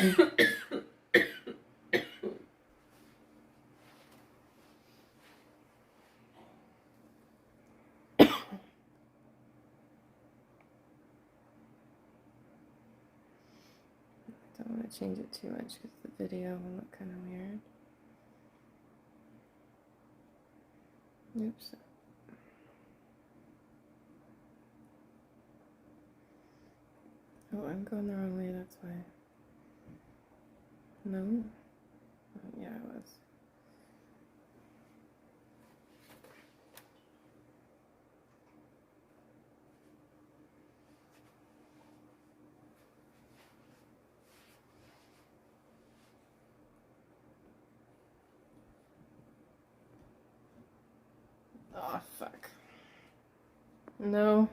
Don't want to change it too much because the video will look kind of weird. Oops. Oh, I'm going the wrong way, that's why. No? Oh, yeah, I was. Oh, fuck. No.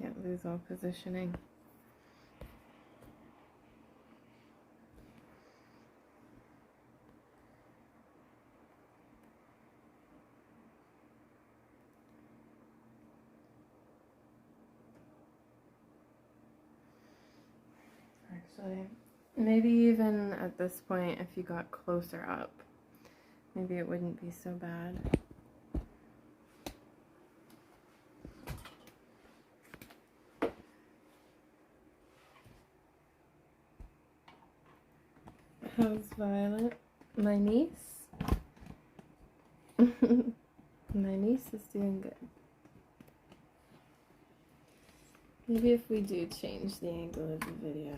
Can't lose all positioning. Actually, maybe even at this point, if you got closer up, maybe it wouldn't be so bad. How's Violet? My niece? My niece is doing good. Maybe if we do change the angle of the video.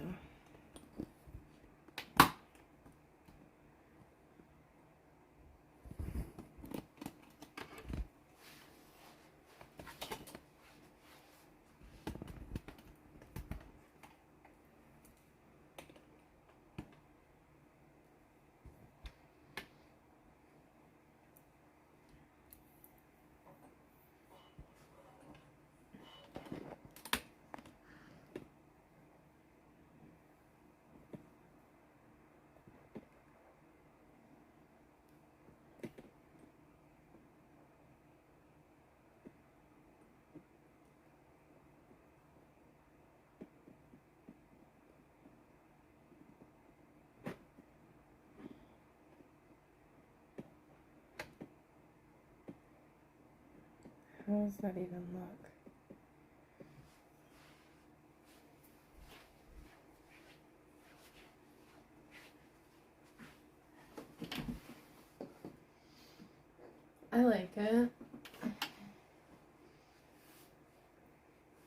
How does that even look? I like it.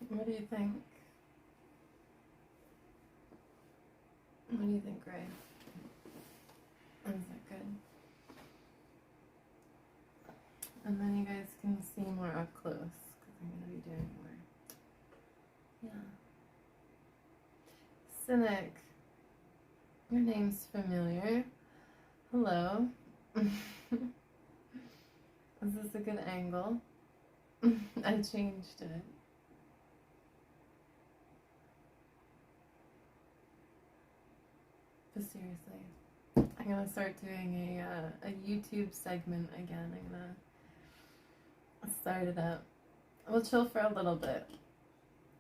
What do you think? What do you think, Ray? Is that good? And then you guys can see more up close, because I'm going to be doing more. Yeah. Cynic. Your name's familiar. Hello. Is this a good angle? I changed it. But seriously, I'm going to start doing a YouTube segment again. I'm going to start it up. We'll chill for a little bit.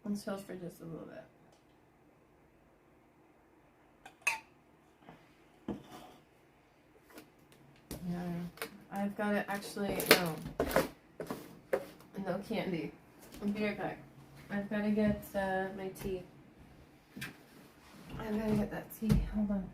We'll chill for just a little bit. Yeah, I've got to actually, no candy. I'll be right back. I've got to get my tea. I've got to get that tea. Hold on.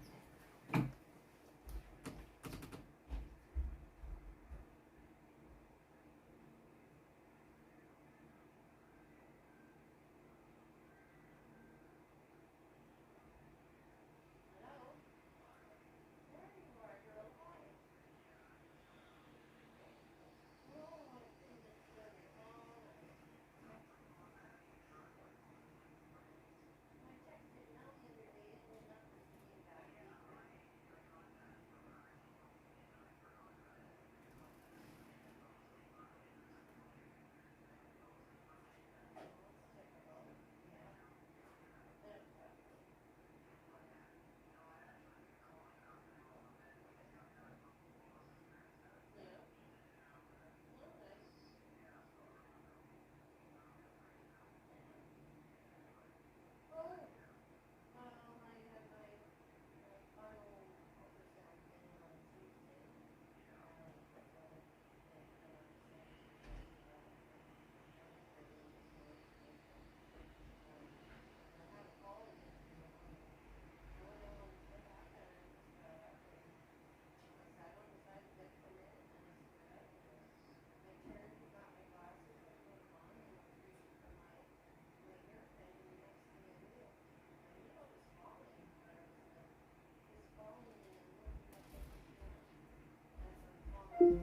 Talking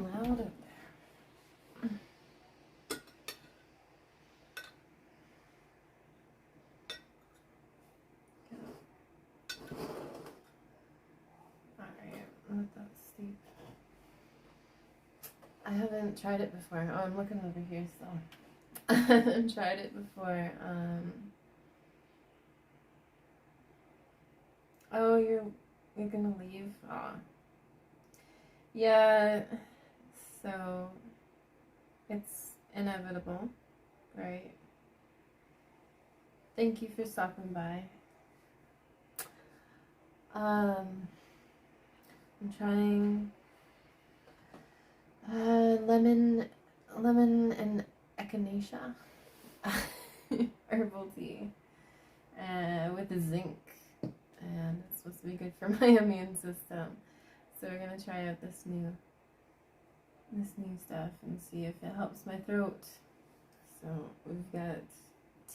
loud up there. Alright, let that steep. I haven't tried it before. Oh, I'm looking over here still. I haven't tried it before. Oh, you're gonna leave? Aw. Yeah, so it's inevitable, right? Thank you for stopping by. I'm trying lemon and echinacea herbal tea with the zinc, and it's supposed to be good for my immune system. So we're gonna try out this new stuff and see if it helps my throat. So we've got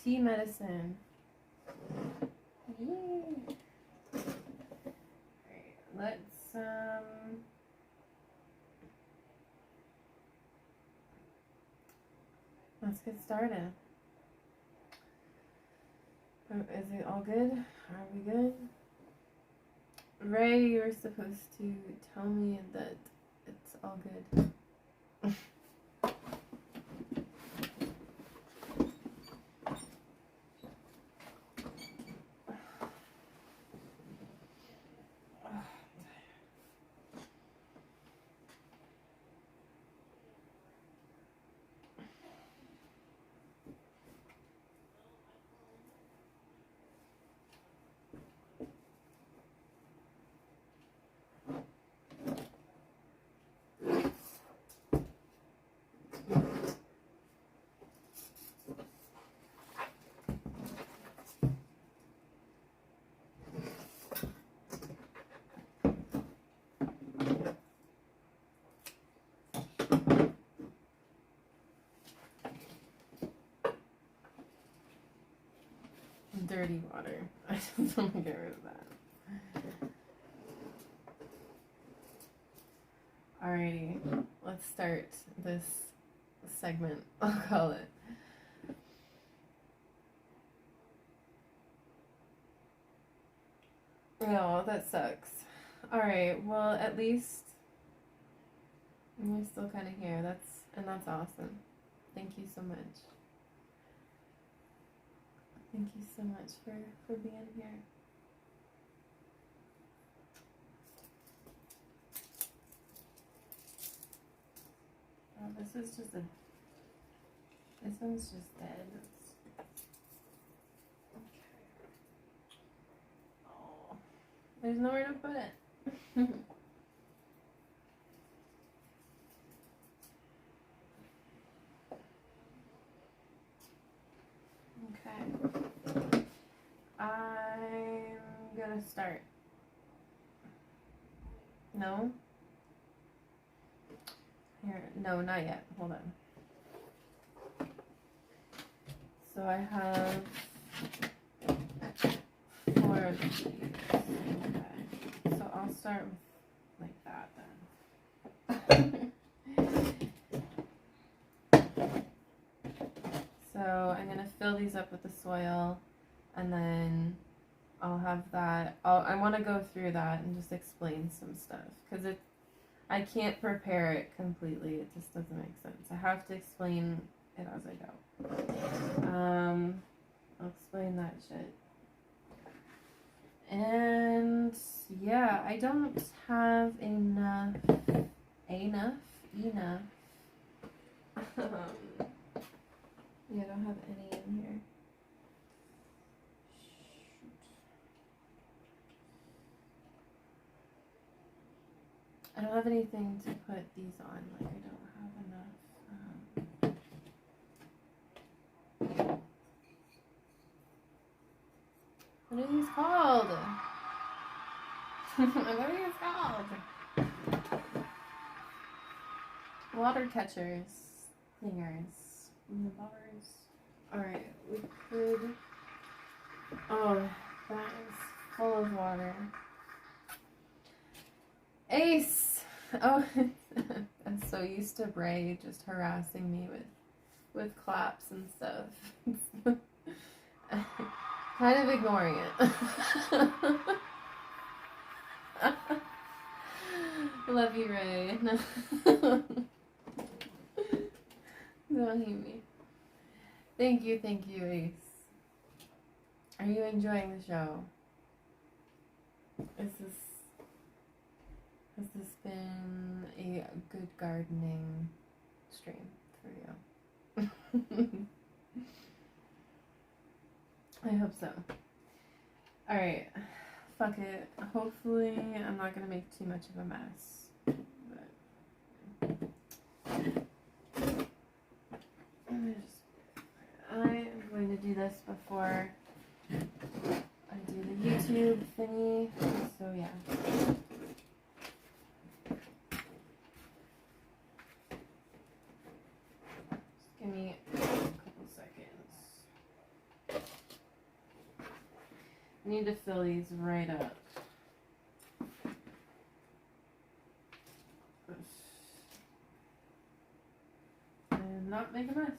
tea medicine. Yay. Alright, let's get started. Is it all good? Are we good? Ray, you were supposed to tell me that it's all good. Dirty water. I just want to get rid of that. Alrighty, let's start this segment, I'll call it. Oh, that sucks. Alright, well, at least you're still kind of here. That's awesome. Thank you so much. Thank you so much for being here. Oh, this one's just dead. Okay. Oh, there's nowhere to put it. Okay. I'm gonna start. No? Here, no, not yet. Hold on. So I have 4 of these. Okay. So I'll start with like that then. So I'm gonna fill these up with the soil, and then I'll have that. I want to go through that and just explain some stuff, because I can't prepare it completely. It just doesn't make sense. I have to explain it as I go. I'll explain that shit. And yeah, I don't have enough. Yeah, I don't have any in here. I don't have anything to put these on. Like, I don't have enough. What are these called? What are these called? Water catchers. clingers in the bars. Alright, we could... Oh, that is full of water. Ace! Oh, I'm so used to Bray just harassing me with claps and stuff. Kind of ignoring it. Love you, Ray. Don't hate me. Thank you, Ace. Are you enjoying the show? Has this been a good gardening stream for you? I hope so. Alright. Fuck it. Hopefully I'm not gonna make too much of a mess. But I am going to do this before I do the YouTube thingy. So yeah. Just give me a couple seconds. I need to fill these right up. And not make a mess.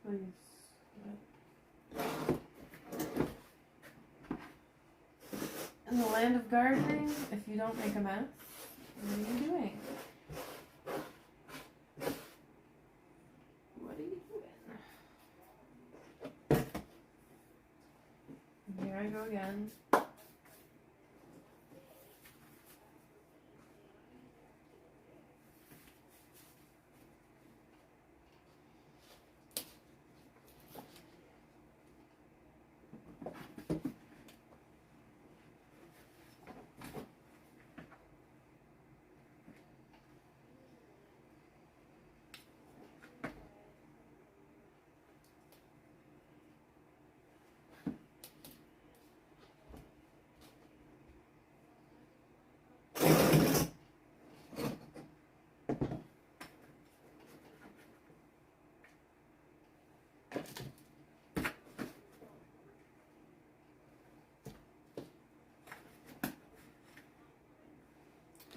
Please. In the land of gardening, if you don't make a mess, what are you doing? What are you doing? And here I go again.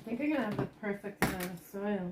I think I'm gonna have the perfect amount of soil.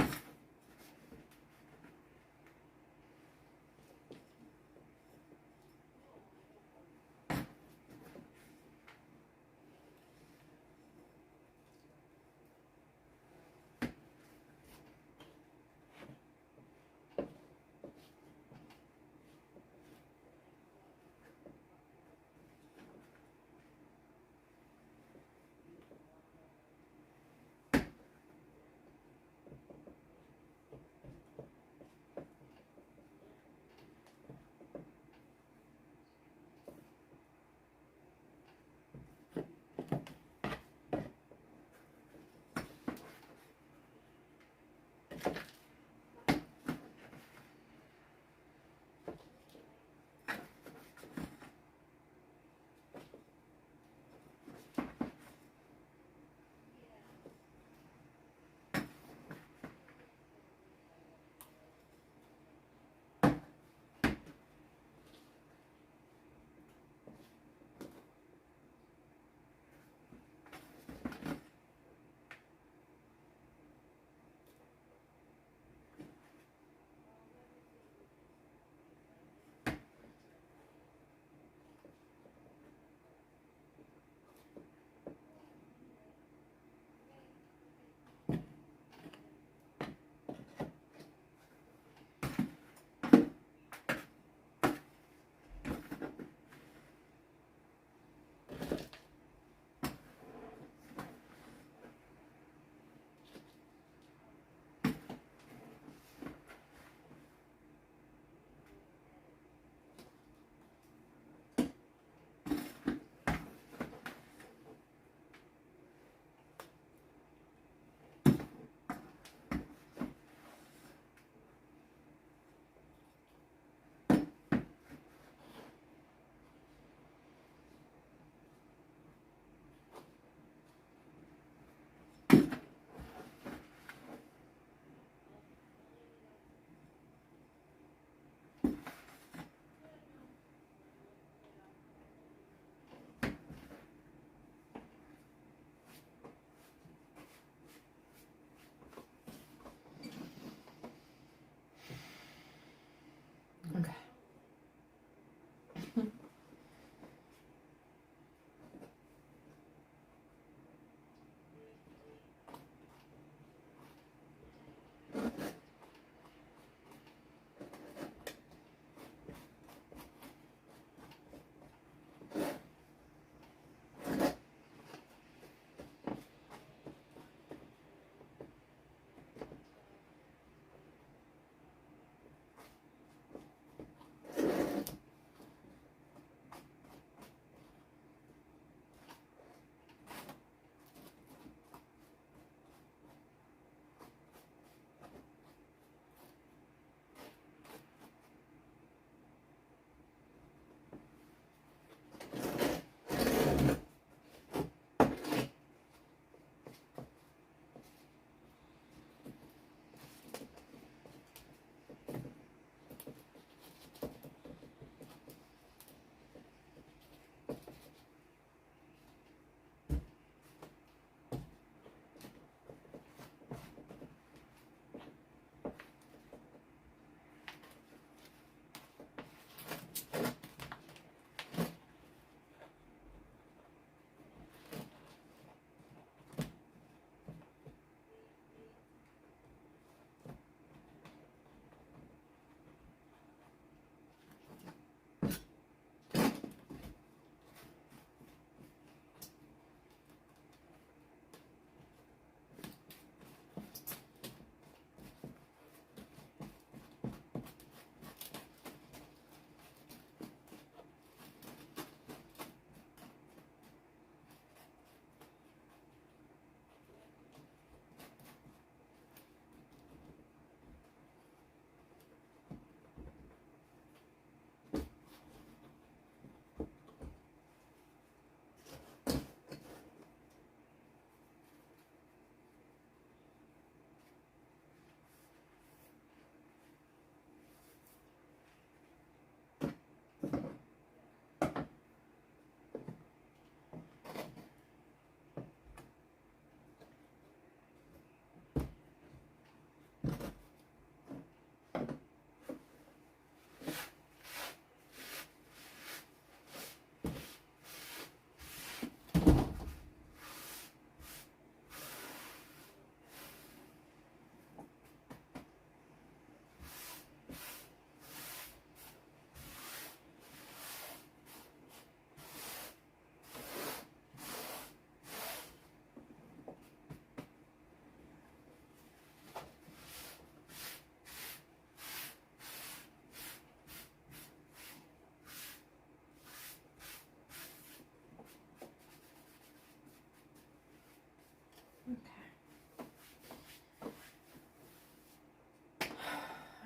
Okay.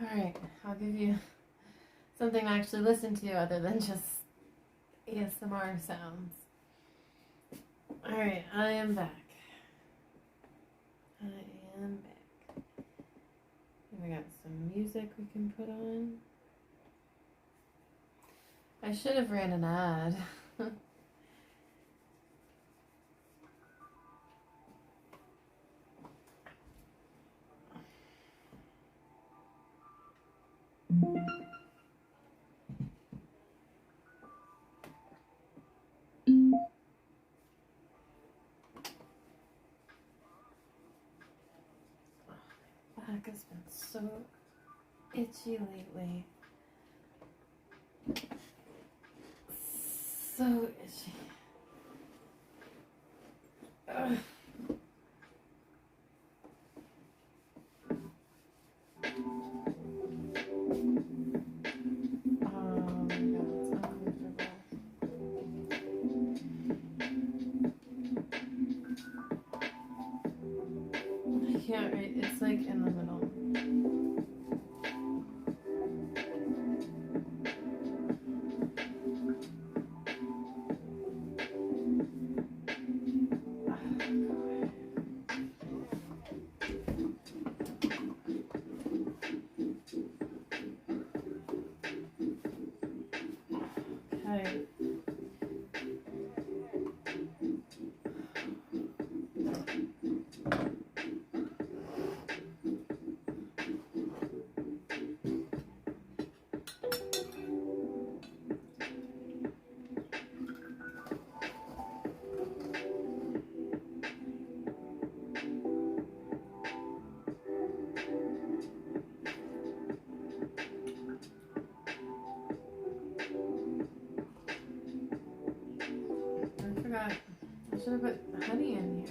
Alright, I'll give you something to actually listen to other than just ASMR sounds. Alright, I am back. I am back. We got some music we can put on. I should have ran an ad. Back has been so itchy lately. So itchy. Ugh. Yeah, right. It's like in the middle. Okay. I forgot. I should have put honey in here.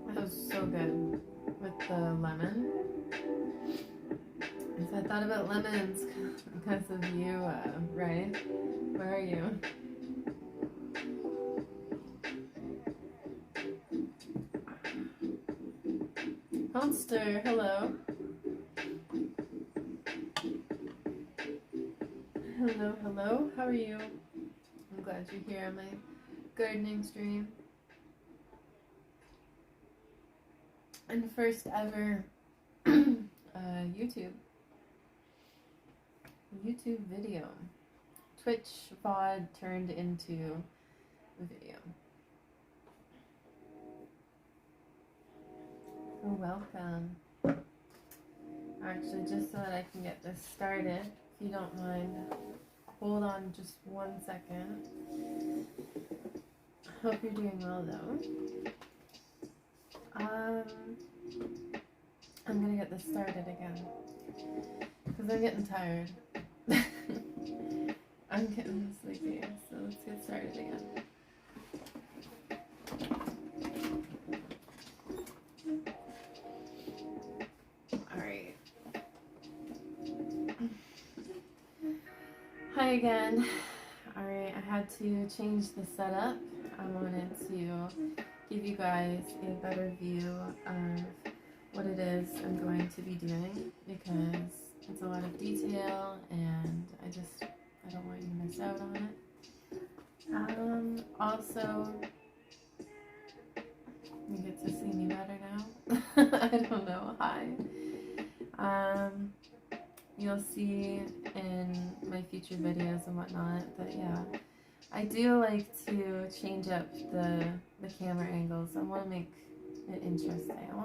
That was so good with the lemon. And so I thought about lemons because of you, right? Where are you? Monster, hello. Hello, hello. How are you? I'm glad you're here on my gardening stream. And first ever YouTube video. Twitch VOD turned into video. So welcome. Actually, just so that I can get this started, if you don't mind, hold on just 1 second. Hope you're doing well though. I'm gonna get this started again because I'm getting tired. I'm getting sleepy, so let's get started again. Alright. Hi again. Alright, I had to change the setup. I wanted to give you guys a better view of what it is I'm going to be doing because it's a lot of detail and I don't want you to miss out on it. Also, you get to see me better now. I don't know, hi. You'll see in my future videos and whatnot, but yeah. I do like to change up the camera angles. I want to make it interesting. I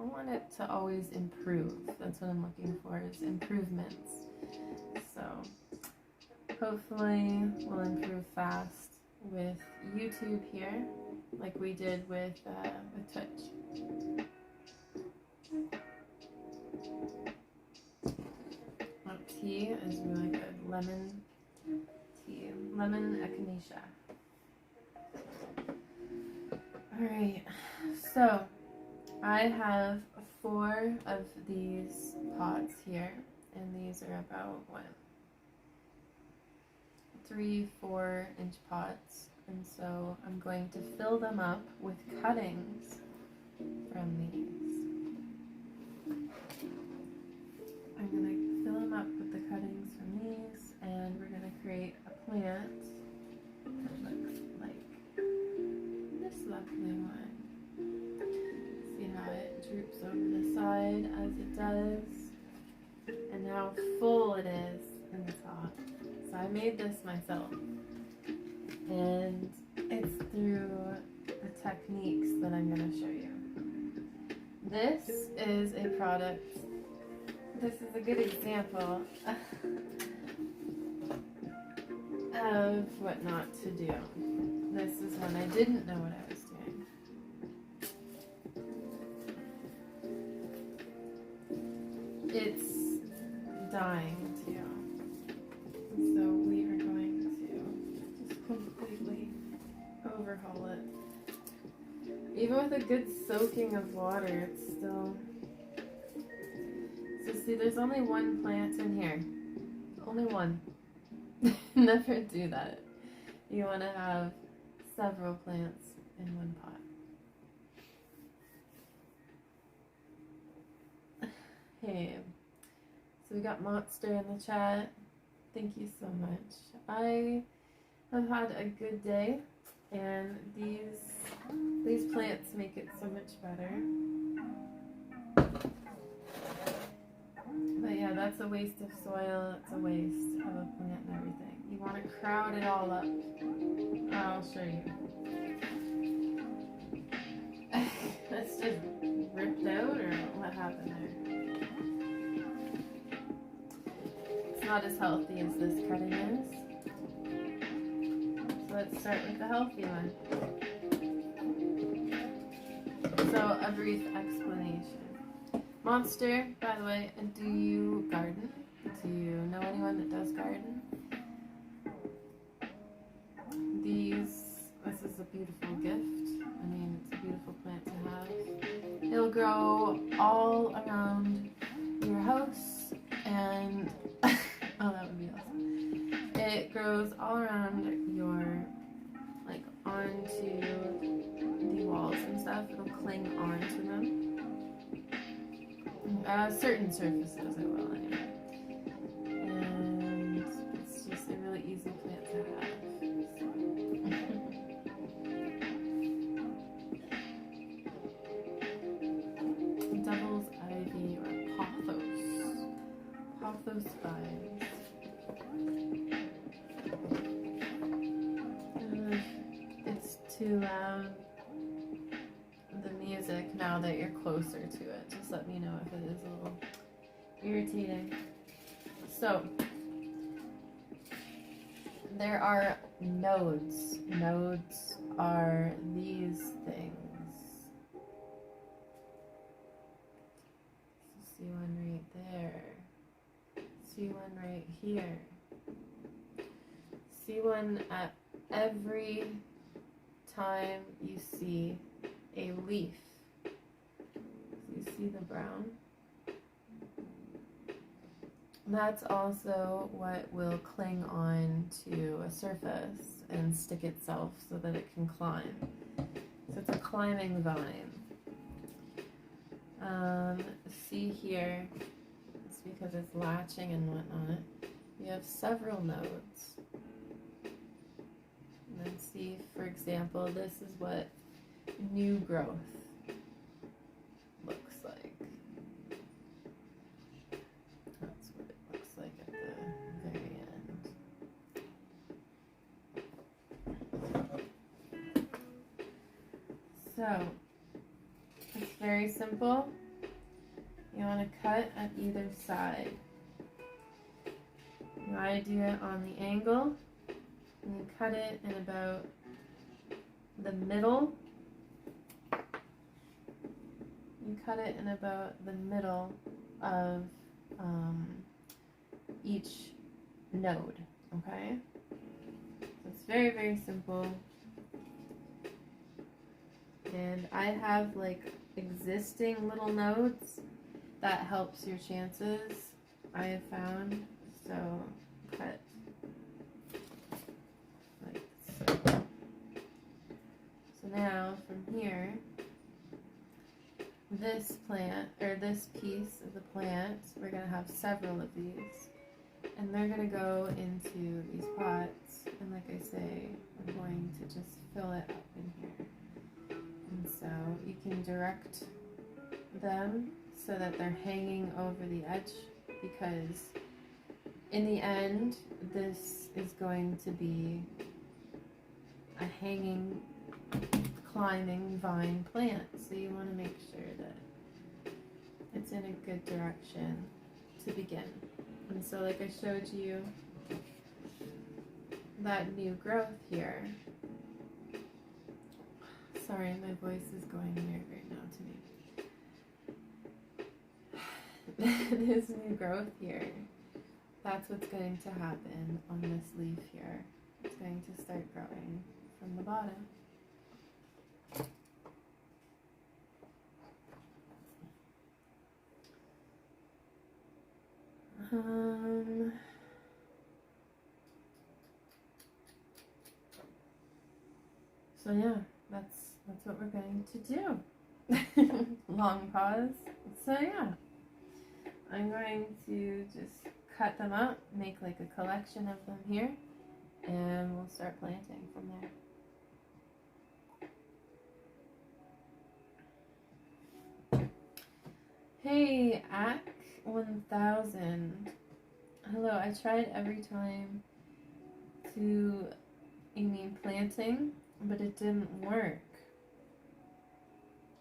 want it to always improve. That's what I'm looking for, is improvements. So hopefully we'll improve fast with YouTube here, like we did with Twitch. Tea is really good. Lemon tea. Lemon echinacea. Alright, so I have 4 of these pots here, and these are about, what, 3-4 inch pots, and so I'm going to fill them up with cuttings from these. I'm going to fill them up with the cuttings from these, and we're going to create a plant that looks like this lovely one. See how it droops over the side as it does, and how full it is in the top. So I made this myself, and it's through the techniques that I'm going to show you. This is a product, this is a good example of what not to do. This is when I didn't know what I was doing. It's dying too. So we are going to just completely overhaul it. Even with a good soaking of water, it's still... So see, there's only one plant in here. Only one. Never do that. You want to have several plants in one pot. Hey, so we got Monster in the chat. Thank you so much. I have had a good day, and these plants make it so much better. But yeah, that's a waste of soil. It's a waste of a plant and everything. You want to crowd it all up. I'll show you. That's just ripped out, or what happened there? It's not as healthy as this cutting is. So let's start with the healthy one. So a brief explanation. Monster, by the way, do you garden? Do you know anyone that does garden? This is a beautiful gift. I mean, it's a beautiful plant to have. It'll grow all around your house, and oh, that would be awesome. It grows all around your, like, onto the walls and stuff. It'll cling onto them. Certain surfaces it will, anyway. And it's just a really easy plant to have. Devil's Ivy, or Pothos. Pothos vibes. It's too loud. The music, now that you're closer to it. Just let me know if it is a little irritating. So, there are nodes. Nodes are these things. See one right there. See one right here. See one at every time you see a leaf. So you see the brown? That's also what will cling on to a surface and stick itself so that it can climb. So it's a climbing vine. See here, it's because it's latching and whatnot. You have several nodes. And then see, for example, this is what new growth looks like. That's what it looks like at the very end. So, it's very simple. You want to cut at either side. You want to do it on the angle, and you cut it in about the middle. You cut it in about the middle of each node, okay? So it's very, very simple. And I have like existing little nodes that helps your chances, I have found. So cut here, this plant, or this piece of the plant, we're going to have several of these. And they're going to go into these pots. And like I say, I'm going to just fill it up in here. And so you can direct them so that they're hanging over the edge, because in the end, this is going to be a hanging, climbing vine plant. So you want to make sure that it's in a good direction to begin. And so like I showed you, that new growth here. Sorry, my voice is going weird right now to me. This new growth here, that's what's going to happen on this leaf here. It's going to start growing from the bottom. So yeah, that's what we're going to do. Long pause. So yeah, I'm going to just cut them up, make like a collection of them here, and we'll start planting from there. Hey, Ak1000. Hello, I tried every time planting, but it didn't work.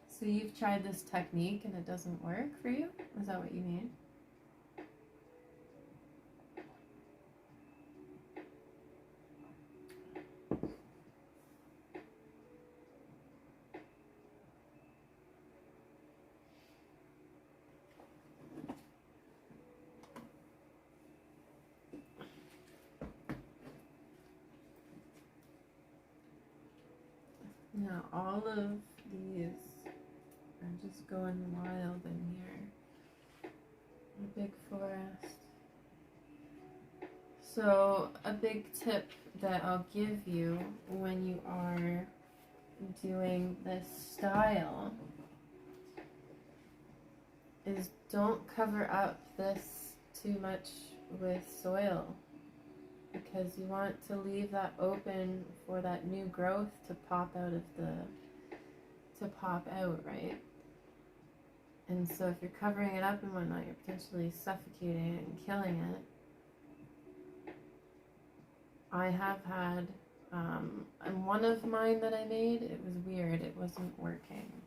So you've tried this technique and it doesn't work for you? Is that what you mean? Now all of these are just going wild in here. A big forest. So a big tip that I'll give you when you are doing this style is don't cover up this too much with soil, because you want to leave that open for that new growth to pop out, right? And so if you're covering it up and whatnot, you're potentially suffocating it and killing it. I have had, and one of mine that I made, it was weird, it wasn't working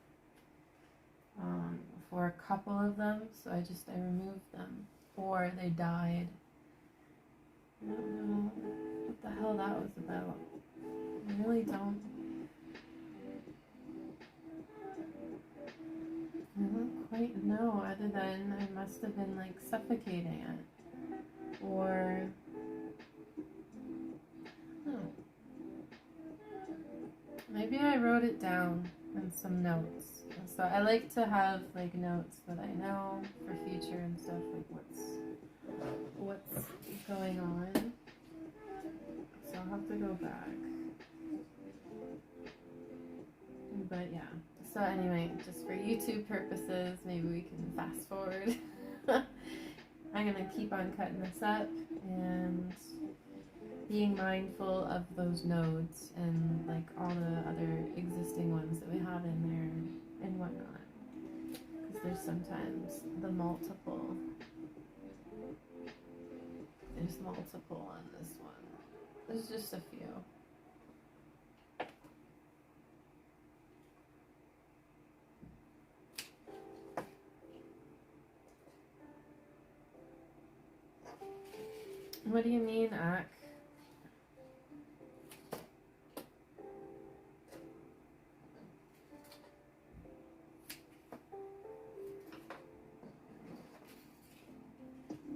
for a couple of them, so I removed them, or they died. I don't know what the hell that was about. I really don't quite know, other than I must have been like suffocating it. Or maybe I wrote it down in some notes. So I like to have like notes that I know for future and stuff, like what's going on. So I'll have to go back. But yeah. So anyway, just for YouTube purposes, maybe we can fast forward. I'm gonna keep on cutting this up and being mindful of those nodes and like all the other existing ones that we have in there and whatnot. Because there's sometimes there's multiple on this one. There's just a few. What do you mean, Ak?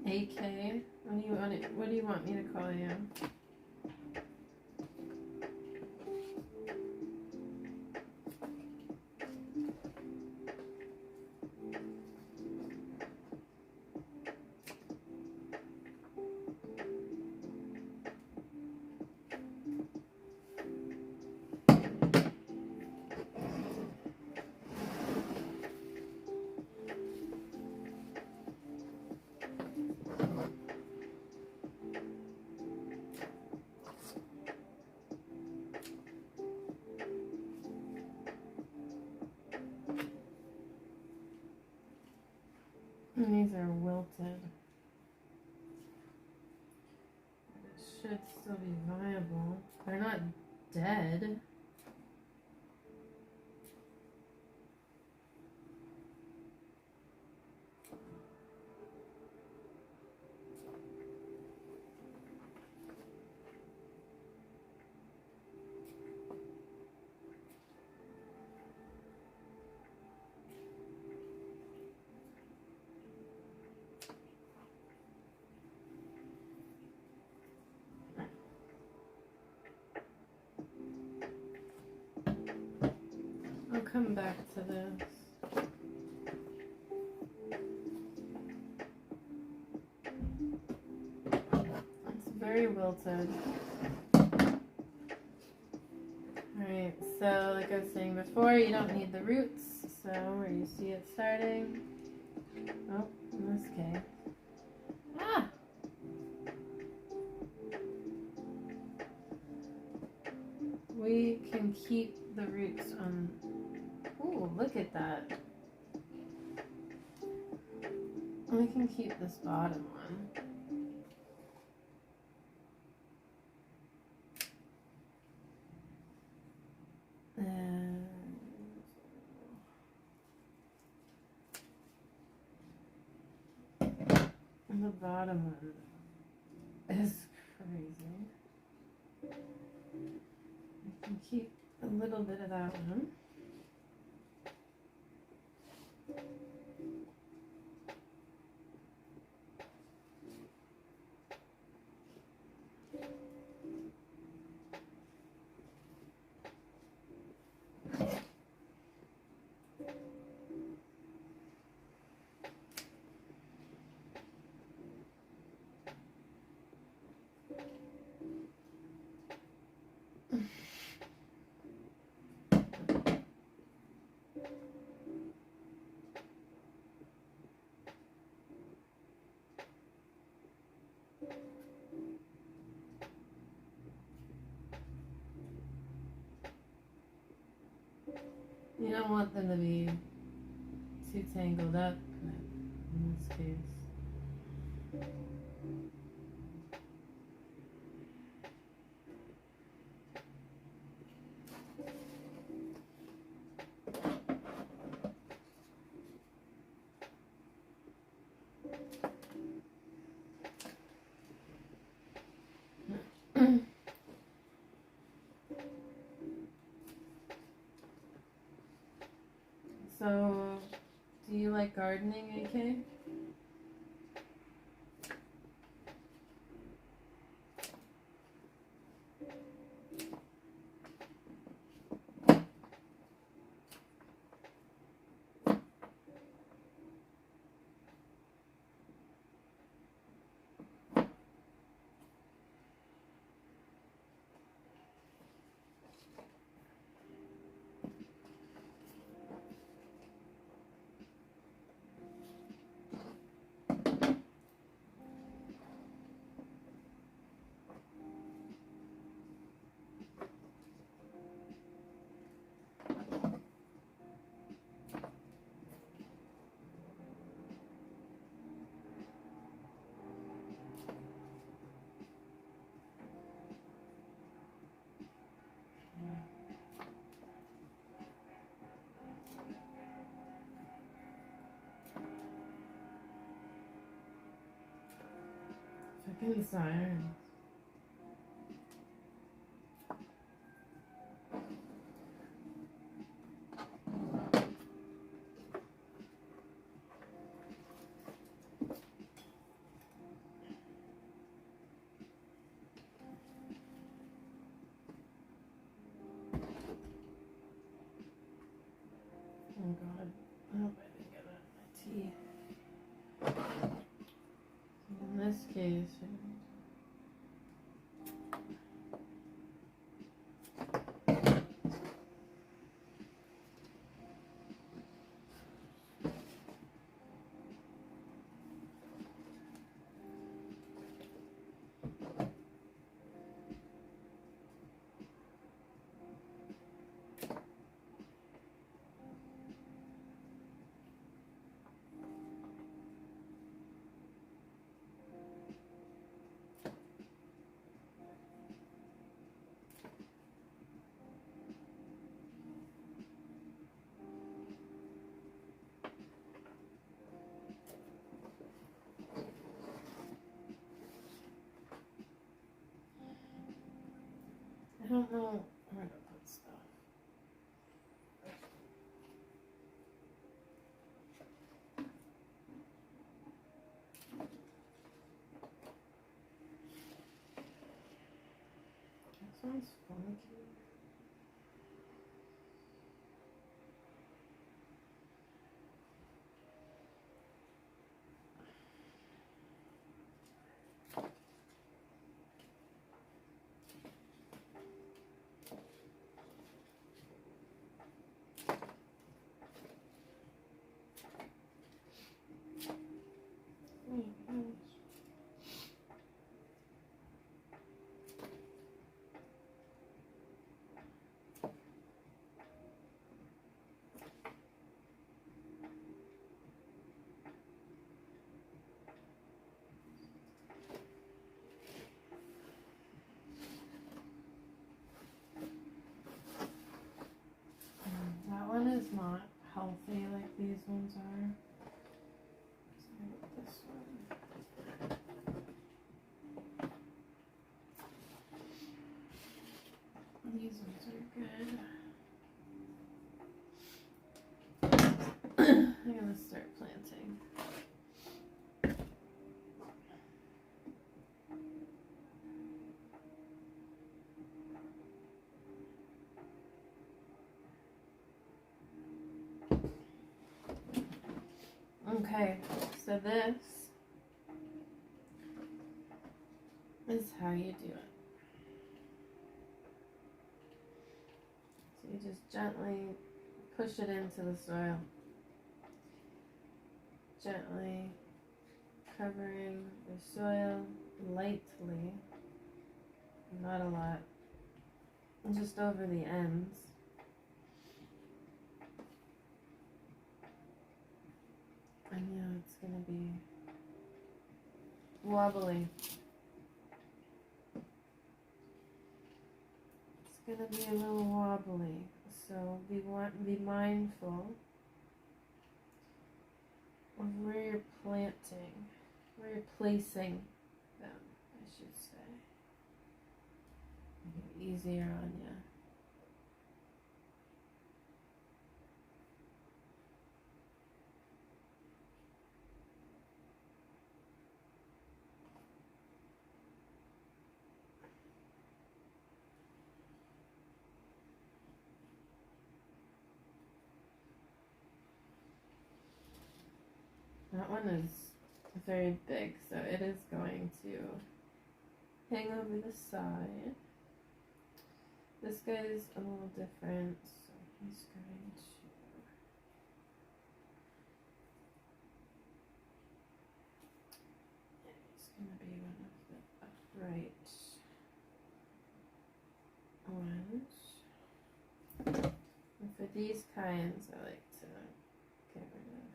AK? What do you want me to call you? And these are wilted. It should still be viable. They're not dead. I'll come back to this. It's very wilted. Alright, so like I was saying before, you don't need the roots. So where you see it starting. Oh, in this case. Ah! We can keep the roots on. Ooh, look at that. We can keep this bottom one. And the bottom one is crazy. I can keep a little bit of that one. You don't want them to be too tangled up in this case. So, do you like gardening, AK? Fucking sirens. Oh god, I hope I didn't get out of my tea. In this case, I don't know where to put stuff. That sounds funky. That one is not healthy like these ones are. So this one. These ones are good. I'm gonna start planting. Okay, so this is how you do it. So you just gently push it into the soil. Gently covering the soil lightly, not a lot, just over the ends. I know it's going to be wobbly. It's going to be a little wobbly, so be mindful of where you're planting, where you're placing them, I should say. Make it easier on you. That one is very big, so it is going to hang over the side. This guy is a little different, so he's going to be one of the upright ones. And for these kinds, I like to get rid of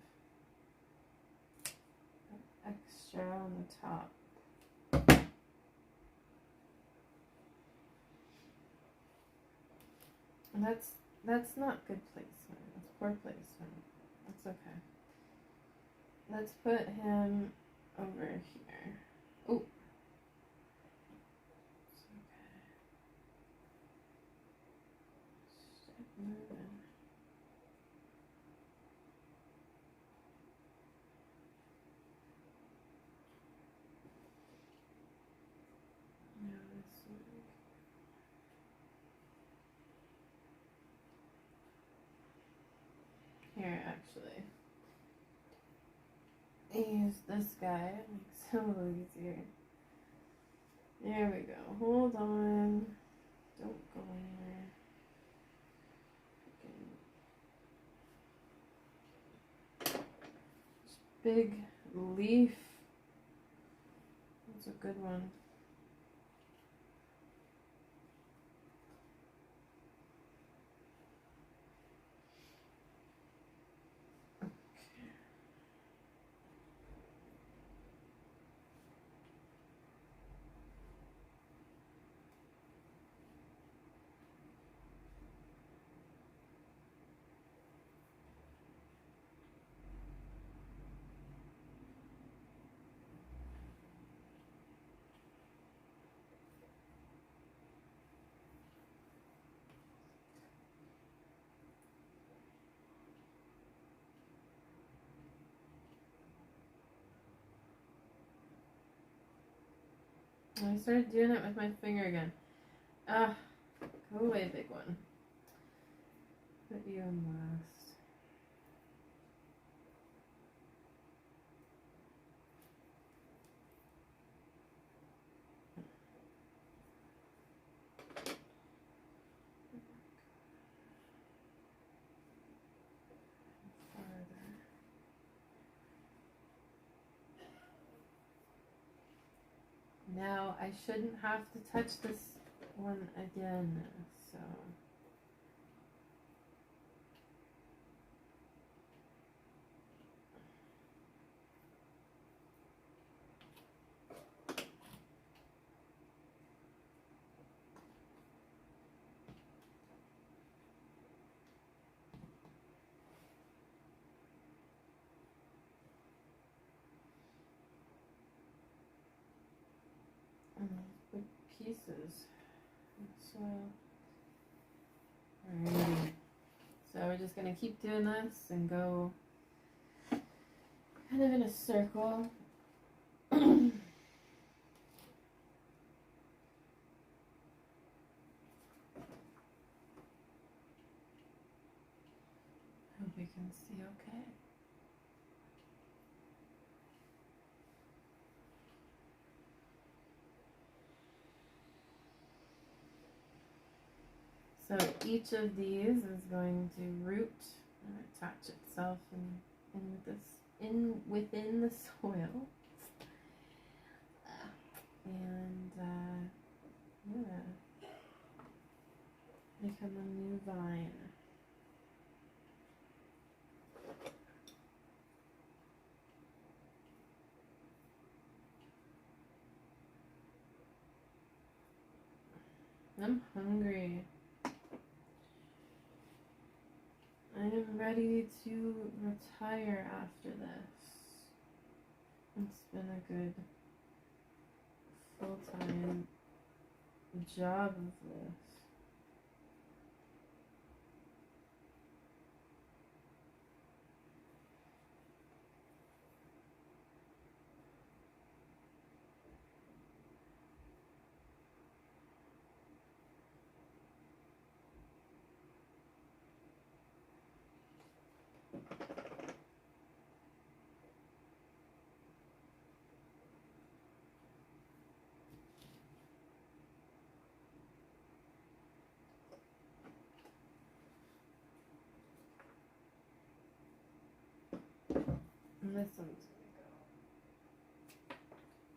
extra on the top. And that's not good placement. That's poor placement. That's okay. Let's put him over here. Oh. It's okay. Stop moving. No, this one. Here, actually. Use this guy. It makes it a little easier. There we go. Hold on. Don't go anywhere. Big leaf. That's a good one. I started doing it with my finger again. Ah, go away, big one. Put you in last. Now I shouldn't have to touch this one again, so. Big pieces. So, alrighty. So we're just gonna keep doing this and go kind of in a circle. Hope you can see okay. So each of these is going to root and attach itself within the soil, and yeah, become a new vine. I'm hungry. I am ready to retire after this. It's been a good full-time job of this. And this one's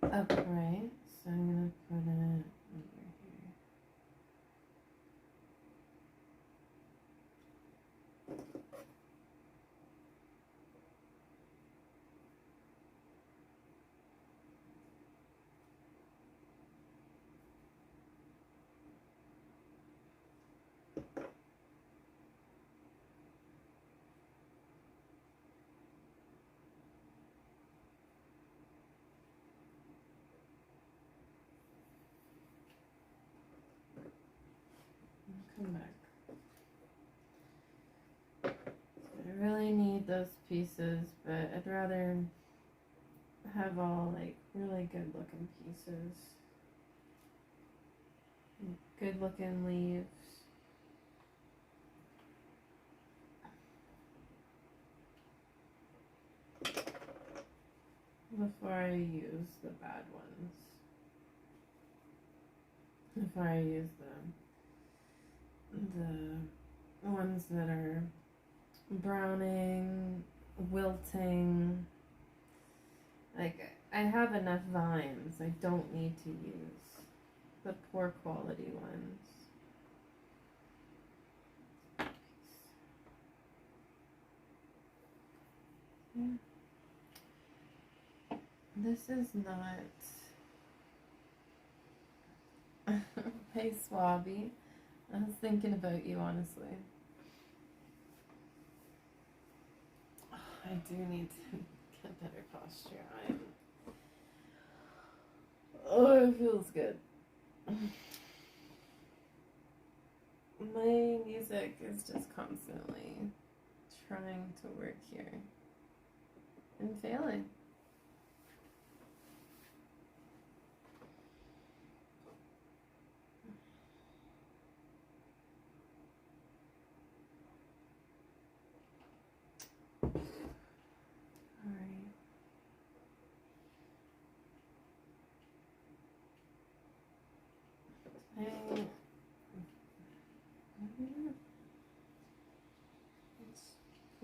gonna go upright, so I'm gonna put it over here. Come back. I really need those pieces, but I'd rather have all like really good looking pieces. Good looking leaves. Before I use the bad ones. Before I use the ones that are browning, wilting. Like, I have enough vines. I don't need to use the poor quality ones. Yeah. This is not... Hey, Swabby. I was thinking about you, honestly. Oh, I do need to get better posture. Oh, it feels good. My music is just constantly trying to work here and failing.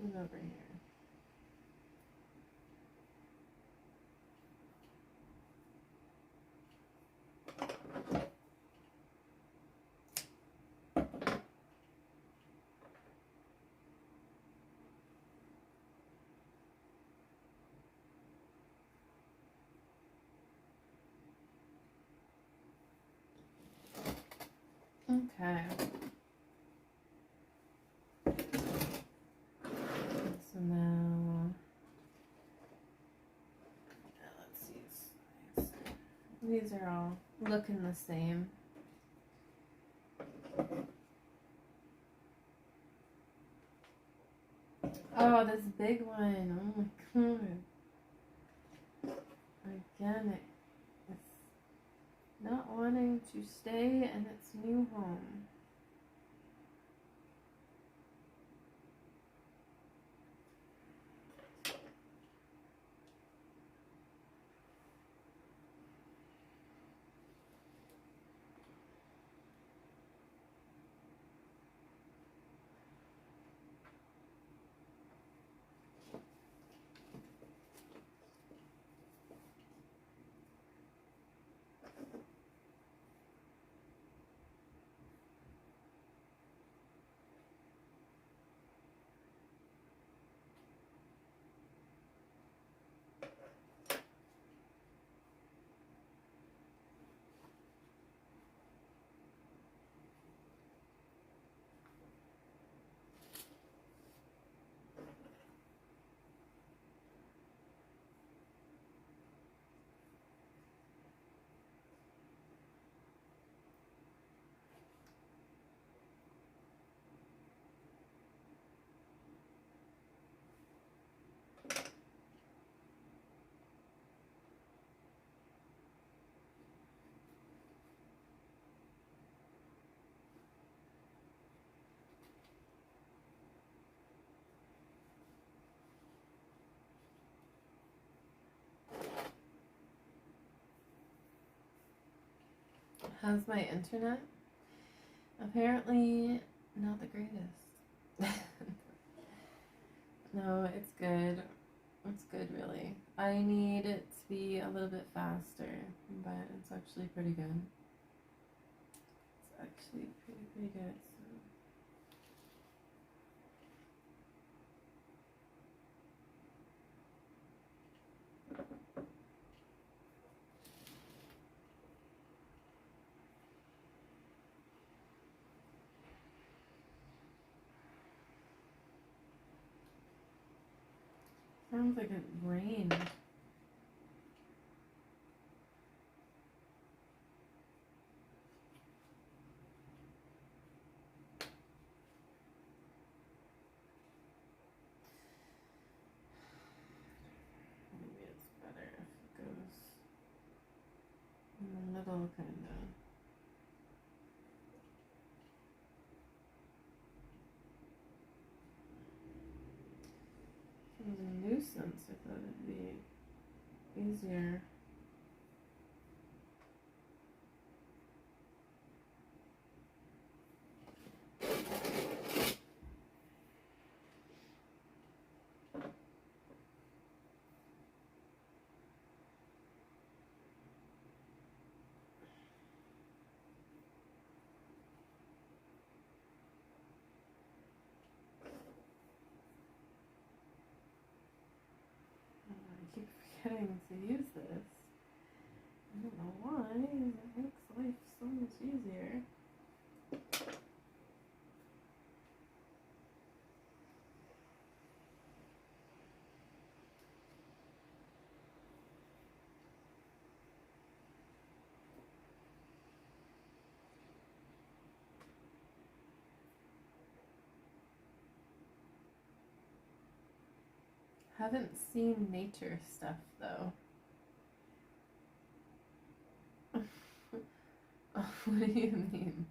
Move over here. Okay. So now, let's use these are all looking the same. Oh, this big one. Oh my god. Again, it's not wanting to stay in its new home. How's my internet? Apparently not the greatest. No, it's good. It's good, really. I need it to be a little bit faster, but it's actually pretty good. It's actually pretty good. Sounds like it rained. Maybe it's better if it goes in the middle, kind of. It was a nuisance. I thought it'd be easier. I keep forgetting to use this. I don't know why. It makes life so much easier. Haven't seen nature stuff though. Oh, what do you mean?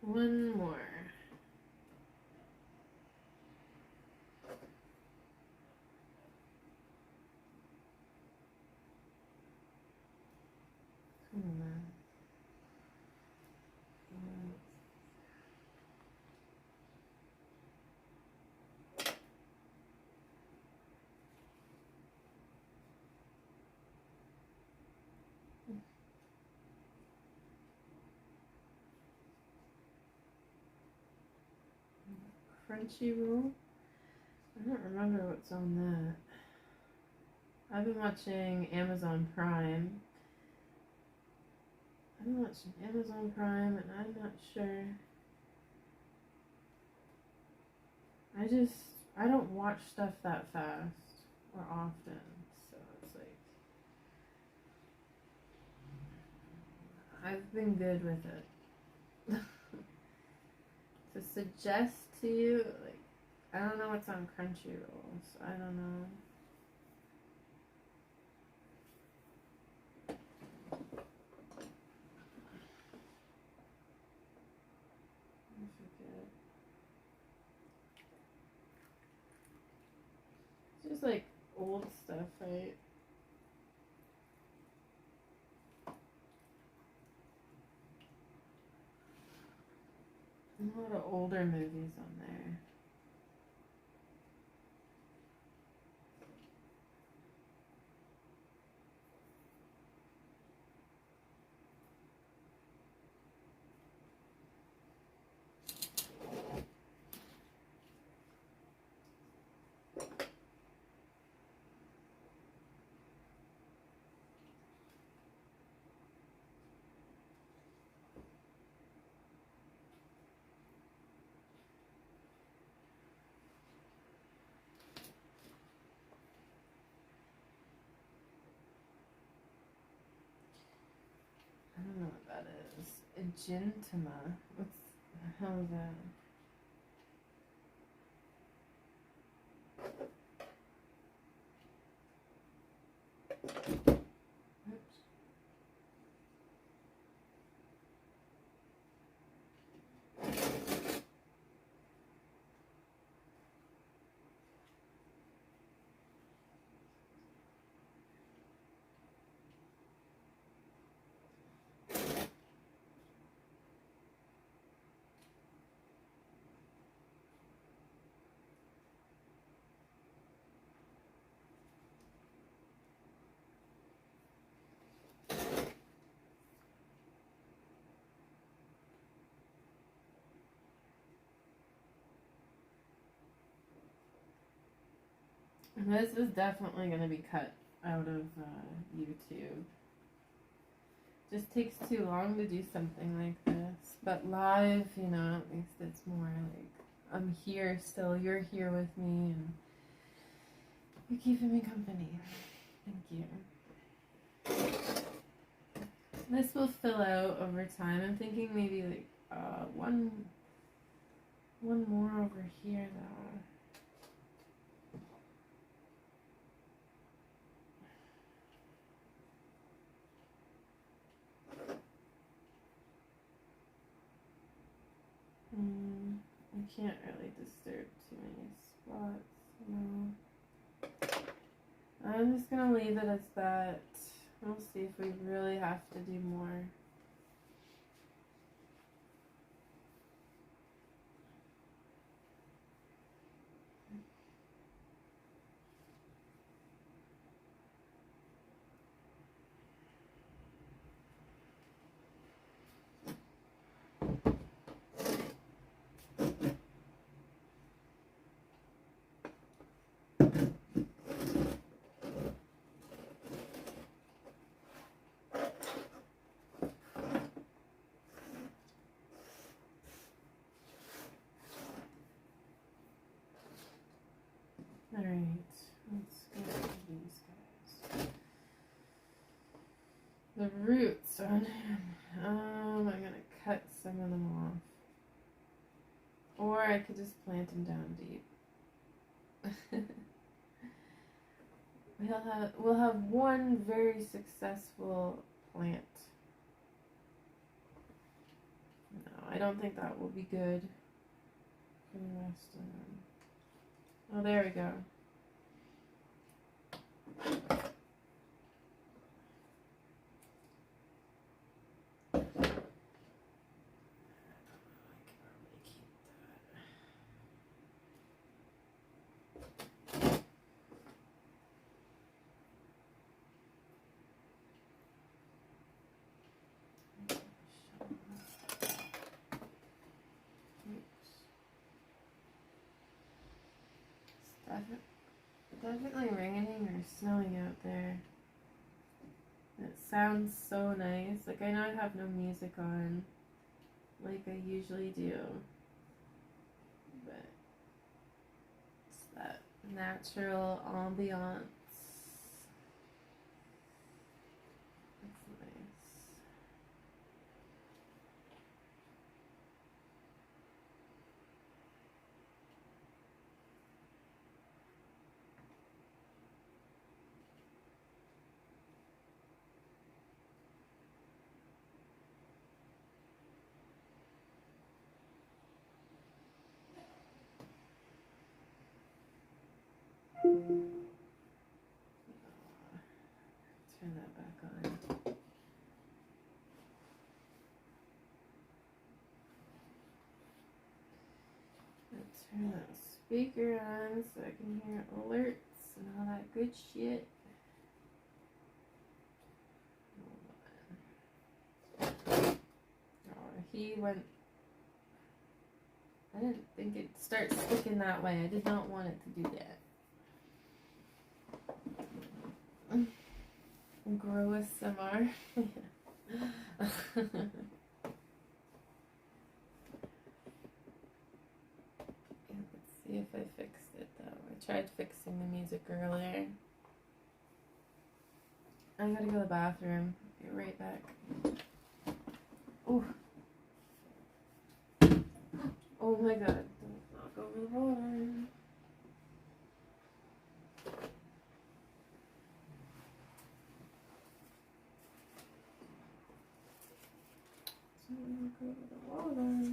One more. Come on. Crunchyroll? I don't remember what's on that. I've been watching Amazon Prime. I've been watching Amazon Prime and I'm not sure. I don't watch stuff that fast or often, so it's like I've been good with it. To suggest to you, like, I don't know what's on Crunchyroll, so I don't know. I forget. It's just like old stuff, right? A lot of older movies on there. I don't know what that is. Agentima. What's the hell is that? Oops. This is definitely going to be cut out of YouTube. Just takes too long to do something like this. But live, you know, at least it's more like I'm here still, you're here with me, and you're keeping me company. Thank you. This will fill out over time. I'm thinking maybe like one more over here though. I can't really disturb too many spots, no. I'm just gonna leave it as that. We'll see if we really have to do more. Alright, let's get rid of these guys. The roots on him. I'm gonna cut some of them off. Or I could just plant them down deep. We'll have one very successful plant. No, I don't think that will be good for the rest of them. Oh, there we go. Definitely raining or snowing out there. It sounds so nice. Like, I know I have no music on like I usually do, but it's that natural ambiance. It's nice. Turn that back on. Let's turn that speaker on so I can hear alerts and all that good shit. Oh, he went. I didn't think it'd start sticking that way. I did not want it to do that. Gross SMR. Let's see if I fixed it though. I tried fixing the music earlier. I gotta go to the bathroom. Be right back. Oh. Oh my god. Don't knock over the water. Don't knock over the water.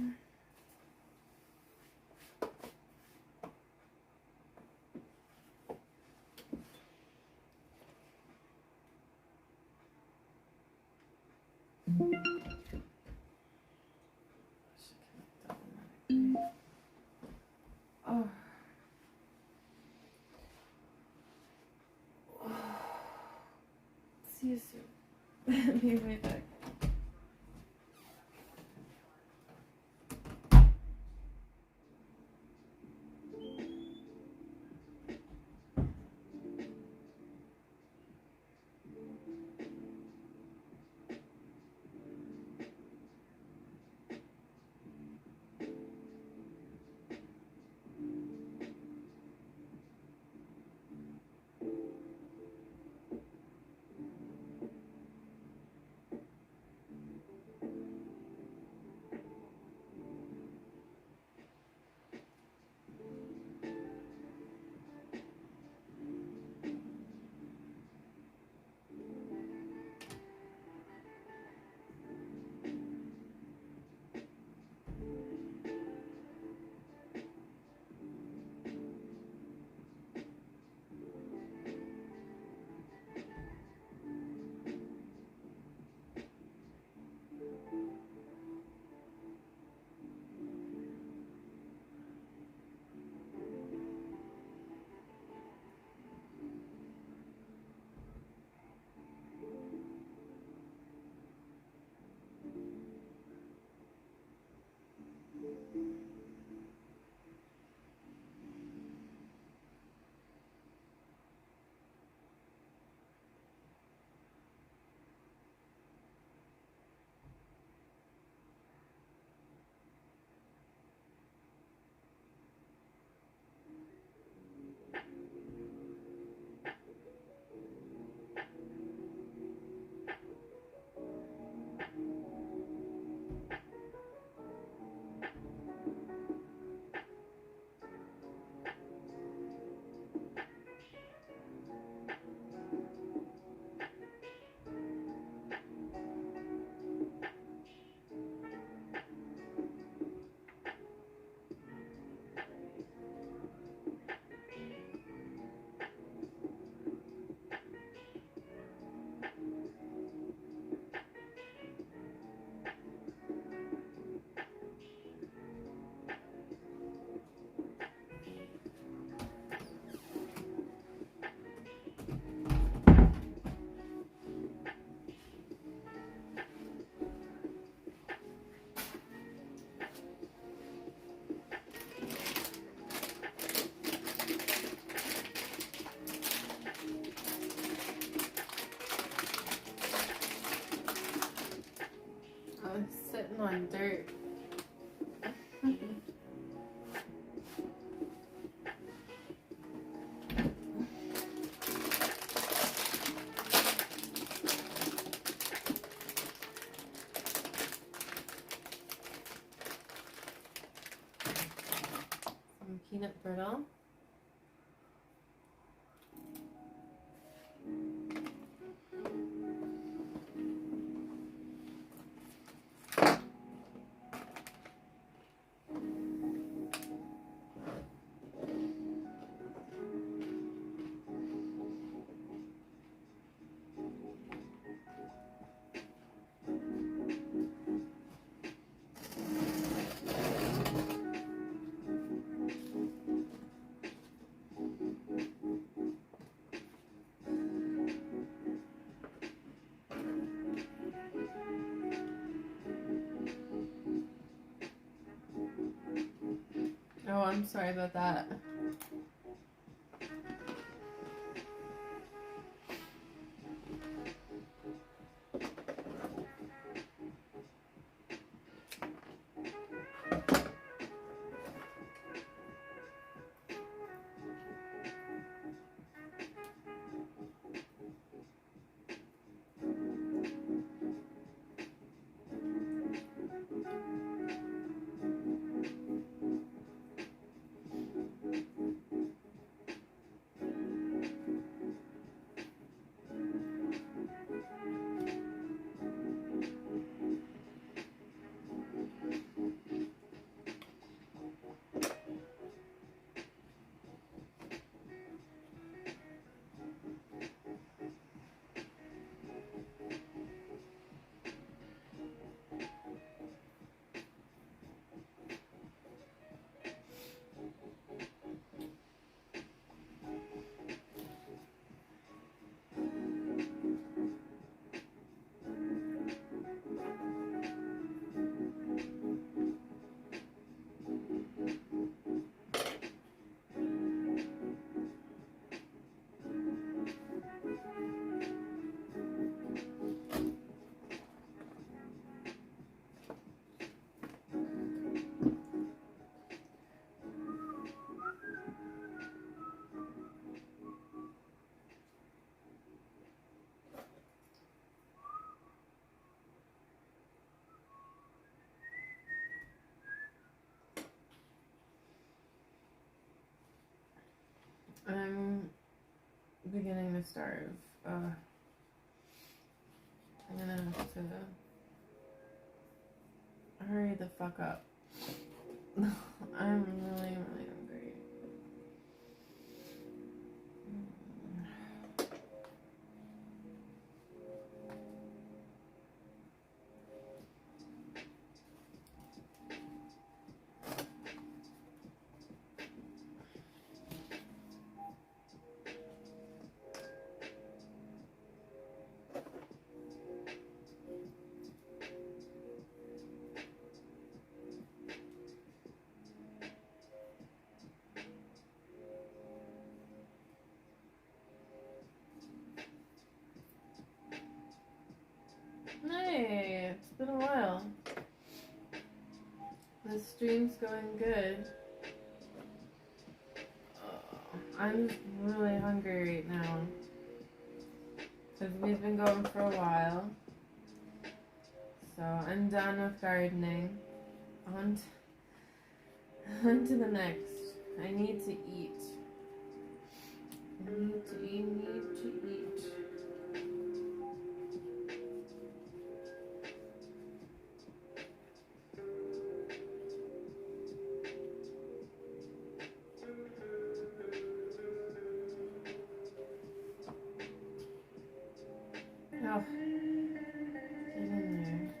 Oh. See you soon. Be right back. have dirt. Some peanut brittle. Oh, I'm sorry about that. I'm beginning to starve. I'm gonna have to hurry the fuck up. I'm really, really hungry. Hey, it's been a while. The stream's going good. I'm really hungry right now. Because we've been going for a while. So I'm done with gardening. On to the next. I need to eat. I need to eat. Oh, get in there.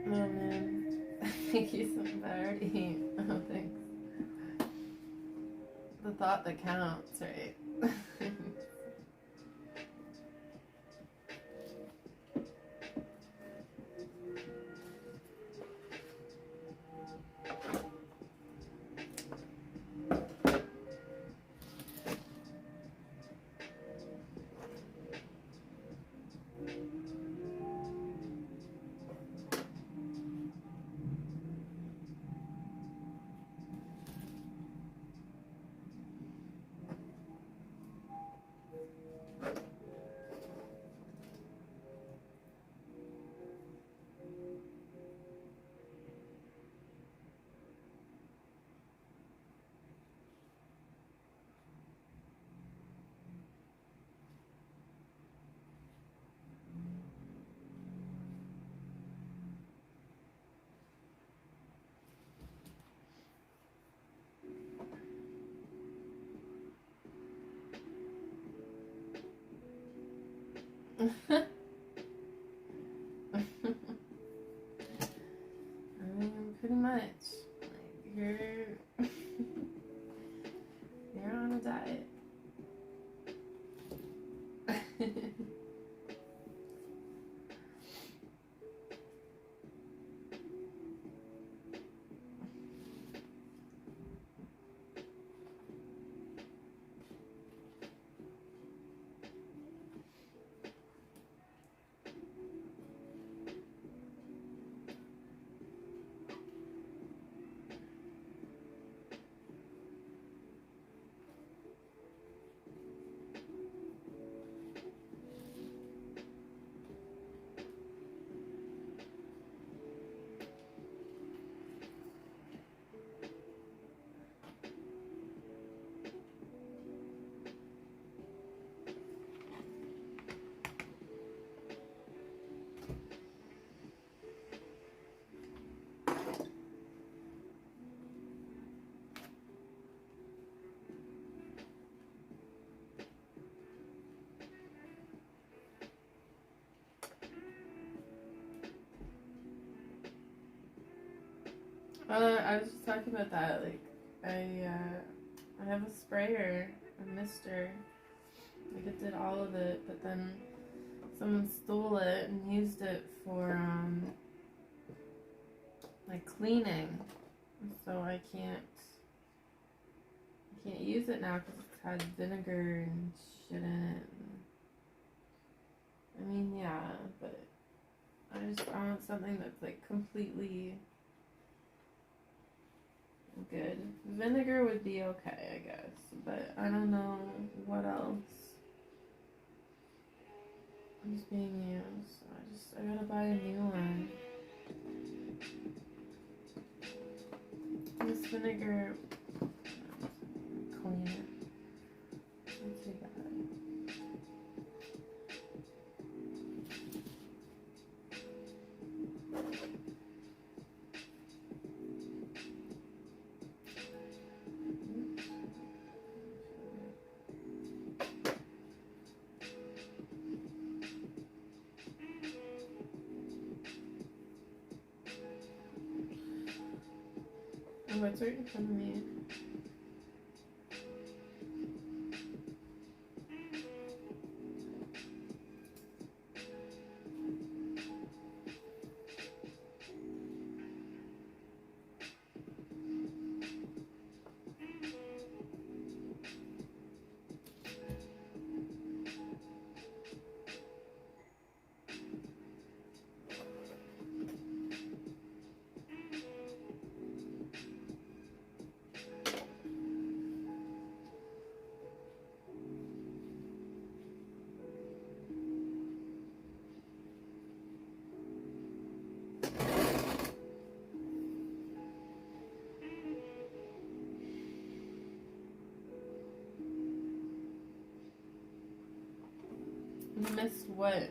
Oh man, I think he's something better to eat. Oh, thanks. The thought that counts, right? I mean, pretty much. Like, you're on a diet. I was just talking about that. Like, I have a sprayer, a mister. Like, it did all of it, but then someone stole it and used it for like cleaning. So I can't use it now because it's had vinegar and shit in it. I mean, yeah, but I want something that's like completely good. Vinegar would be okay, I guess, but I don't know what else is being used. I gotta buy a new one. This vinegar, clean it. Not too bad. What's right in front of me? Missed what?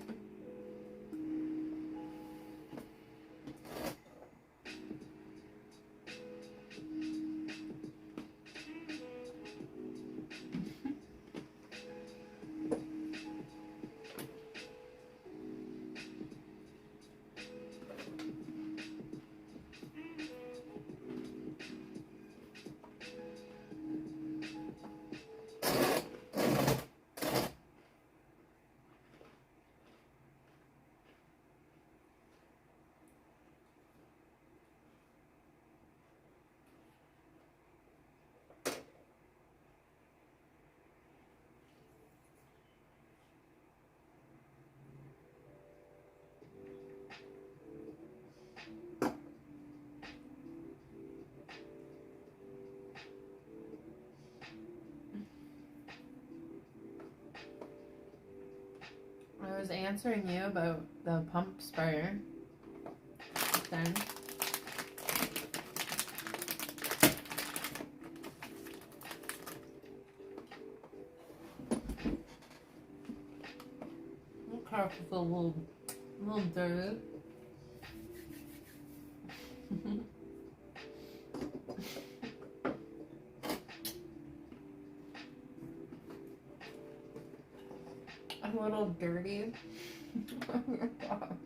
I was answering you about the pump sprayer. Then the car is a little dirty. a little dirty. Oh my God.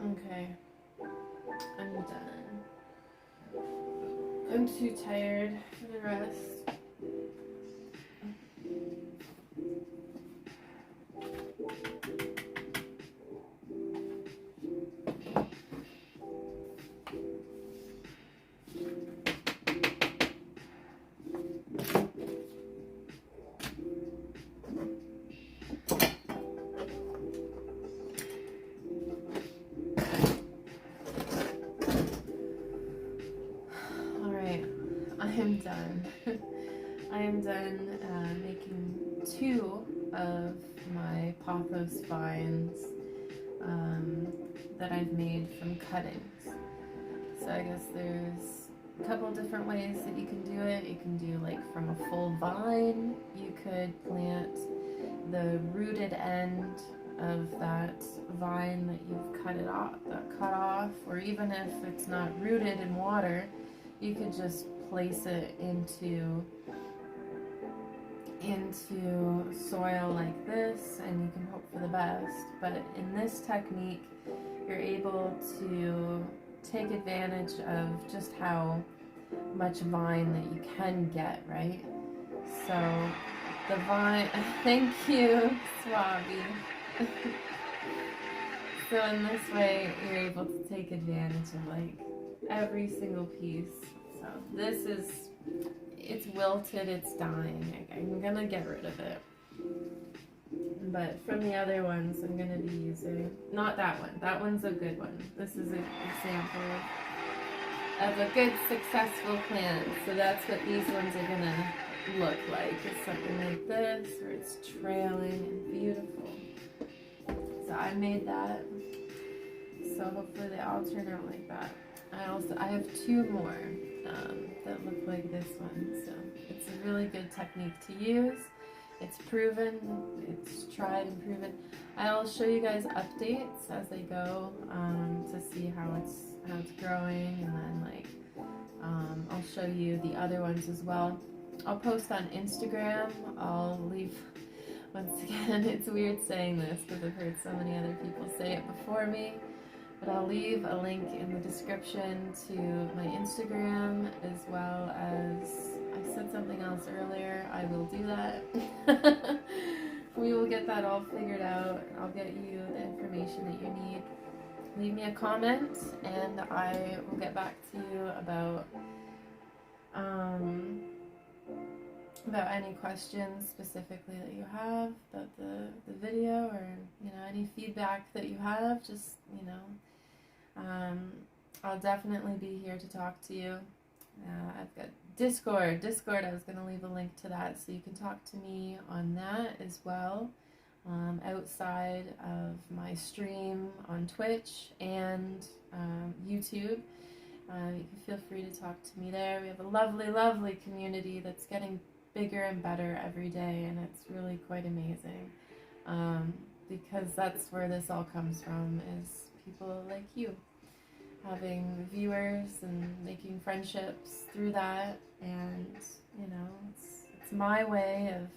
Okay, I'm done. I'm too tired for the rest. I am done. I am done making 2 of my Pothos vines that I've made from cuttings. So I guess there's a couple different ways that you can do it. You can do like from a full vine. You could plant the rooted end of that vine that you've cut off, or even if it's not rooted in water, you could just place it into soil like this, and you can hope for the best. But in this technique, you're able to take advantage of just how much vine that you can get, right? So the vine, thank you, Swabby. So in this way, you're able to take advantage of like every single piece. So this is, it's wilted, it's dying. I'm gonna get rid of it. But from the other ones, I'm gonna be using, not that one. That one's a good one. This is an example of a good, successful plant. So that's what these ones are gonna look like. It's something like this, where it's trailing and beautiful. So I made that. So hopefully they all turn out like that. I have two more that look like this one. So it's a really good technique to use. It's proven, it's tried and proven. I'll show you guys updates as they go to see how it's growing, and then like I'll show you the other ones as well. I'll post on Instagram. I'll leave, once again, it's weird saying this because I've heard so many other people say it before me, but I'll leave a link in the description to my Instagram, as well as, I said something else earlier, I will do that. We will get that all figured out. I'll get you the information that you need. Leave me a comment and I will get back to you about any questions specifically that you have about the video, or any feedback that you have. Just I'll definitely be here to talk to you. I've got Discord, I was going to leave a link to that, so you can talk to me on that as well, outside of my stream on Twitch and YouTube. You can feel free to talk to me there. We have a lovely, lovely community that's getting bigger and better every day, and it's really quite amazing, because that's where this all comes from, is people like you having viewers and making friendships through that. And it's my way of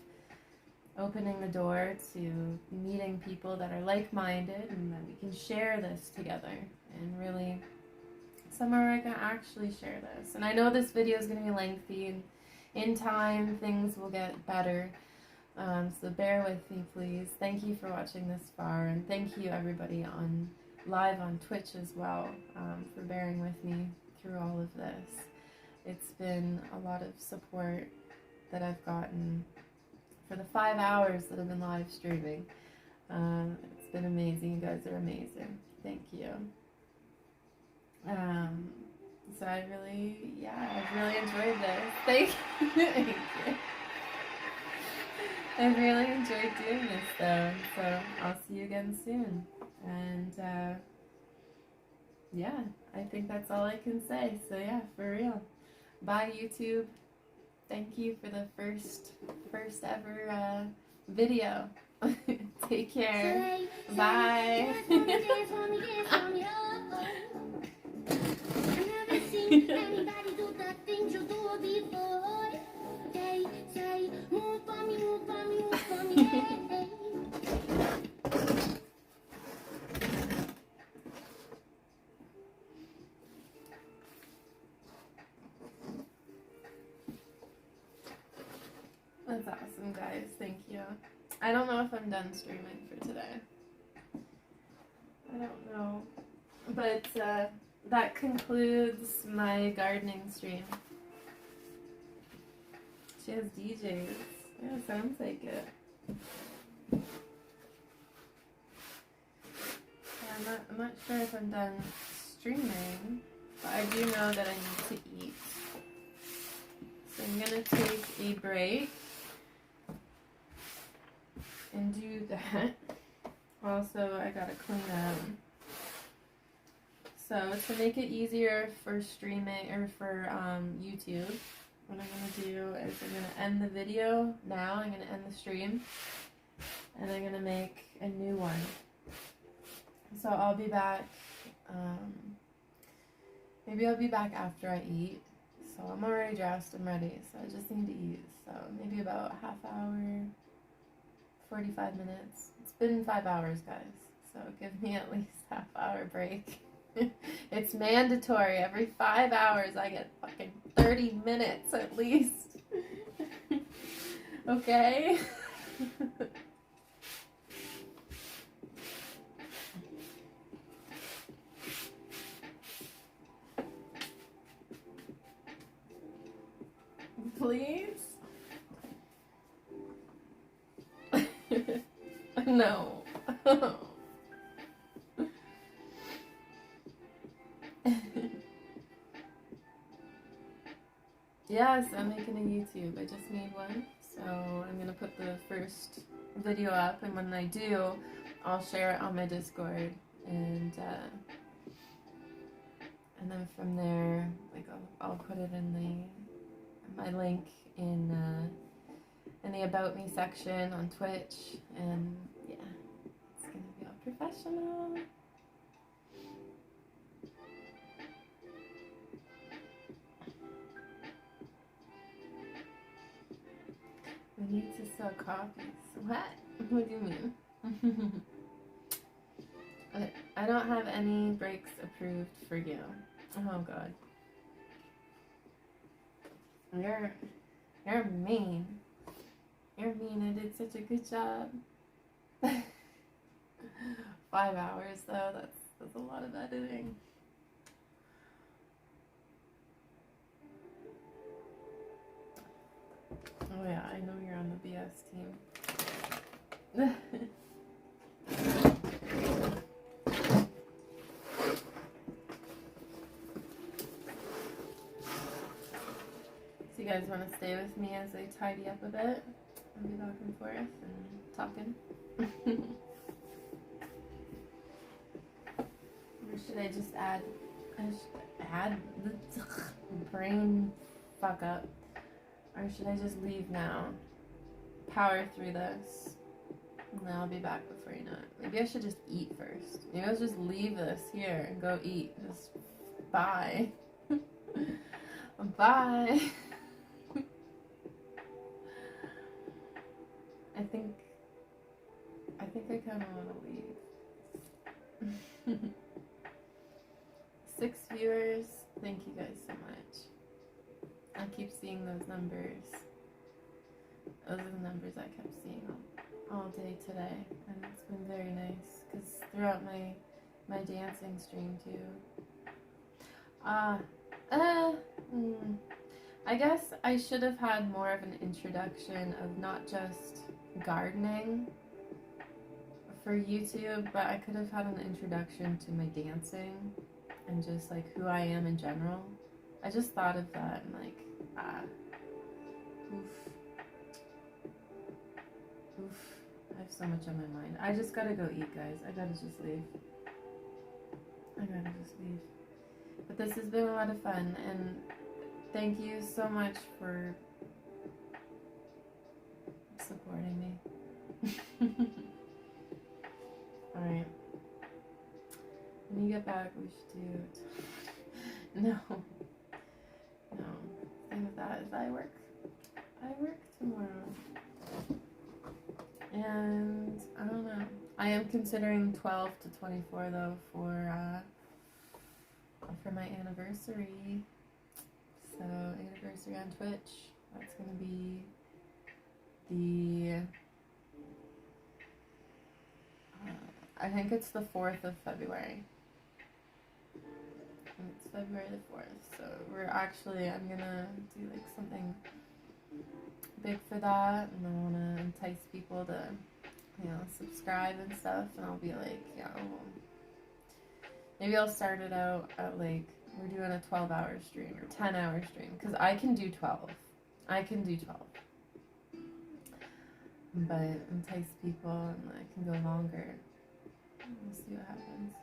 opening the door to meeting people that are like-minded, and that we can share this together, and really somewhere where I can actually share this. And I know this video is going to be lengthy, and in time things will get better, so bear with me, please. Thank you for watching this far, and thank you everybody live on Twitch as well, for bearing with me through all of this. It's been a lot of support that I've gotten for the 5 hours that I've been live streaming. It's been amazing. You guys are amazing. Thank you. So I've really enjoyed this. Thank you. Thank you. I've really enjoyed doing this though, so I'll see you again soon. And yeah, I think that's all I can say. So yeah, for real. Bye YouTube. Thank you for the first ever video. Take care. Bye. Anybody do the things you do before? Say, move for me, move for me, move for me. Hey. That's awesome, guys. Thank you. I don't know if I'm done streaming for today. I don't know. But that concludes my gardening stream. She has DJs. Yeah, sounds like it. Yeah, I'm not sure if I'm done streaming, but I do know that I need to eat. So I'm gonna take a break. and do that. Also, I gotta clean up. So to make it easier for streaming or for YouTube, what I'm gonna do is I'm gonna end the video now. I'm gonna end the stream, and I'm gonna make a new one. So I'll be back. Maybe I'll be back after I eat. So I'm already dressed. I'm ready. So I just need to eat. So maybe about a half hour, 45 minutes. It's been 5 hours, guys. So give me at least half hour break. It's mandatory. Every 5 hours I get fucking 30 minutes at least. Okay? Please? No. Yes, I'm making a YouTube. I just made one. So I'm going to put the first video up, and when I do, I'll share it on my Discord, and then from there, like I'll put it in my link in the About Me section on Twitch, and yeah, it's going to be all professional. We need to sell copies. What? What do you mean? I don't have any breaks approved for you. Oh god. You're mean. You're mean. I did such a good job. 5 hours though, that's a lot of editing. Oh yeah, I know you're on the BS team. So you guys want to stay with me as I tidy up a bit? I'll be back and forth and talking. Or should I just add the brain fuck up? Or should I just leave now? Power through this. And then I'll be back before you know it. Maybe I should just eat first. Maybe I'll just leave this here and go eat. Just bye. Bye. I think I kind of want to leave. 6 viewers. Thank you guys so much. I keep seeing those numbers. Those are the numbers I kept seeing all day today, and it's been very nice because throughout my dancing stream too. I guess I should have had more of an introduction of not just gardening for YouTube, but I could have had an introduction to my dancing and just like who I am in general. I just thought of that and like, oof, I have so much on my mind. I just gotta go eat, guys. I gotta just leave. But this has been a lot of fun, and thank you so much for supporting me. Alright. When you get back, we should do it. No. Thing with that is I work tomorrow. And I don't know. I am considering 12 to 24 though for my anniversary. So anniversary on Twitch. That's gonna be the I think it's the 4th of February. It's February the 4th, so I'm gonna do like something big for that, and I wanna entice people to, subscribe and stuff, and I'll be like, maybe I'll start it out at like, we're doing a 12-hour stream or 10-hour stream, because I can do 12. but entice people and I can go longer. We'll see what happens.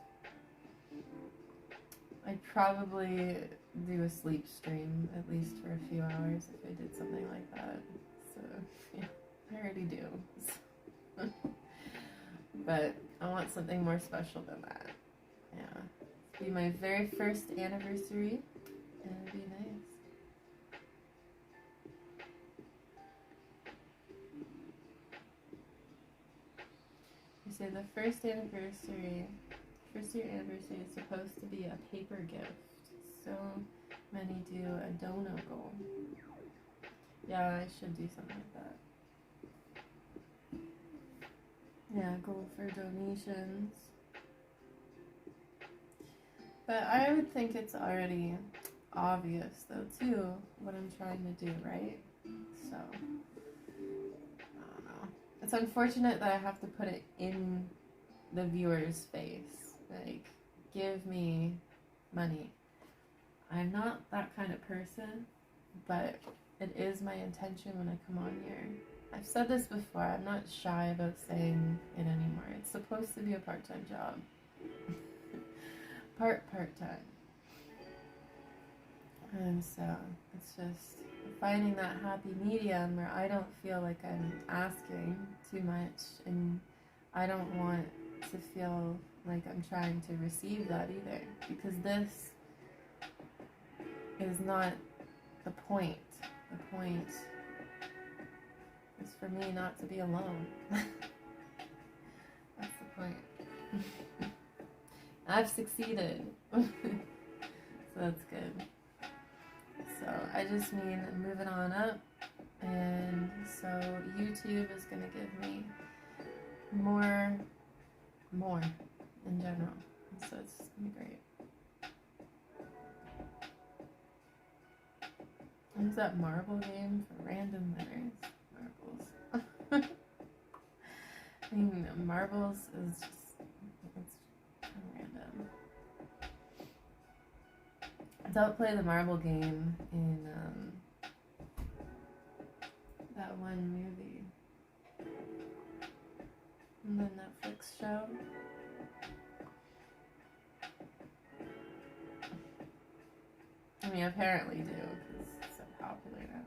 I'd probably do a sleep stream at least for a few hours if I did something like that. So, yeah, I already do. So. But I want something more special than that. Yeah. It'd be my very first anniversary, and it'd be nice. You say the first year anniversary is supposed to be a paper gift. So many do a dono goal. Yeah, I should do something like that. Yeah, goal for donations. But I would think it's already obvious though too what I'm trying to do, right? So I don't know. It's unfortunate that I have to put it in the viewer's face. Like, give me money. I'm not that kind of person, but it is my intention when I come on here. I've said this before, I'm not shy about saying it anymore. It's supposed to be a part-time job. Part-time. And so, it's just finding that happy medium where I don't feel like I'm asking too much, and I don't want to feel like I'm trying to receive that either, because this is not the point. The point is for me not to be alone. That's the point. I've succeeded. So that's good. So I just mean moving on up, and so YouTube is going to give me more in general. So it's going to be great. There's that marble game for random winners. Marbles. I mean, marbles is just, it's random. Don't play the marble game in that one movie. In the Netflix show. I mean, apparently do, because it's so popular now.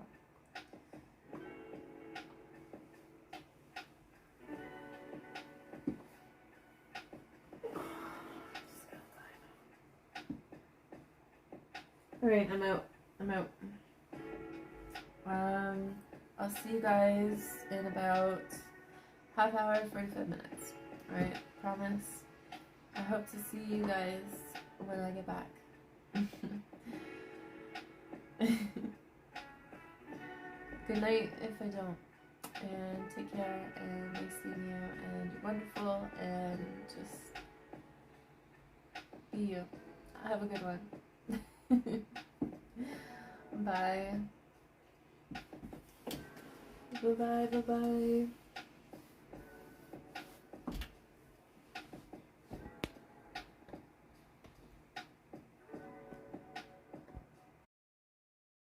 Alright, I'm out. I'll see you guys in about half hour, 45 minutes. Alright, promise. I hope to see you guys when I get back. Good night if I don't. And take care, and nice seeing you, and you're wonderful, and just be you. Have a good one. Bye. Bye-bye, bye-bye.